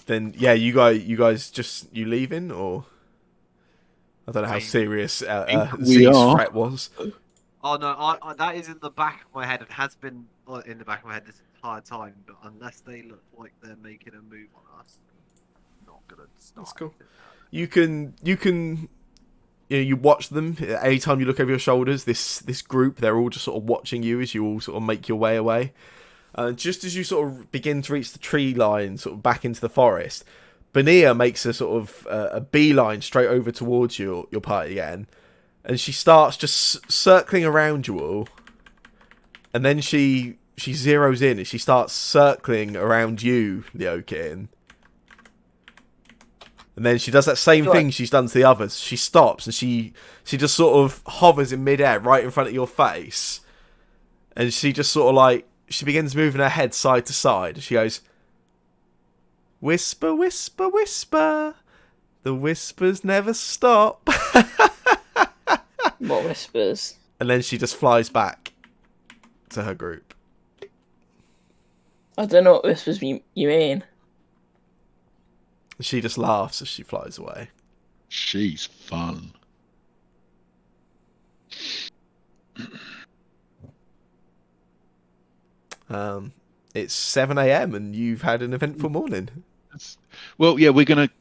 Then yeah, you guys just leaving, or I don't know how serious Z's threat was. Oh no, I that is in the back of my head. It has been in the back of my head this entire time, but unless they look like they're making a move on us, I'm not gonna start. That's cool. anything now. You can you watch them. Anytime you look over your shoulders, this group, they're all just sort of watching you as you all sort of make your way away. Just as you sort of begin to reach the tree line, sort of back into the forest, Benia makes a sort of a beeline straight over towards your party again, and she starts just circling around you all, and then she zeroes in and she starts circling around you, Leokin. And then she does that same thing she's done to the others. She stops and she just sort of hovers in midair right in front of your face, and she just sort of like, she begins moving her head side to side. She goes, "Whisper, whisper, whisper. The whispers never stop." What whispers? And then she just flies back to her group. I don't know what whispers you mean. She just laughs as she flies away. She's fun. It's 7 a.m. and you've had an eventful morning. Well, yeah, we're going to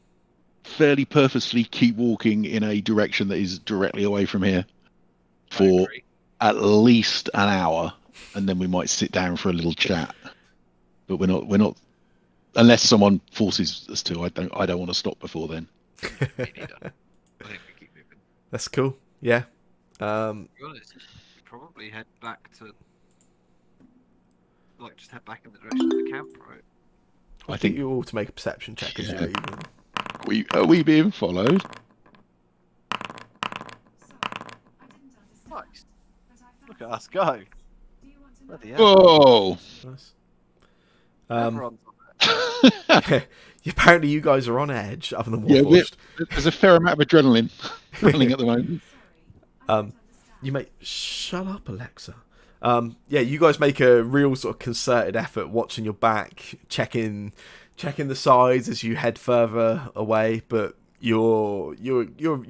fairly purposefully keep walking in a direction that is directly away from here for at least an hour, and then we might sit down for a little chat. But we're not unless someone forces us to. I don't want to stop before then. Me neither. I think we keep moving. That's cool. Yeah. To be honest, we probably head back to, just head back in the direction of the camp, right? I think you all to make a perception check as you leave. Are we being followed? Nice. Look at us go. Bloody hell. Whoa! Nice. Everyone's on it. Apparently you guys are on edge, other than Yeah, Warforged. there's a fair amount of adrenaline running at the moment. You make... Shut up, Alexa. You guys make a real sort of concerted effort, watching your back, checking the sides as you head further away. But you're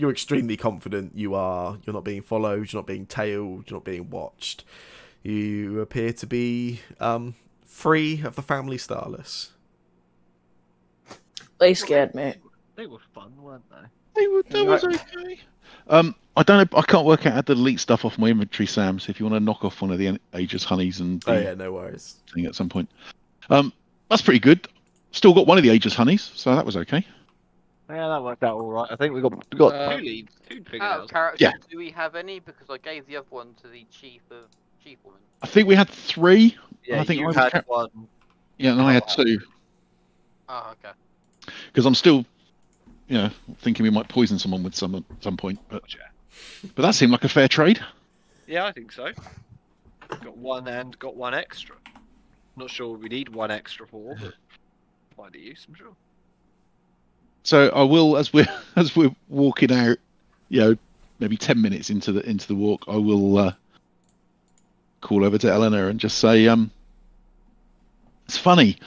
extremely confident. You're not being followed. You're not being tailed. You're not being watched. You appear to be free of the Family Stylist. They scared me. They were fun, weren't they? That was okay. I don't know. I can't work out how to delete stuff off my inventory, Sam. So if you want to knock off one of the Aegis honeys and no worries. Thing at some point, that's pretty good. Still got one of the Aegis honeys, so that was okay. Yeah, that worked out all right. I think we got two leads, two figured Out of out. character, Yeah. do we have any? Because I gave the other one to the chief woman. I think we had 3. Yeah, I think you I had was one. Yeah, and I had 2 Oh, okay. because I'm still, thinking we might poison someone with some at some point. But that seemed like a fair trade. Yeah, I think so. Got one and got one extra. Not sure we need one extra for, but find a use, I'm sure. So I will, as we're walking out, maybe 10 minutes into the walk, I will call over to Eleanor and just say, it's funny,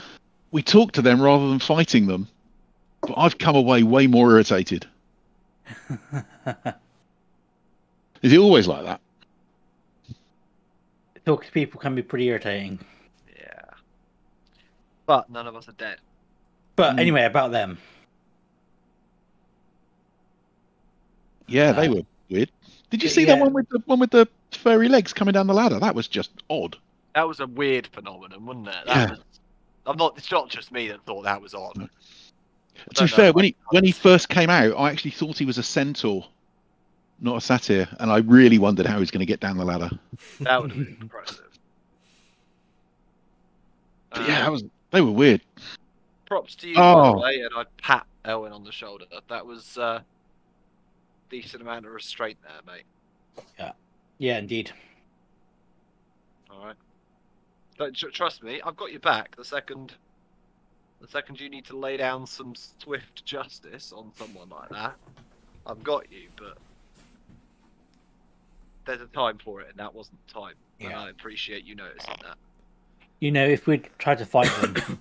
we talked to them rather than fighting them, but I've come away way more irritated. Is it always like that? Talking to people can be pretty irritating. Yeah. But none of us are dead. But anyway, about them. Yeah, they were weird. Did you see that one with the furry legs coming down the ladder? That was just odd. That was a weird phenomenon, wasn't it? It's not just me that thought that was odd. No. To be fair, when he first came out, I actually thought he was a centaur, not a satyr, and I really wondered how he was going to get down the ladder. That would have been impressive. But yeah, they were weird. Props to you, by the way, and I'd pat Elwyn on the shoulder. That was decent amount of restraint there, mate. Yeah, indeed. All right. Don't trust me. I've got your back. The second you need to lay down some swift justice on someone like that, I've got you. But there's a time for it, and that wasn't the time. Yeah. And I appreciate you noticing that. If we'd tried to fight them,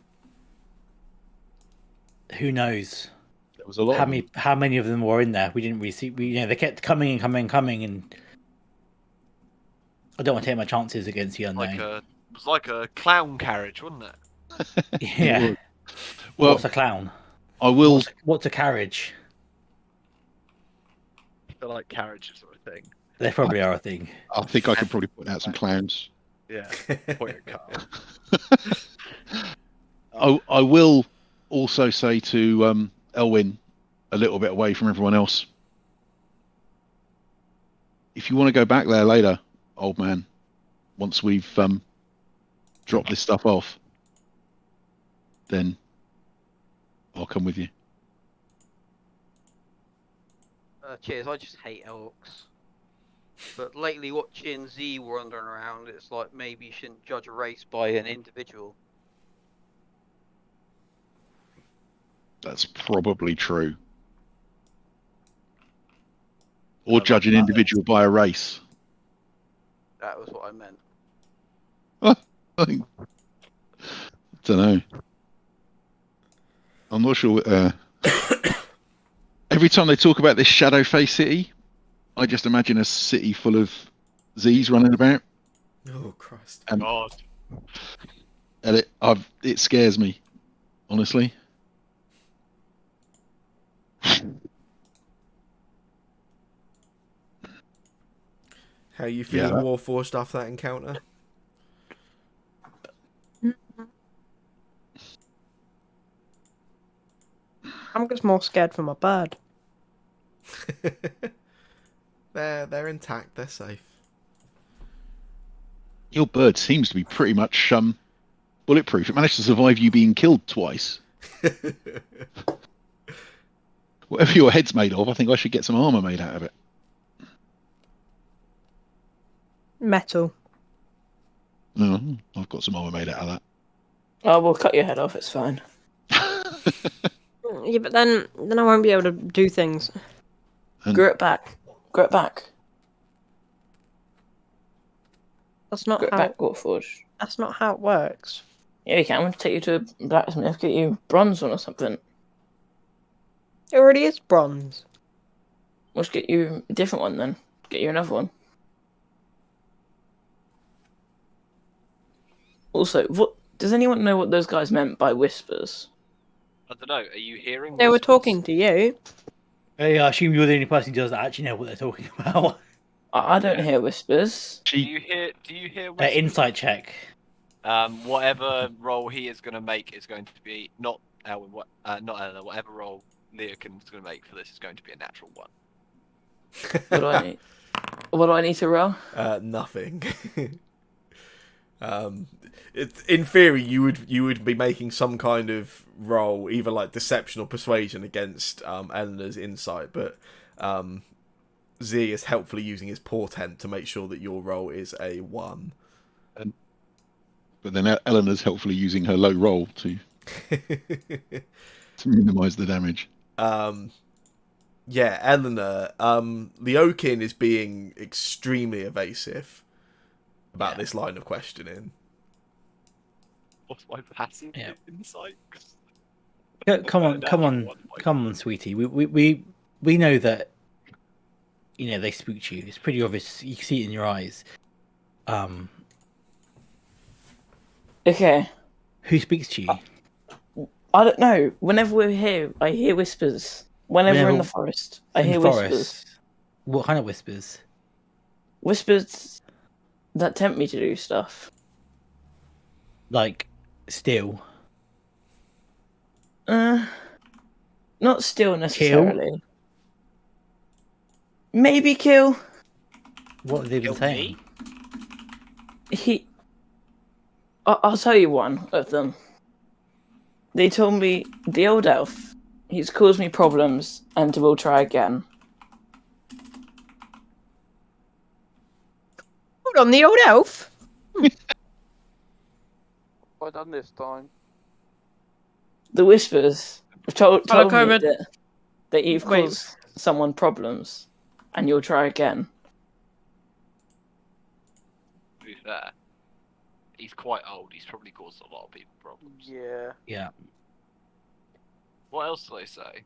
who knows? There was a lot. How many of them were in there? We didn't really see. They kept coming, and I don't want to take my chances against the unknown. was like a clown carriage, wasn't it? Yeah. would. Well, What's a clown? I will. What's a carriage? They're like carriages or a thing. They probably are a thing. I think I could probably point out some clowns. Yeah. Point at car. I will also say to Elwyn, a little bit away from everyone else, if you want to go back there later, old man, once we've dropped this stuff off, then I'll come with you. Cheers, I just hate elks. But lately watching Z wandering around, it's like maybe you shouldn't judge a race by an individual. That's probably true. Or I judge love an that. individual by a race. That was what I meant. I think, don't know. I'm not sure. Every time they talk about this shadow face city, I just imagine a city full of Z's running about, Oh Christ! and God. it scares me, honestly. How you feeling, Yeah. Warforged, after that encounter? I'm just more scared for my bird. They're intact. They're safe. Your bird seems to be pretty much bulletproof. It managed to survive you being killed twice. Whatever your head's made of, I think I should get some armor made out of it. Metal. No, I've got some armor made out of that. Oh, we'll cut your head off. It's fine. Yeah, but then I won't be able to do things. Grow it back. Grow it back. That's not Grow it how. back, Warforged. That's not how it works. Yeah, you can. I'm going to take you to a blacksmith, get you bronze one or something. It already is bronze. Let's get you a different one then. Get you another one. Also, what does anyone know what those guys meant by whispers? I don't know. Are you hearing? They were whispers? talking to you. I assume you're the only person who does that actually know what they're talking about. I don't hear whispers. Do you hear? Do you hear? Whispers? Insight check. Whatever role he is going to make is going to be not Elwyn. Not Eleanor. Whatever role Leokin is going to make for this is going to be a natural one. What do I need? What do I need to roll? Nothing. In theory, you would be making some kind of roll, either like deception or persuasion against Eleanor's insight, but Z is helpfully using his portent to make sure that your roll is a 1. But then Eleanor's helpfully using her low roll to minimise the damage. Yeah, Eleanor. Leokin is being extremely evasive about this line of questioning. What's my passive Yeah. insight? Come on, sweetie. We know that. You know they spooked you. It's pretty obvious. You can see it in your eyes. Okay. Who speaks to you? I don't know. Whenever we're here, I hear whispers. Whenever we're in the forest, I hear whispers. What kind of whispers? Whispers that tempt me to do stuff. Like still. Not still necessarily. Maybe kill. What have they been Kill saying? I'll tell you one of them. They told me the old elf. He's caused me problems, and we'll try again. Hold on, the old elf. What have I done this time? The whispers told me Over. that you've Wait. caused someone problems, and you'll try again. To be fair, he's quite old. He's probably caused a lot of people problems. Yeah. Yeah. What else do they say?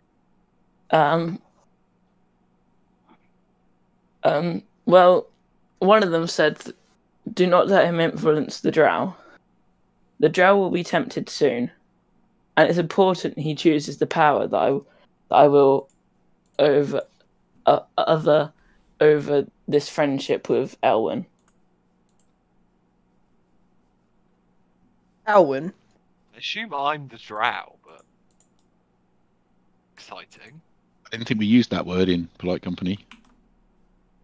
Well, one of them said Do not let him influence the drow. The drow will be tempted soon, and it's important he chooses the power that I will over this friendship with Elwyn. Elwyn? I assume I'm the drow, but exciting. I didn't think we used that word in polite company.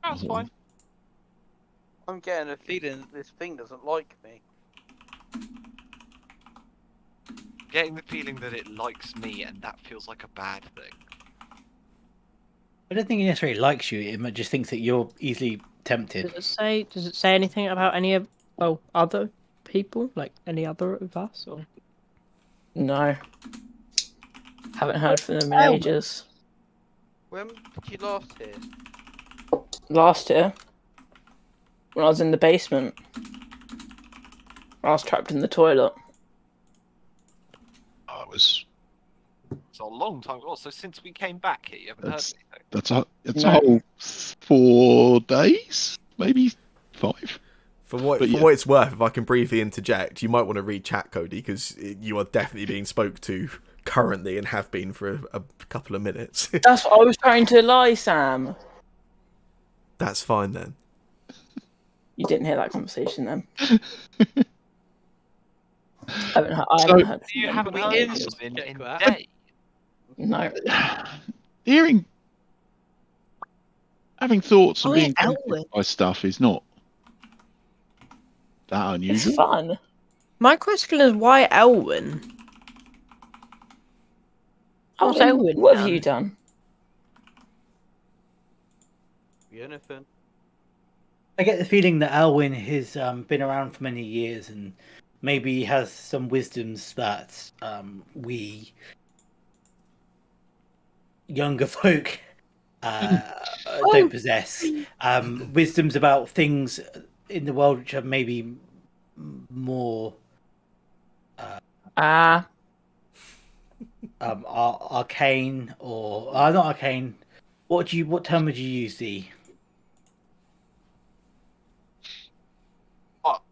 That's fine. I'm getting a feeling that this thing doesn't like me. Getting the feeling that it likes me, and that feels like a bad thing. I don't think it necessarily likes you. It just thinks that you're easily tempted. Does it say anything about any of other people? Like any other of us? Or No. Haven't heard from them in Elwyn? ages. When did you last hear? Last year, when I was in the basement, I was trapped in the toilet. Oh, it was. It's a long time ago. So since we came back here, you haven't heard anything. It's No. a whole 4 days, maybe 5. For what it's worth, if I can briefly interject, you might want to read chat, Cody, because you are definitely being spoke to currently and have been for a couple of minutes. That's what I was trying to lie, Sam. That's fine then. You didn't hear that conversation then. I haven't heard. You from haven't them heard in from ages. them in Check that. days. No. Having thoughts and Oh, being yeah, tempted Elwyn. by stuff is not that unusual. It's fun. My question is, why Elwyn? What's Elwyn What have done? you done? Anything. I get the feeling that Elwyn has been around for many years and maybe has some wisdoms that we younger folk don't possess. Wisdoms about things in the world which are maybe more arcane or not arcane. What term would you use? The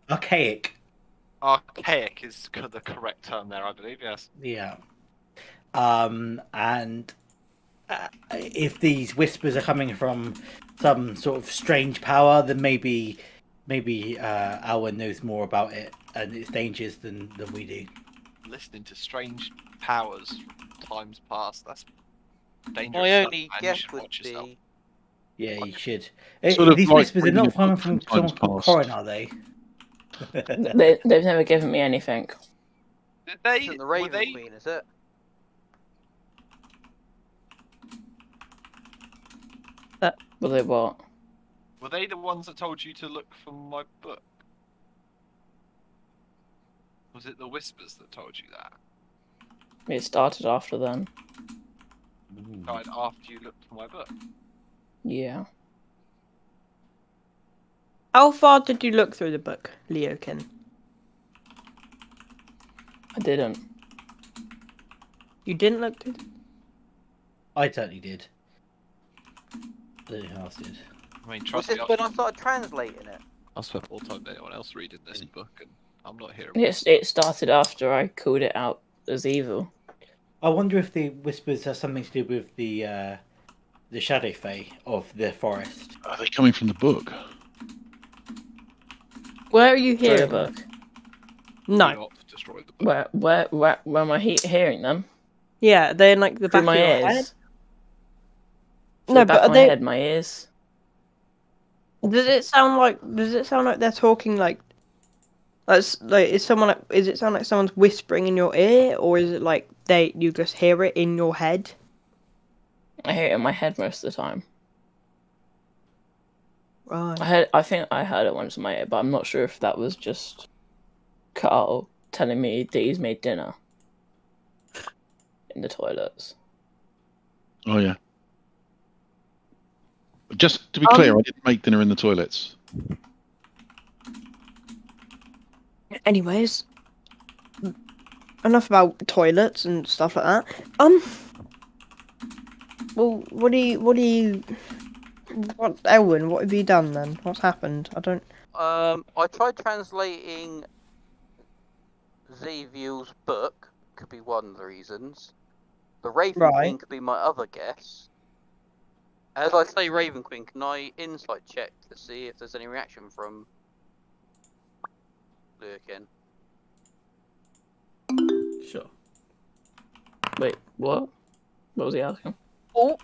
archaic. Archaic is the correct term there, I believe. Yes. Yeah. And if these whispers are coming from some sort of strange power, then maybe Alwyn knows more about it and its dangers than we do. Listening to strange powers from times past, that's dangerous. My stuff, only man. You guess should would watch yourself. be Yeah, you should. Sort of These like whispers are reading not a coming book from from someone times called past. Corin, are they? They've never given me anything. Did they? isn't the Were Raven they? Queen, is it? Were they what? Were they the ones that told you to look for my book? Was it the whispers that told you that? It started after then. Died after you looked for my book. Yeah. How far did you look through the book, Leokin? I didn't. You didn't look through. I certainly did. I don't know who else did. I mean, Was trust this me, when I started translating it? I've spent more time than anyone else reading this book, and I'm not here. It started after I called it out as evil. I wonder if the whispers have something to do with the shadow fae of the forest. Are they coming from the book? Where are you Through the hearing book. them? Do No. not destroy the book. Where am I hearing them? Yeah, they're in like the Through back my of your ears. head. Through No, the back but of are my they? head, my ears. Does it sound like they're talking like? Is it sound like someone's whispering in your ear, or is it like you just hear it in your head? I hear it in my head most of the time. Right. I think I heard it once in my ear, but I'm not sure if that was just Carl telling me that he's made dinner in the toilets. Oh yeah. Just to be clear, I didn't make dinner in the toilets. Anyways, enough about toilets and stuff like that. Well, what do you What, Elwyn? What have you done then? What's happened? I don't. I tried translating Xaviel's book. Could be one of the reasons. The Raven Right. Queen could be my other guess. As I say, Raven Queen, can I insight check to see if there's any reaction from Lurkin? Sure. Wait, what? What was he asking? Oh,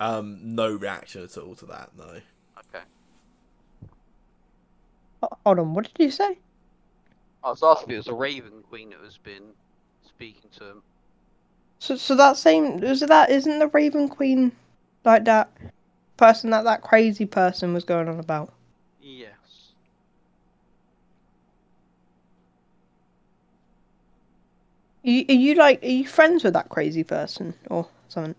No reaction at all to that. No. Okay. hold on. What did you say? I was asking if it was a Raven Queen that has been speaking to him. So that same isn't the Raven Queen like that person that crazy person was going on about? Yes. Are you friends with that crazy person or something?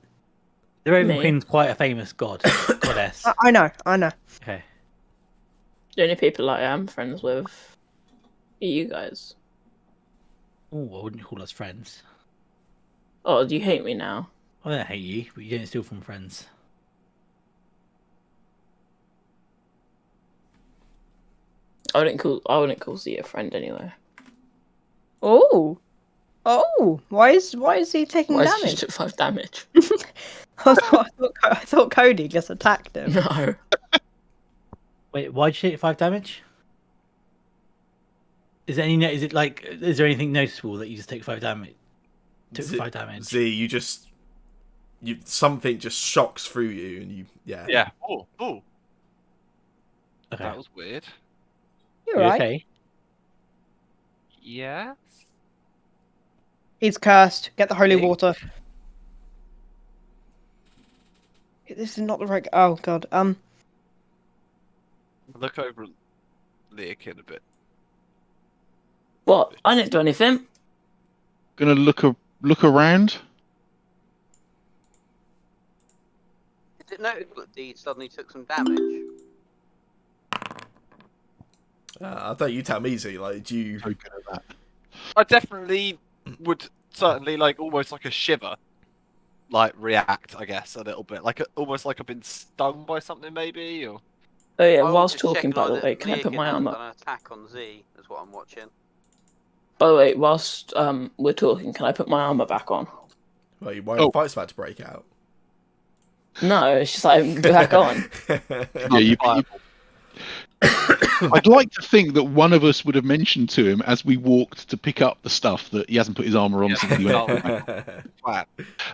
The Raven Me? Queen's quite a famous goddess. I know. Okay. The only people I am friends with are you guys. Oh, I wouldn't call us friends. Oh, do you hate me now? I don't hate you, but you don't steal from friends. I wouldn't call Z a friend anyway. Oh, why is he taking Why did you damage? took 5 damage? I thought Cody just attacked him. No. Wait, why'd you take 5 damage? Is there anything noticeable that you just take 5 damage? Took 5 damage. Z, something just shocks through you, and you Yeah. Oh. Okay. That was weird. You're You right. okay? Yes. He's cursed. Get the holy Think. water. This is not the right. Oh god. Look over Leakin a bit. What? I didn't do anything. Gonna look around. Is it noted that D suddenly took some damage? I thought you tell me, Z. Like, do you? So good at that. I definitely would certainly almost like a shiver, react. I guess a little bit, almost like I've been stung by something, maybe. Or Oh yeah, I was whilst just talking, checking by the either way, can I put Leakin my hasn't arm up? done an attack on Z, is what I'm watching. By the way, whilst we're talking, can I put my armor back on? Well, you worried the fight's about to break out. No, it's just like back on. Yeah, you. I'd like to think that one of us would have mentioned to him as we walked to pick up the stuff that he hasn't put his armor on since he went. flat.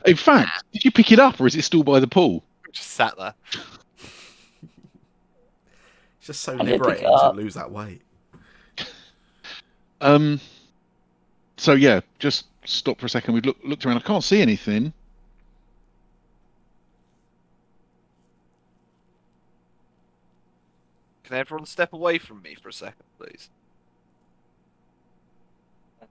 In fact, did you pick it up or is it still by the pool? Just sat there. It's just so I did pick liberating it to up. lose that weight. So yeah, just stop for a second. We've looked around. I can't see anything. Can everyone step away from me for a second, please?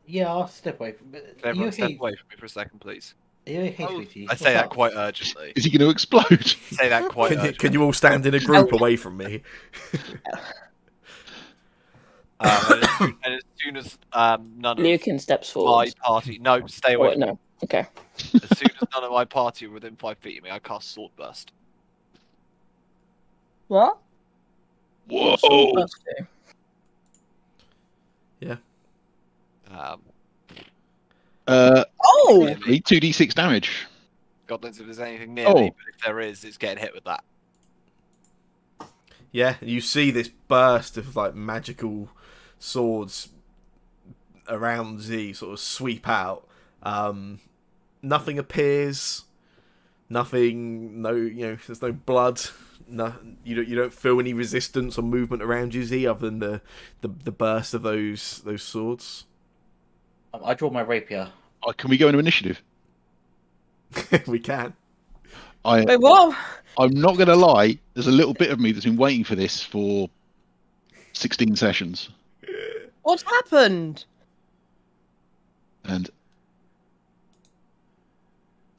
Yeah, I'll step away from. Can Are you everyone step okay? away from me for a second, please? Are you okay, sweetie? I say that quite urgently. Is he going to explode? Say that quite urgently. Can you all stand in a group away from me? And as soon as none of Lucan steps my forward. party, no, stay Oh, away. wait, From me. no. Okay. As soon as none of my party are within 5 feet of me, I cast Sword Burst. What? Whoa! Sword burst too. Yeah. Oh! 2d6 damage. God knows if there's anything near me, but if there is, it's getting hit with that. Yeah, you see this burst of magical swords around Z sort of sweep out. Nothing appears. Nothing. There's no blood. No, you don't feel any resistance or movement around you, Z, other than the burst of those swords. I draw my rapier. Can we go into initiative? We can. Wait, what? I'm not going to lie. There's a little bit of me that's been waiting for this for 16 sessions. What's happened? And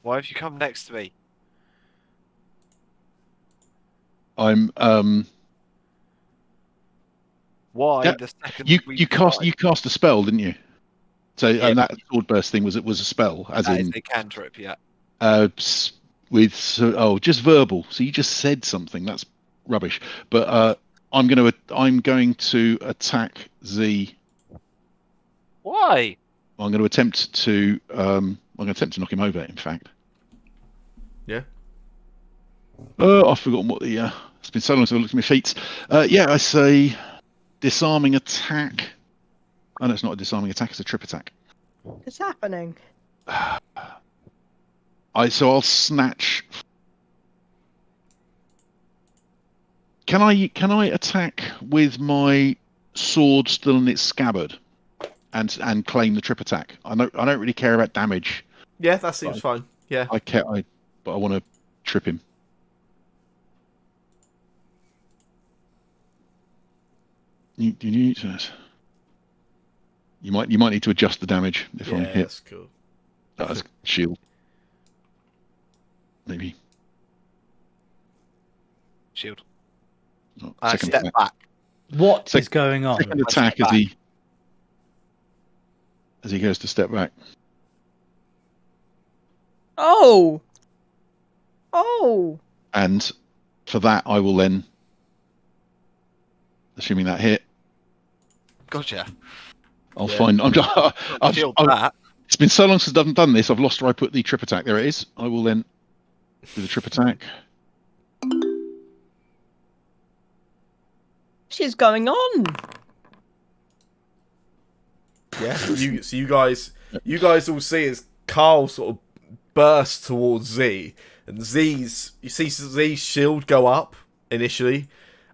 Why have you come next to me? I'm Why Yeah, the second you cast a spell, didn't you? So Yeah. and that sword burst thing was a spell, as That in is a cantrip, yeah. just verbal. So you just said something. That's rubbish. But I'm going to attack Z. Why? I'm going to attempt to knock him over. In fact. Yeah. I've forgotten what the. It's been so long since I looked at my feet. I say disarming attack. Oh, no, it's not a disarming attack. It's a trip attack. What's happening? I'll snatch. Can I attack with my sword still in its scabbard, and claim the trip attack? I don't really care about damage. Yeah, that seems fine. Yeah. But I want to trip him. You might need to adjust the damage if I'm hit. That's cool. That's shield. Maybe. Shield. Oh, I second step attack. back. What is going on? Second attack as he goes to step back. Oh. And for that, I will then, assuming that hit, Gotcha. I'll find. Shield that. It's been so long since I've done this. I've lost where I put the trip attack. There it is. I will then do the trip attack. What is going on? Yeah. You guys all see as Carl sort of bursts towards Z, and you see Z's shield go up initially.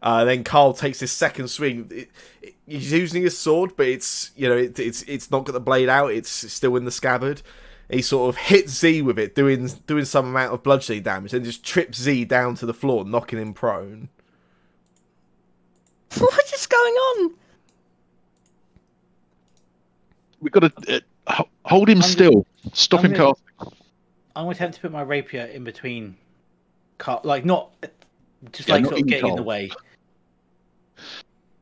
Then Carl takes his second swing. He's using his sword, but it's not got the blade out. It's still in the scabbard. He sort of hits Z with it, doing some amount of bludgeoning damage, and just trips Z down to the floor, knocking him prone. What is going on? We've got to hold him still. Stop him casting. I'm going to attempt to put my rapier in between, not just not sort of getting in the Carl. way.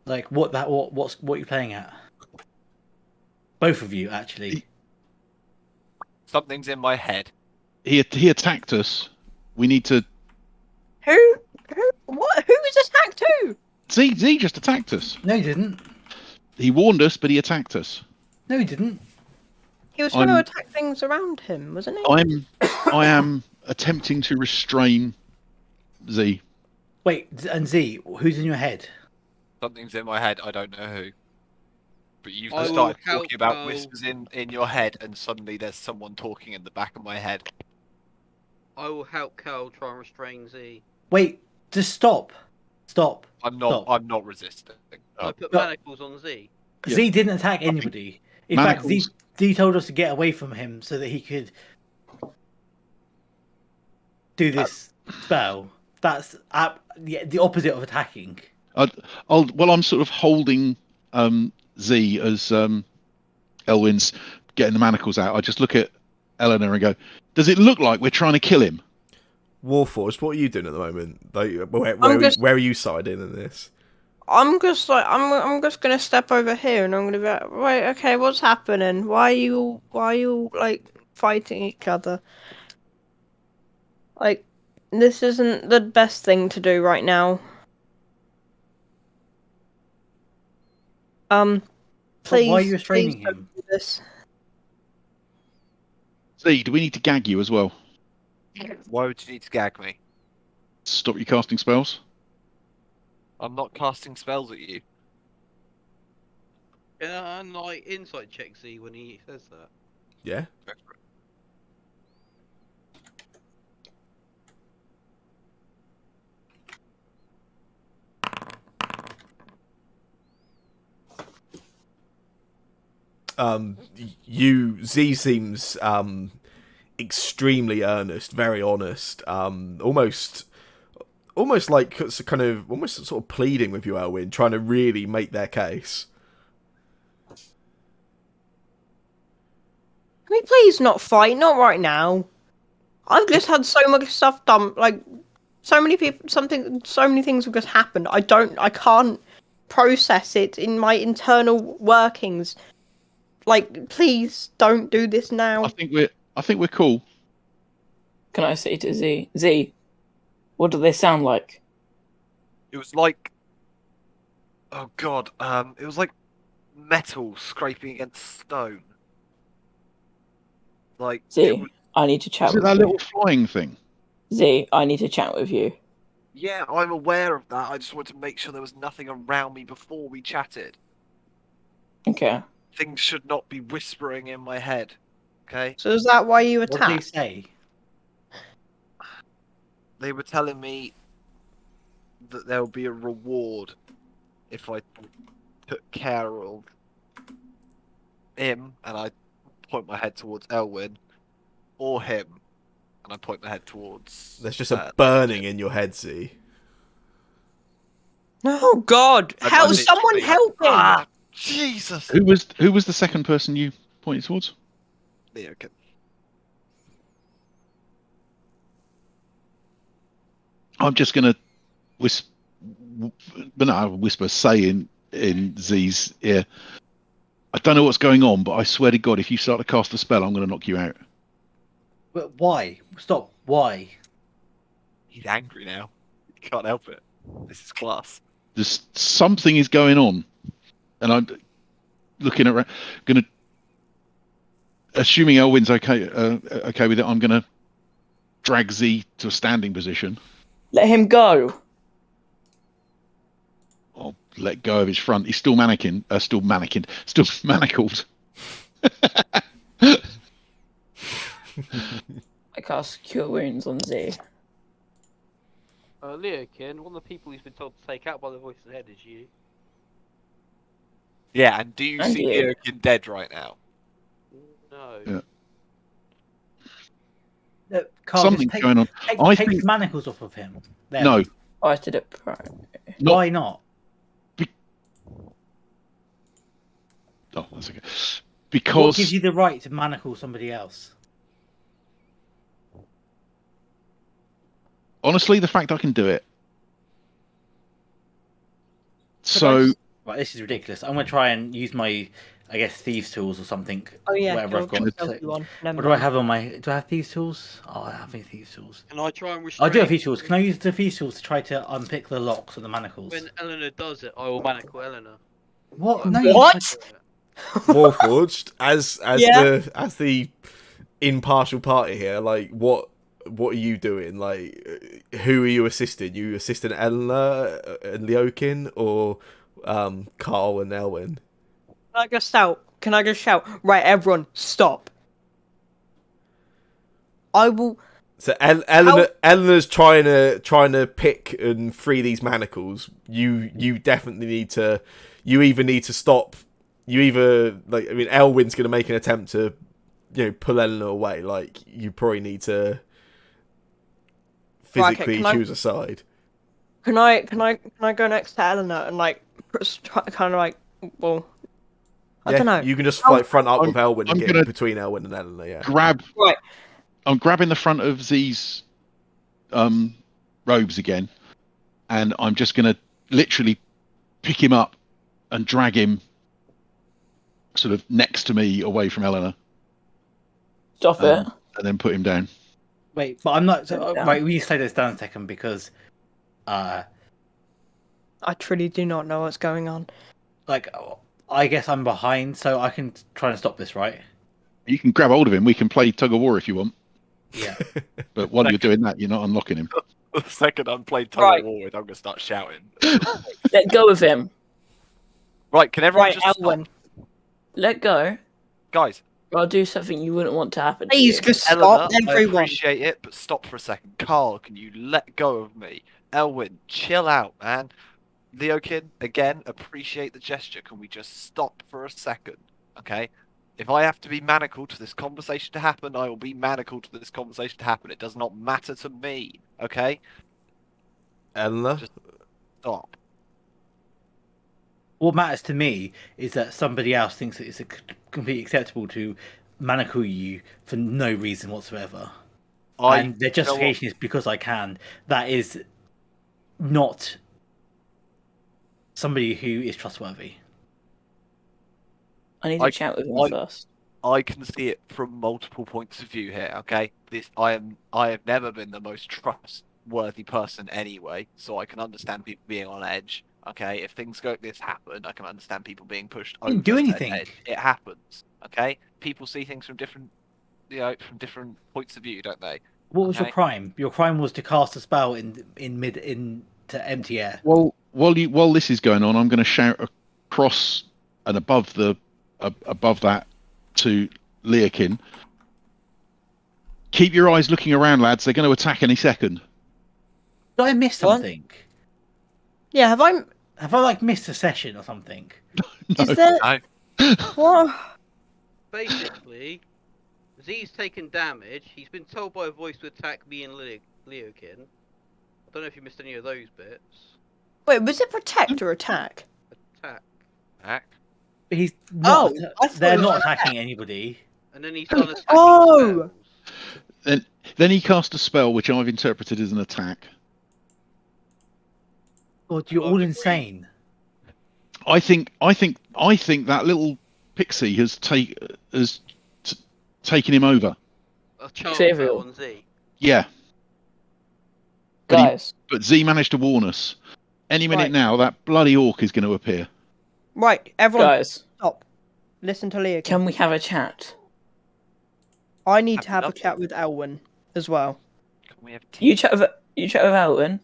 Like what are you playing at? Both of you, actually. Something's in my head. He attacked us. We need to. Who? What? Who was attacked? Who? Z just attacked us. No, he didn't. He warned us, but he attacked us. No, he didn't. He was trying to attack things around him, wasn't he? I am attempting to restrain Z. Wait, and Z, who's in your head? Something's in my head. I don't know who. But you've I will started help talking about Carl. whispers in your head, and suddenly there's someone talking in the back of my head. I will help Kel try and restrain Z. Wait, just stop. Stop. I'm not. Stop. I'm not resisting. I put No. manacles on Z. Yeah. Z didn't attack anybody. In fact, Z told us to get away from him so that he could do this spell. That's the opposite of attacking. I'm sort of holding Z as Elwyn's getting the manacles out. I just look at Eleanor and go, "Does it look like we're trying to kill him?" Warforged, what are you doing at the moment? Like, where are you siding in this? I'm just gonna step over here and I'm gonna be like, right, okay, what's happening? Why are you like fighting each other? Like, this isn't the best thing to do right now. Please. Why are you restraining please don't him? do this. Z, do we need to gag you as well? Why would you need to gag me? Stop you casting spells? I'm not casting spells at you. And like insight check Z when he says that. Yeah. Z seems extremely earnest, very honest, almost like almost sort of pleading with you, Elwyn, trying to really make their case. Can we please not fight? Not right now. I've just had so much stuff done. Like, so many people, so many things have just happened. I can't process it in my internal workings. Like, please don't do this now. I think we're cool. Can I say to Z? Z, what do they sound like? It was like, oh god, it was like metal scraping against stone. Like it Z, was, I need to chat Is it with that you. little flying thing? Z, I need to chat with you. yeah, I'm aware of that. I just wanted to make sure there was nothing around me before we chatted. Okay. Things should not be whispering in my head. Okay? So is that why you What did he attacked? say? They were telling me that there would be a reward if I took care of him, and I point my head towards Elwyn, or him, and I point my head towards. There's just a burning in your head, Z. Oh God! And Help! I Someone literally- help him! Ah, Jesus! Who was the second person you pointed towards? Yeah, okay. I'm just gonna whisper, say in Z's ear. I don't know what's going on, but I swear to God, if you start to cast a spell, I'm going to knock you out. But why? Stop. Why? He's angry now. He can't help it. This is class. There's something is going on, and I'm looking around. Going to, assuming Elwyn's okay with it, I'm going to drag Z to a standing position. Let him go. I'll let go of his front. He's still still manacled. I cast Cure Wounds on Z. Leokin, one of the people he's been told to take out by the voice of the head is you. Yeah, and do you And see you. Eokin dead right now? No. Yeah. Look, Carl, Something's just going on. Take I the think manacles off of him. There. no. Oh, I did it pro. Why not? Oh, that's okay. What Because gives you the right to manacle somebody else? honestly, the fact I can do it. So Right, this is ridiculous. I'm gonna try and use my, I guess, thieves' tools or something. Oh yeah, whatever I've got. Never What do I mind. have on my? Do I have thieves' tools? Oh, I have any thieves' tools. Can I try and restrain? I do have thieves' tools. Can I use the thieves' tools to try to unpick the locks of the manacles? When Eleanor does it, I will manacle Eleanor. What? No, What? Warforged, as Yeah. the impartial party here, like what are you doing? Like, who are you assisting? You assisting Eleanor and Leokin, or Carl and Elwyn? Can I just shout? Right, everyone, stop! I will. So Eleanor's trying to pick and free these manacles. You definitely need to. You either need to stop. You either Elwyn's going to make an attempt to, pull Eleanor away. Like, you probably need to physically choose a side. Can I go next to Eleanor and kind of like, well, I don't know. You can just front up with Elwyn and get between Elwyn and Eleanor. Yeah. Right. I'm grabbing the front of Z's robes again, and I'm just going to literally pick him up and drag him sort of next to me away from Eleanor. Stop it. And then put him down. Wait, but I'm not. Right, we need to slow this down a second because, I truly do not know what's going on. I guess I'm behind, so I can try and stop this, right? You can grab hold of him. We can play tug of war if you want. Yeah. But while you're doing that, you're not unlocking him. The second I'm playing tug of war with, I'm going to start shouting. Let go of him. Right, can everyone just Elwyn. stop? Let go. Guys. I'll do something you wouldn't want to happen. Please, to you. just stop, Eleanor, I everyone. appreciate it, but stop for a second. Carl, can you let go of me? Elwyn, chill out, man. Leokin, again, appreciate the gesture. Can we just stop for a second? Okay? If I have to be manacled for this conversation to happen, I will be manacled for this conversation to happen. It does not matter to me. Okay? Eleanor? Just stop. What matters to me is that somebody else thinks that it's completely acceptable to manacle you for no reason whatsoever. And their justification is because I can. That is not somebody who is trustworthy. I need to chat with him first. I can see it from multiple points of view here. Okay, I have never been the most trustworthy person anyway, so I can understand people being on edge. Okay, if things like this happen, I can understand people being pushed over Didn't do said anything. edge. It happens. Okay, people see things from different, from different points of view, don't they? What was your Okay. crime? Your crime was to cast a spell into empty air. Well, while this is going on, I'm going to shout across and above that to Leokin. Keep your eyes looking around, lads. They're going to attack any second. Did I miss What? something? Yeah, have I? Have I like missed a session or something? No. Is there? No. What? Basically, Z's taken damage. He's been told by a voice to attack me and Leokin. I don't know if you missed any of those bits. Wait, was it protect or attack? Attack. Attack. But he's not. Oh, I thought They're it was not attack. attacking anybody. And then he's done attacking Oh! spells. Then he cast a spell which I've interpreted as an attack. God, you're all insane. I think that little pixie has taken him over. A charm Xavier. spell on Z. Yeah, But he- Guys, but Z managed to warn us. Any minute Right. now, that bloody orc is going to appear. Right, everyone, guys, stop. Listen to Leah. can we have a chat? I need to Happy have a enough. chat with Elwyn as well. Can we have tea? You chat with Elwyn.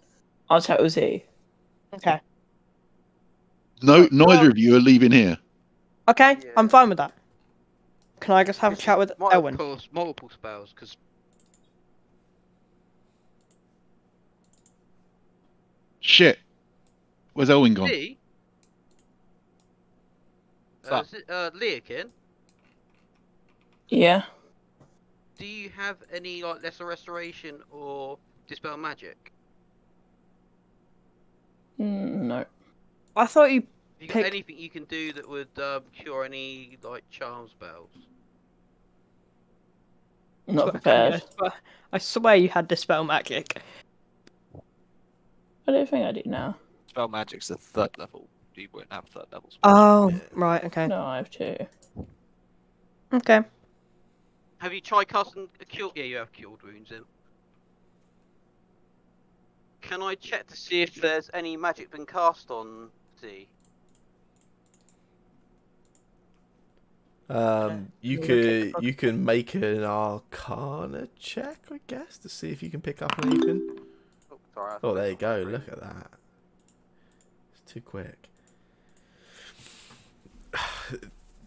I'll chat with Z. Okay. No, Right, neither well- of you are leaving here. Okay, Yeah. I'm fine with that. Can I just have a chat with Might Elwyn? have caused multiple spells because Shit. Where's Elwyn gone? Z. What's up? Leokin, Yeah. do you have any like lesser restoration or dispel magic? No. I thought you. Have you got Pick- anything you can do that would cure any like charm spells? Not prepared. I swear you had dispel magic. I don't think I do now. Spell magic's a third level. You won't have third level spells. Oh, right, okay. No, I have two. Okay. Have you tried casting a cure? Yeah, you have cured wounds in. Can I check to see if there's any magic been cast on Z? You Okay. could you can make an Arcana check, I guess, to see if you can pick up on anything. Oh, sorry. Oh, there you go. Look at that. It's too quick.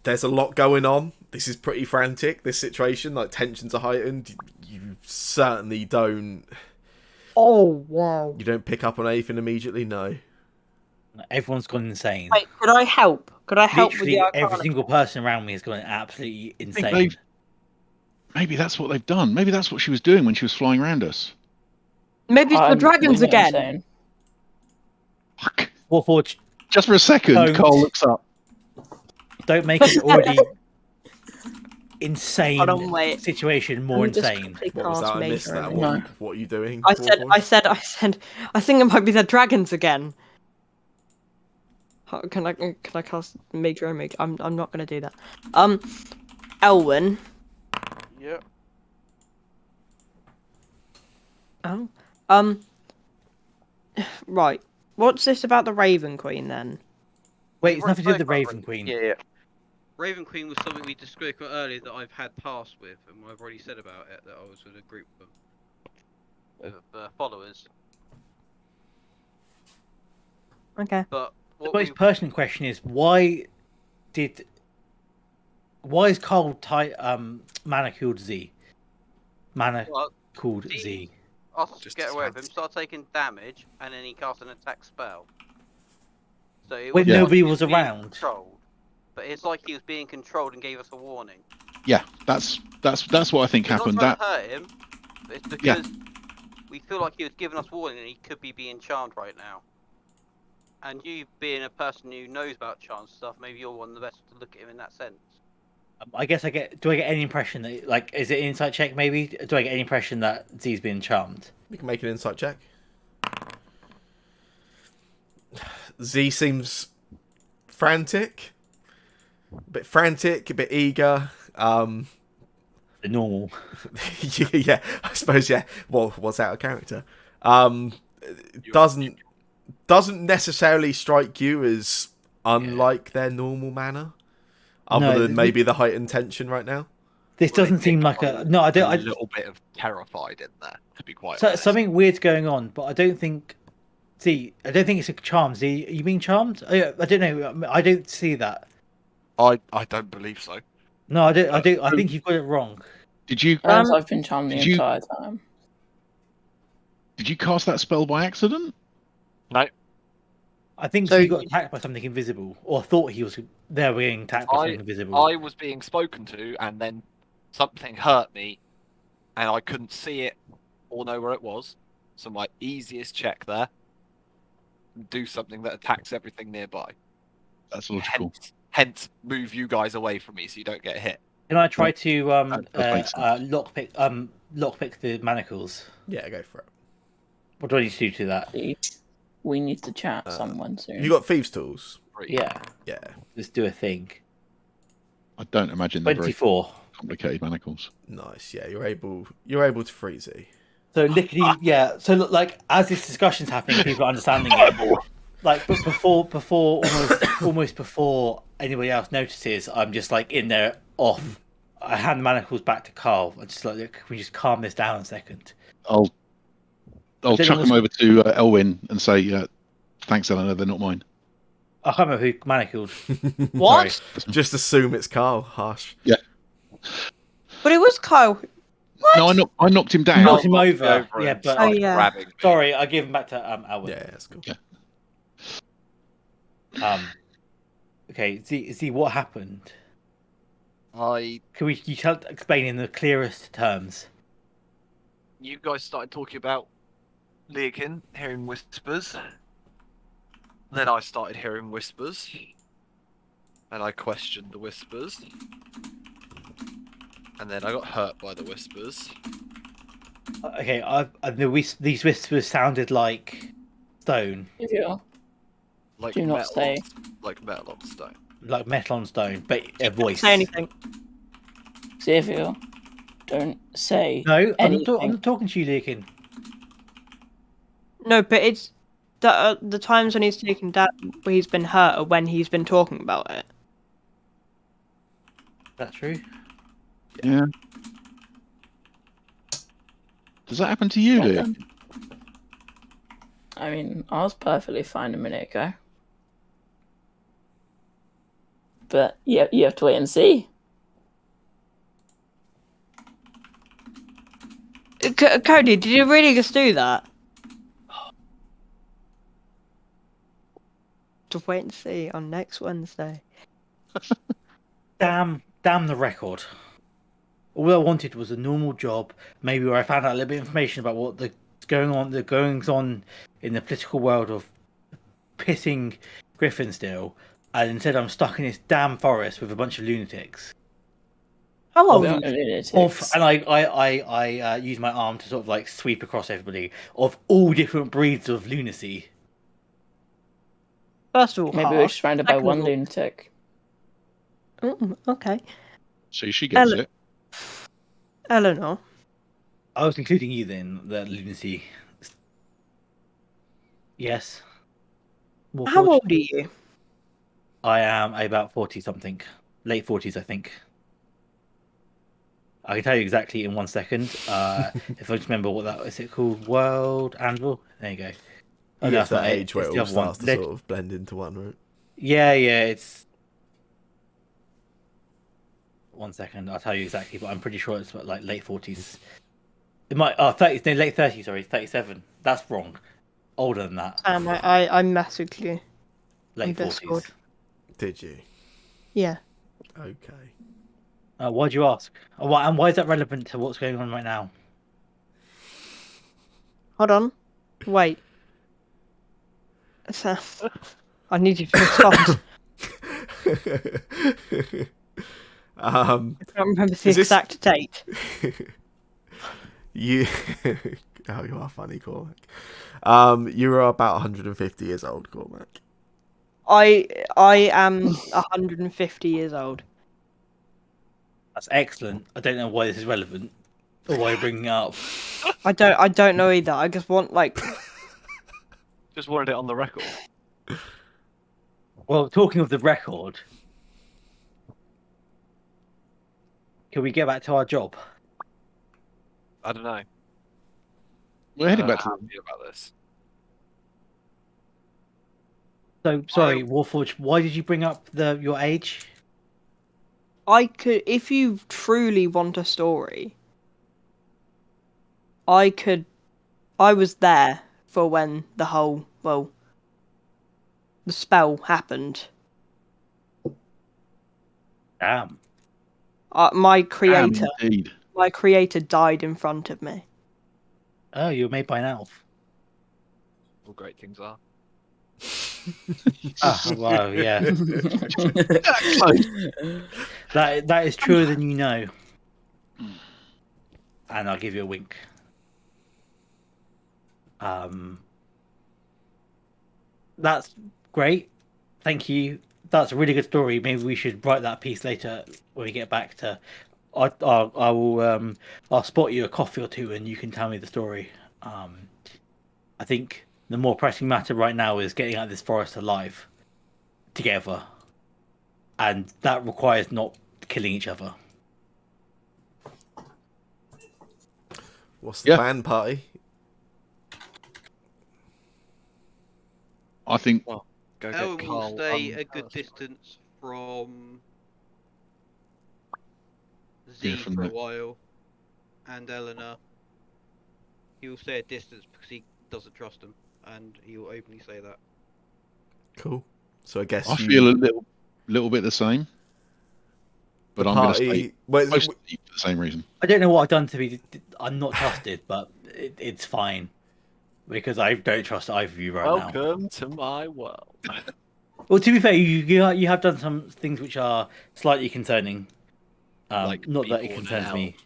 There's a lot going on. This is pretty frantic. This situation, like tensions are heightened. You certainly don't. Oh, wow. You don't pick up on anything immediately. No. Everyone's gone insane. Wait, could I help? Could I help Literally, with the every Arcana? single person around me has gone absolutely think insane. they've- Maybe that's what they've done. Maybe that's what she was doing when she was flying around us. Maybe it's the I'm dragons not again. insane. Fuck. Warforged, Just for a second, Don't. Carl looks up. don't make it already insane Hold on, wait. situation more Let me just insane. quickly What was that? cast I Mage missed that. Armor. No. What are you doing? I said, Warforged? I think it might be the dragons again. Can I cast Major Mage? I'm not gonna do that. Elwyn. Yep. Oh. Right. What's this about the Raven Queen then? Wait, it's Right, nothing to do with the spoke about Raven Queen. Yeah. Raven Queen was something we discussed earlier that I've had passed with, and I've already said about it that I was with a group of followers. Okay. But The what most we, pertinent question is why is Carl mana killed Z? Mana well, called Z- Z. us Just get away with him, fancy. start taking damage, and then he cast an attack spell. So it When wasn't like nobody he was being around. Controlled, but it's like he was being controlled and gave us a warning. Yeah, that's what I think We're happened. not That trying to hurt him, but it's because we feel like he was giving us warning and he could be being charmed right now. And you being a person who knows about charms stuff, maybe you're one of the best to look at him in that sense. I guess do I get any impression that, like, is it an insight check maybe? Do I get any impression that Z's being charmed? You can make an insight check. Z seems frantic. A bit frantic, a bit eager. The normal. Yeah, I suppose. Yeah. Well, what's out of character? Doesn't necessarily strike you as unlike their normal manner, other No, than maybe the heightened tension right now. This Well, doesn't seem like a. No, I a don't. little bit of terrified in there, to be quite honest. Something weird's going on, but I don't think. See, I don't think it's a charm. See, are you being charmed? I don't know. I don't see that. I don't believe so. No, I don't. I don't. I think you've got it wrong. Did you? I've been charmed the did you- entire time. Did you cast that spell by accident? No. I think So he got attacked by something invisible, or thought he was there being attacked by something invisible. I was being spoken to, and then something hurt me, and I couldn't see it or know where it was. So my easiest check there, do something that attacks everything nearby. That's logical. Hence, move you guys away from me so you don't get hit. Can I try to That lockpick the manacles? Yeah, go for it. What do I need to do to that? Please. We need to chat someone soon. You got thieves' tools. Yeah, Yeah. let's do a thing. I don't imagine they're very 24. complicated manacles. Nice. Yeah, you're able to freeze it. So lickety, yeah. So look, like as this discussion's happening, people are understanding it. Like, but before almost before anybody else notices, I'm just like in there off. I hand the manacles back to Carl. I'm just like, look, can we just calm this down a second? I'll don't chuck know them over to Elwyn and say, "Thanks, Eleanor. They're not mine." I can't remember who manacled. What? Sorry. Just assume it's Carl. Harsh. Yeah. But it was Kyle. What? No, I knocked him down. Knocked him I'll over. go over Yeah, and but start yeah. grabbing me. sorry, I give him back to Alwyn. Yeah, that's cool. Yeah. Okay, see what happened. You You tell explain in the clearest terms. guys started talking about Leokin hearing whispers. Then I started hearing whispers. And I questioned the whispers. And then I got hurt by the whispers. Okay, these whispers sounded like stone, If you're Like Do not metal say. like metal on stone. like metal on stone, but a voice. Say anything. Xavier, don't say No, I'm anything. not talking to you, Leakin. No, but it's the times when he's taken down, where he's been hurt, or when he's been talking about it. That's true. Yeah. Does that happen to you, Well Leo? done. I mean, I was perfectly fine a minute ago. But yeah, you have to wait and see. Cody, did you really just do that? To wait and see on next Wednesday. Damn the record. All I wanted was a normal job, maybe where I found out a little bit of information about what the goings on in the political world of pitting Griffinstill, and instead I'm stuck in this damn forest with a bunch of lunatics. How old We are aren't you? lunatics. And I use my arm to sort of like sweep across everybody of all different breeds of lunacy. First of all, Maybe we're harsh. surrounded by Second one of all- lunatic. Okay. So she gets Ele- it. Eleanor. I was including you then, the lunacy. Yes. More How 40? old are you? I am about 40 something. Late 40s, I think. I can tell you exactly in 1 second. If I just remember what that is, it called? World Anvil? There you go. You no, get that's to that not it. age where It's it the all other one. starts to sort of blend into one, right? Yeah, it's 1 second. I'll tell you exactly, but I'm pretty sure it's like late 40s. It might 30s, no, late 30s. Sorry, 37. That's wrong. Older than that. Sam, I messaged you. Late on Discord. 40s. Did you? Yeah. Okay. Why'd you ask? And why is that relevant to what's going on right now? Hold on. Wait. Sam, I need you to respond. I can't remember the is this- exact date. You oh, you are funny, Cormac. You are about 150 years old, Cormac. I am 150 years old. That's excellent. I don't know why this is relevant or why you're bringing it up. I don't know either. I just want like. Just wanted it on the record. Well, talking of the record, can we get back to our job? I don't know. We're heading back to. How do you feel about this? So sorry, Warforge. Why did you bring up your age? I could, if you truly want a story, I was there for when the spell happened. Damn. My creator Indeed. died in front of me. Oh, you were made by an elf. All great things are. Wow, yeah. That is truer than you know. And I'll give you a wink. That's great. Thank you. That's a really good story. Maybe we should write that piece later when we get back to. I will. I'll spot you a coffee or two, and you can tell me the story. I think the more pressing matter right now is getting out of this forest alive, together, and that requires not killing each other. What's the plan, party? I think. Well, go Ellen get will Carl. stay a good distance from Z from for a the- while, and Eleanor. He will stay a distance because he doesn't trust them, and he will openly say that. Cool. So I guess I feel a little bit the same, but I'm going to stay close to you for the same reason. I don't know what I've done to be. I'm not trusted, but it's fine because I don't trust either of you right now. Welcome to my world. Well, to be fair, you have done some things which are slightly concerning. Like not be that it born concerns an me. elf.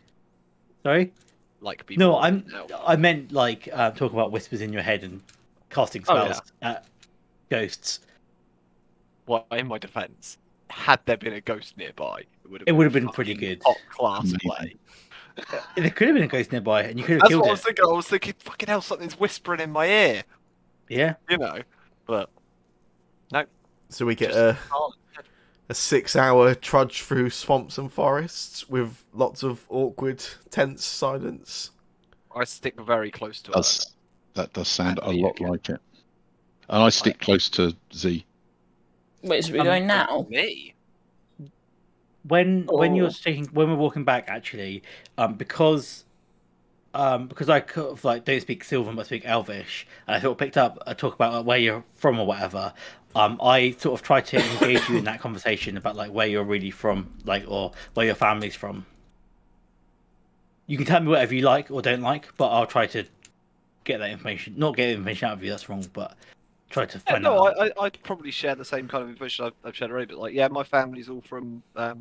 Sorry. Like be No, born an elf. I meant like talking about whispers in your head and casting spells at ghosts. Well, in my defense, had there been a ghost nearby, It would have been pretty fucking good. top class Amazing. play. There could have been a ghost nearby, and you could have That's killed what it. I was thinking. I was thinking, fucking hell, something's whispering in my ear. Yeah. You know, but no. So we get Just a 6-hour trudge through swamps and forests with lots of awkward, tense silence. I stick very close to it. That does sound a Me lot again. like it. And I stick close to Z. Wait, so we're going now? Me? When we're walking back, actually, because I kind of like don't speak Sylvan but speak Elvish, and I sort of picked up a talk about like, where you're from or whatever. I sort of try to engage you in that conversation about like where you're really from, like or where your family's from. You can tell me whatever you like or don't like, but I'll try to get that information. Not get information out of you. That's wrong, but try to find out. No, I'd probably share the same kind of information I've shared already. But like, yeah, my family's all from a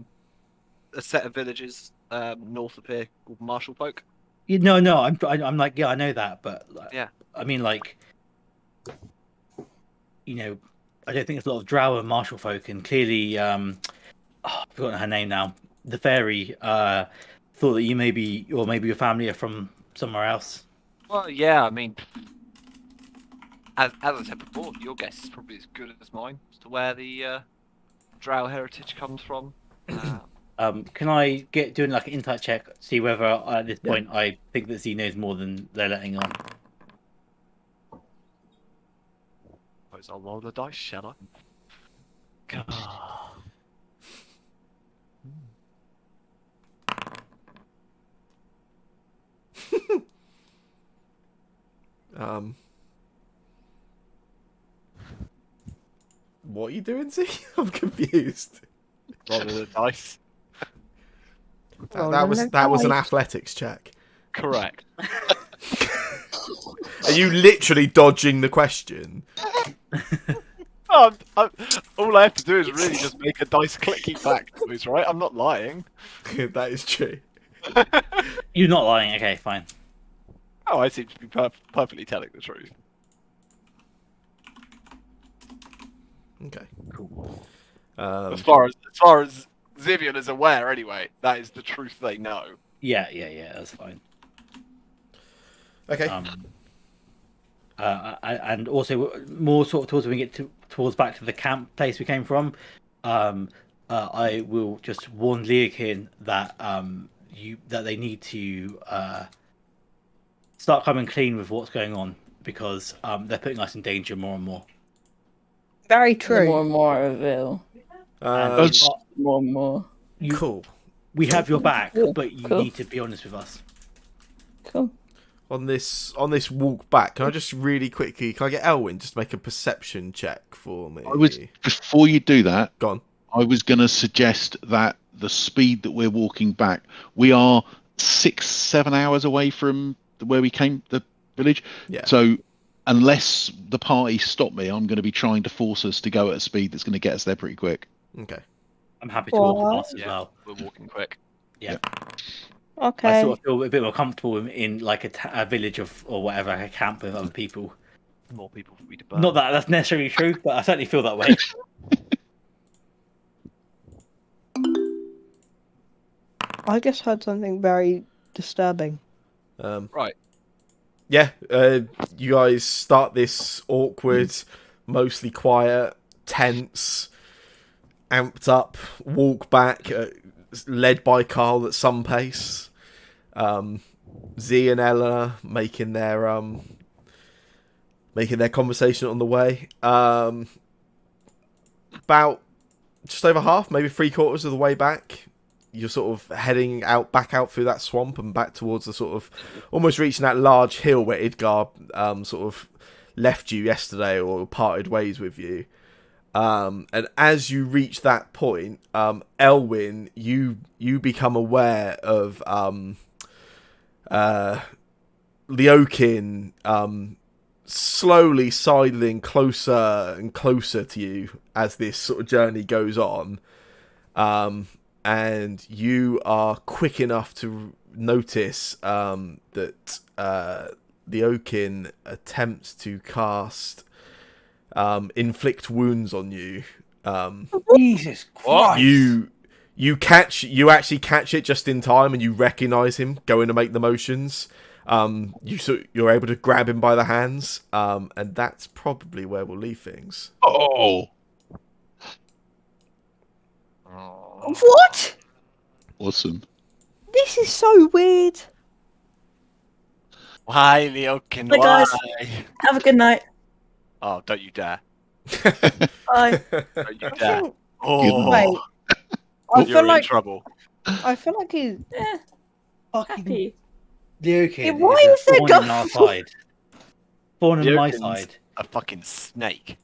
set of villages north of here called Marshall Folk. No, I'm like, yeah, I know that, but like, Yeah. I mean, like, you know, I don't think there's a lot of drow and martial folk, and clearly, I've forgotten her name now. The fairy thought that you maybe your family are from somewhere else. Well, yeah, I mean, as I said before, your guess is probably as good as mine as to where the drow heritage comes from. Can I get doing like an insight check, see whether at this point I think that Z knows more than they're letting on? Suppose I'll roll the dice, shall I? What are you doing, Z? I'm confused. Rolling the dice. That was an athletics check. Correct. Are you literally dodging the question? All I have to do is really just make a dice clicky back noise, right? I'm not lying. That is true. You're not lying. Okay, fine. Oh, I seem to be perfectly telling the truth. Okay. Cool. As far as Zivian is aware anyway. That is the truth they know. Yeah, that's fine. Okay. And also more sort of towards when we get towards back to the camp place we came from. I will just warn Leokin that that they need to start coming clean with what's going on because they're putting us in danger more and more. Very The more true. and more I reveal. And More and more. Cool. We have your back, Cool. but you Cool. need to be honest with us. Cool. On this walk back, can I just really quickly, can I get Elwyn just to make a perception check for me? Before you do that, Go on. I was going to suggest that the speed that we're walking back, we are 6-7 hours away from where we came, the village. Yeah. So unless the party stop me, I'm going to be trying to force us to go at a speed that's going to get us there pretty quick. Okay. I'm happy to walk fast as Yeah, well. we're walking quick. Yeah. Okay. I sort of feel a bit more comfortable in like a village or whatever, a camp with other people. More people for me to burn. Not that that's necessarily true, but I certainly feel that way. I just heard something very disturbing. Right. Yeah, you guys start this awkward, mostly quiet, tense, amped up walk back, led by Carl at some pace. Z and Ella making their conversation on the way. About just over half, maybe 3/4 of the way back, you're sort of heading back out through that swamp and back towards the sort of almost reaching that large hill where Idgar sort of left you yesterday or parted ways with you. And as you reach that point, Elwyn, you become aware of Leokin slowly sidling closer and closer to you as this sort of journey goes on. And you are quick enough to notice that Leokin attempts to cast inflict wounds on you. Jesus Christ! You actually catch it just in time, and you recognise him going to make the motions. You're able to grab him by the hands, and that's probably where we'll leave things. Oh, What? awesome! This is so weird. Why, Leokin? Hi, Why? guys. Have a good night. Oh, don't you dare! Bye. Don't you I dare! think, Oh, wait. I you're feel in like trouble. he's Fucking Happy. Leokin Yeah, why is is there a thorn in go- our side. Thorn in my Leokin's side. a fucking snake.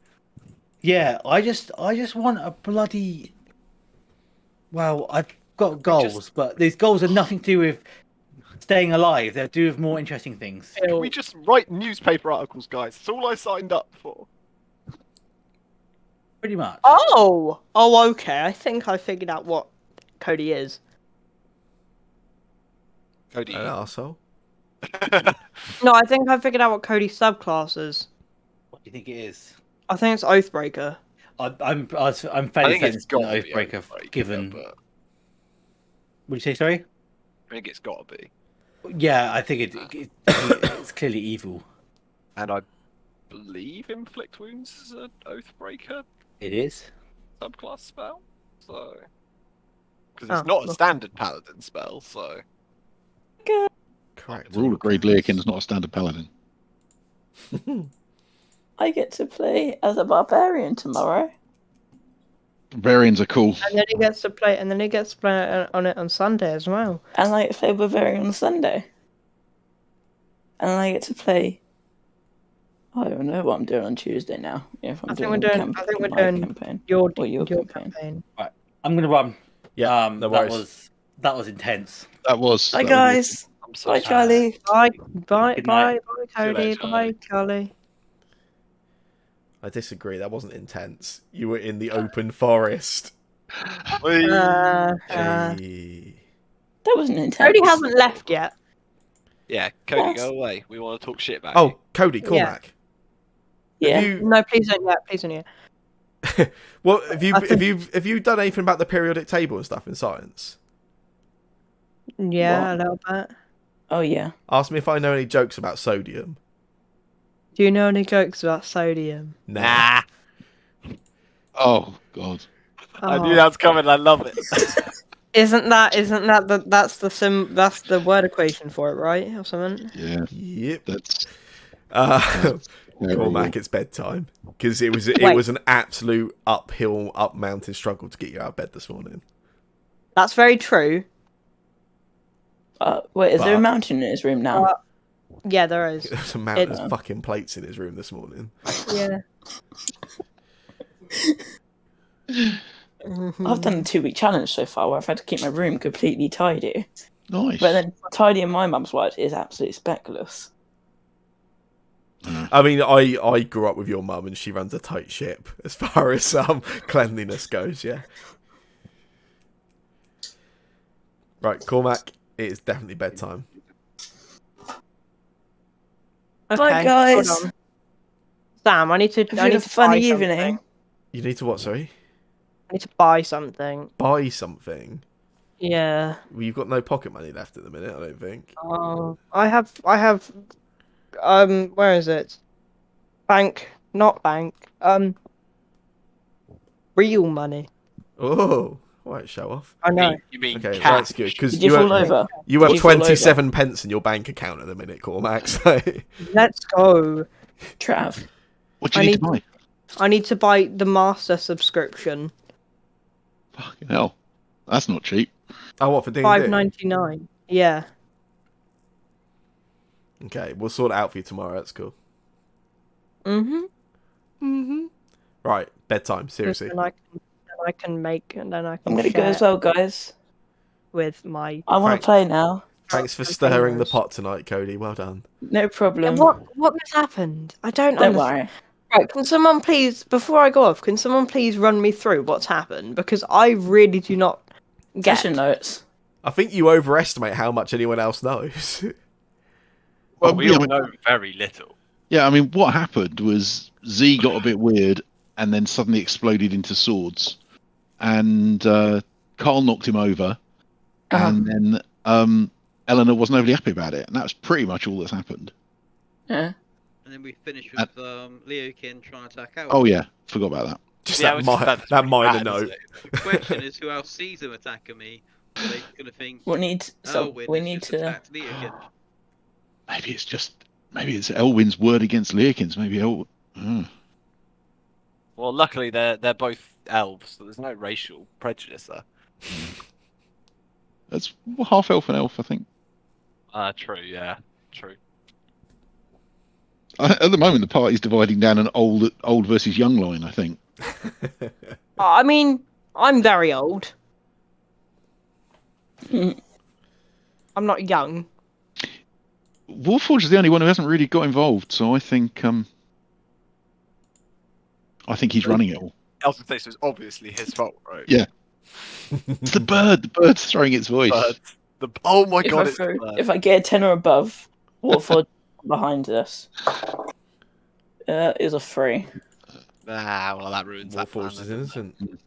Yeah, I just want a bloody. Well, I've got goals, but these goals are nothing to do with staying alive. They're to do with more interesting things. Can we just write newspaper articles, guys? That's all I signed up for. Pretty much. Oh, okay. I think I figured out what Cody is. Cody. An arsehole. No, I think I figured out what Cody's subclass is. What do you think it is? I think it's Oathbreaker. I'm I fairly think certain it's it's an got to be Oathbreaker, given. but What did you say? Sorry. I think it's got to be. Yeah, I think it's clearly evil. And I believe Inflict Wounds is an Oathbreaker It is. subclass spell. So. Because Oh, it's not a well. standard paladin spell, so. Correct. We're all agreed Leokin's not a standard paladin. I get to play as a barbarian tomorrow. Variants are cool. And then he gets to play. And then he gets to play on it on Sunday as well. And I get to play barbarian on Sunday. And I get to play. I don't know what I'm doing on Tuesday now. If I'm I think doing we're a doing. I think we're my doing campaign. your Or your campaign. I'm gonna run. Yeah, no worries. That was intense. That was. Bye, that was- guys. I'm so Bye, sorry. Charlie. Bye, Good bye, night. Cody. later, Bye, Charlie. I disagree. That wasn't intense. You were in the open forest. Whee! Hey. That wasn't intense. Cody hasn't left yet. Yeah, Cody, Yes. go away. We want to talk shit about Oh, you. Cody, Yeah. Cormac. Yeah. Have you, No, please don't yet. Please don't yet. Well, have you done anything about the periodic table and stuff in science? Yeah, What? a little bit. Oh yeah. Ask me if I know any jokes about sodium. Do you know any jokes about sodium? Nah. Oh God. I knew Oh. that was coming. I love it. Isn't that that's the word equation for it, right? Or something? Yeah. Yep. That's Cormac, it's bedtime because it was Wait. an absolute uphill, up mountain struggle to get you out of bed this morning. That's very true. Wait, is there a But- mountain in his room now? Yeah, there is. There's a mountain of fucking plates in his room this morning. Yeah. I've done the 2-week challenge so far where I've had to keep my room completely tidy. nice. But then tidying my mum's work is absolutely speculative. I mean, I grew up with your mum and she runs a tight ship as far as cleanliness goes, yeah. Right, Cormac, it is definitely bedtime. Okay, Bye, guys. hold on. Sam, I need to Have a funny evening. You need to what, sorry? I need to buy something. Buy something. Yeah. Well, you've got no pocket money left at the minute, I don't think. I have where is it? Not bank. Real money. Oh, right, show off. I know. You mean Okay, cash? that's good because Did you fall over? you have Did you fall over? 27 pence in your bank account at the minute, Cormac. So Let's go. Trav. What do you need to buy? I need to buy the master subscription. Fucking hell. That's not cheap. oh, what for D&D? $5.99. Yeah. Okay, we'll sort it out for you tomorrow. That's cool. Right, bedtime. Seriously. And I can make and then I can I'm gonna go share as well, guys. with my. I want Frank. to play now. Thanks for Okay, stirring the Rose. pot tonight, Cody. Well done. No problem. What has happened? I don't Don't understand. worry. Right, can someone please, before I go off, can someone please run me through what's happened? Because I really do not get. Session notes. I think you overestimate how much anyone else knows. Well, We all know very little. Yeah, I mean, what happened was Z got a bit weird and then suddenly exploded into swords. And Carl knocked him over. And then Eleanor wasn't overly happy about it. And that's pretty much all that's happened. Yeah. And then we finished with Leokin trying to attack out. Oh, yeah. Forgot about that. Just Yeah, that minor bad, note. isn't it? The question is, who else sees him attacking me? Are they going to think, We need Elwyn has need just to. attacked Leokin? Maybe it's Elwyn's word against Learkin's. Maybe Well, luckily they're both elves, so there's no racial prejudice there. That's half elf and elf, I think. True, yeah, true. At the moment, the party's dividing down an old versus young line, I think. I mean, I'm very old. I'm not young. Warforged is the only one who hasn't really got involved, so I think he's running it all. Elton says it's obviously his fault, right? Yeah. It's the bird. The bird's throwing its voice. Oh my god! If I get a 10 or above, Watford behind us. Is a 3. Well, that ruins that plan. Warforged is innocent.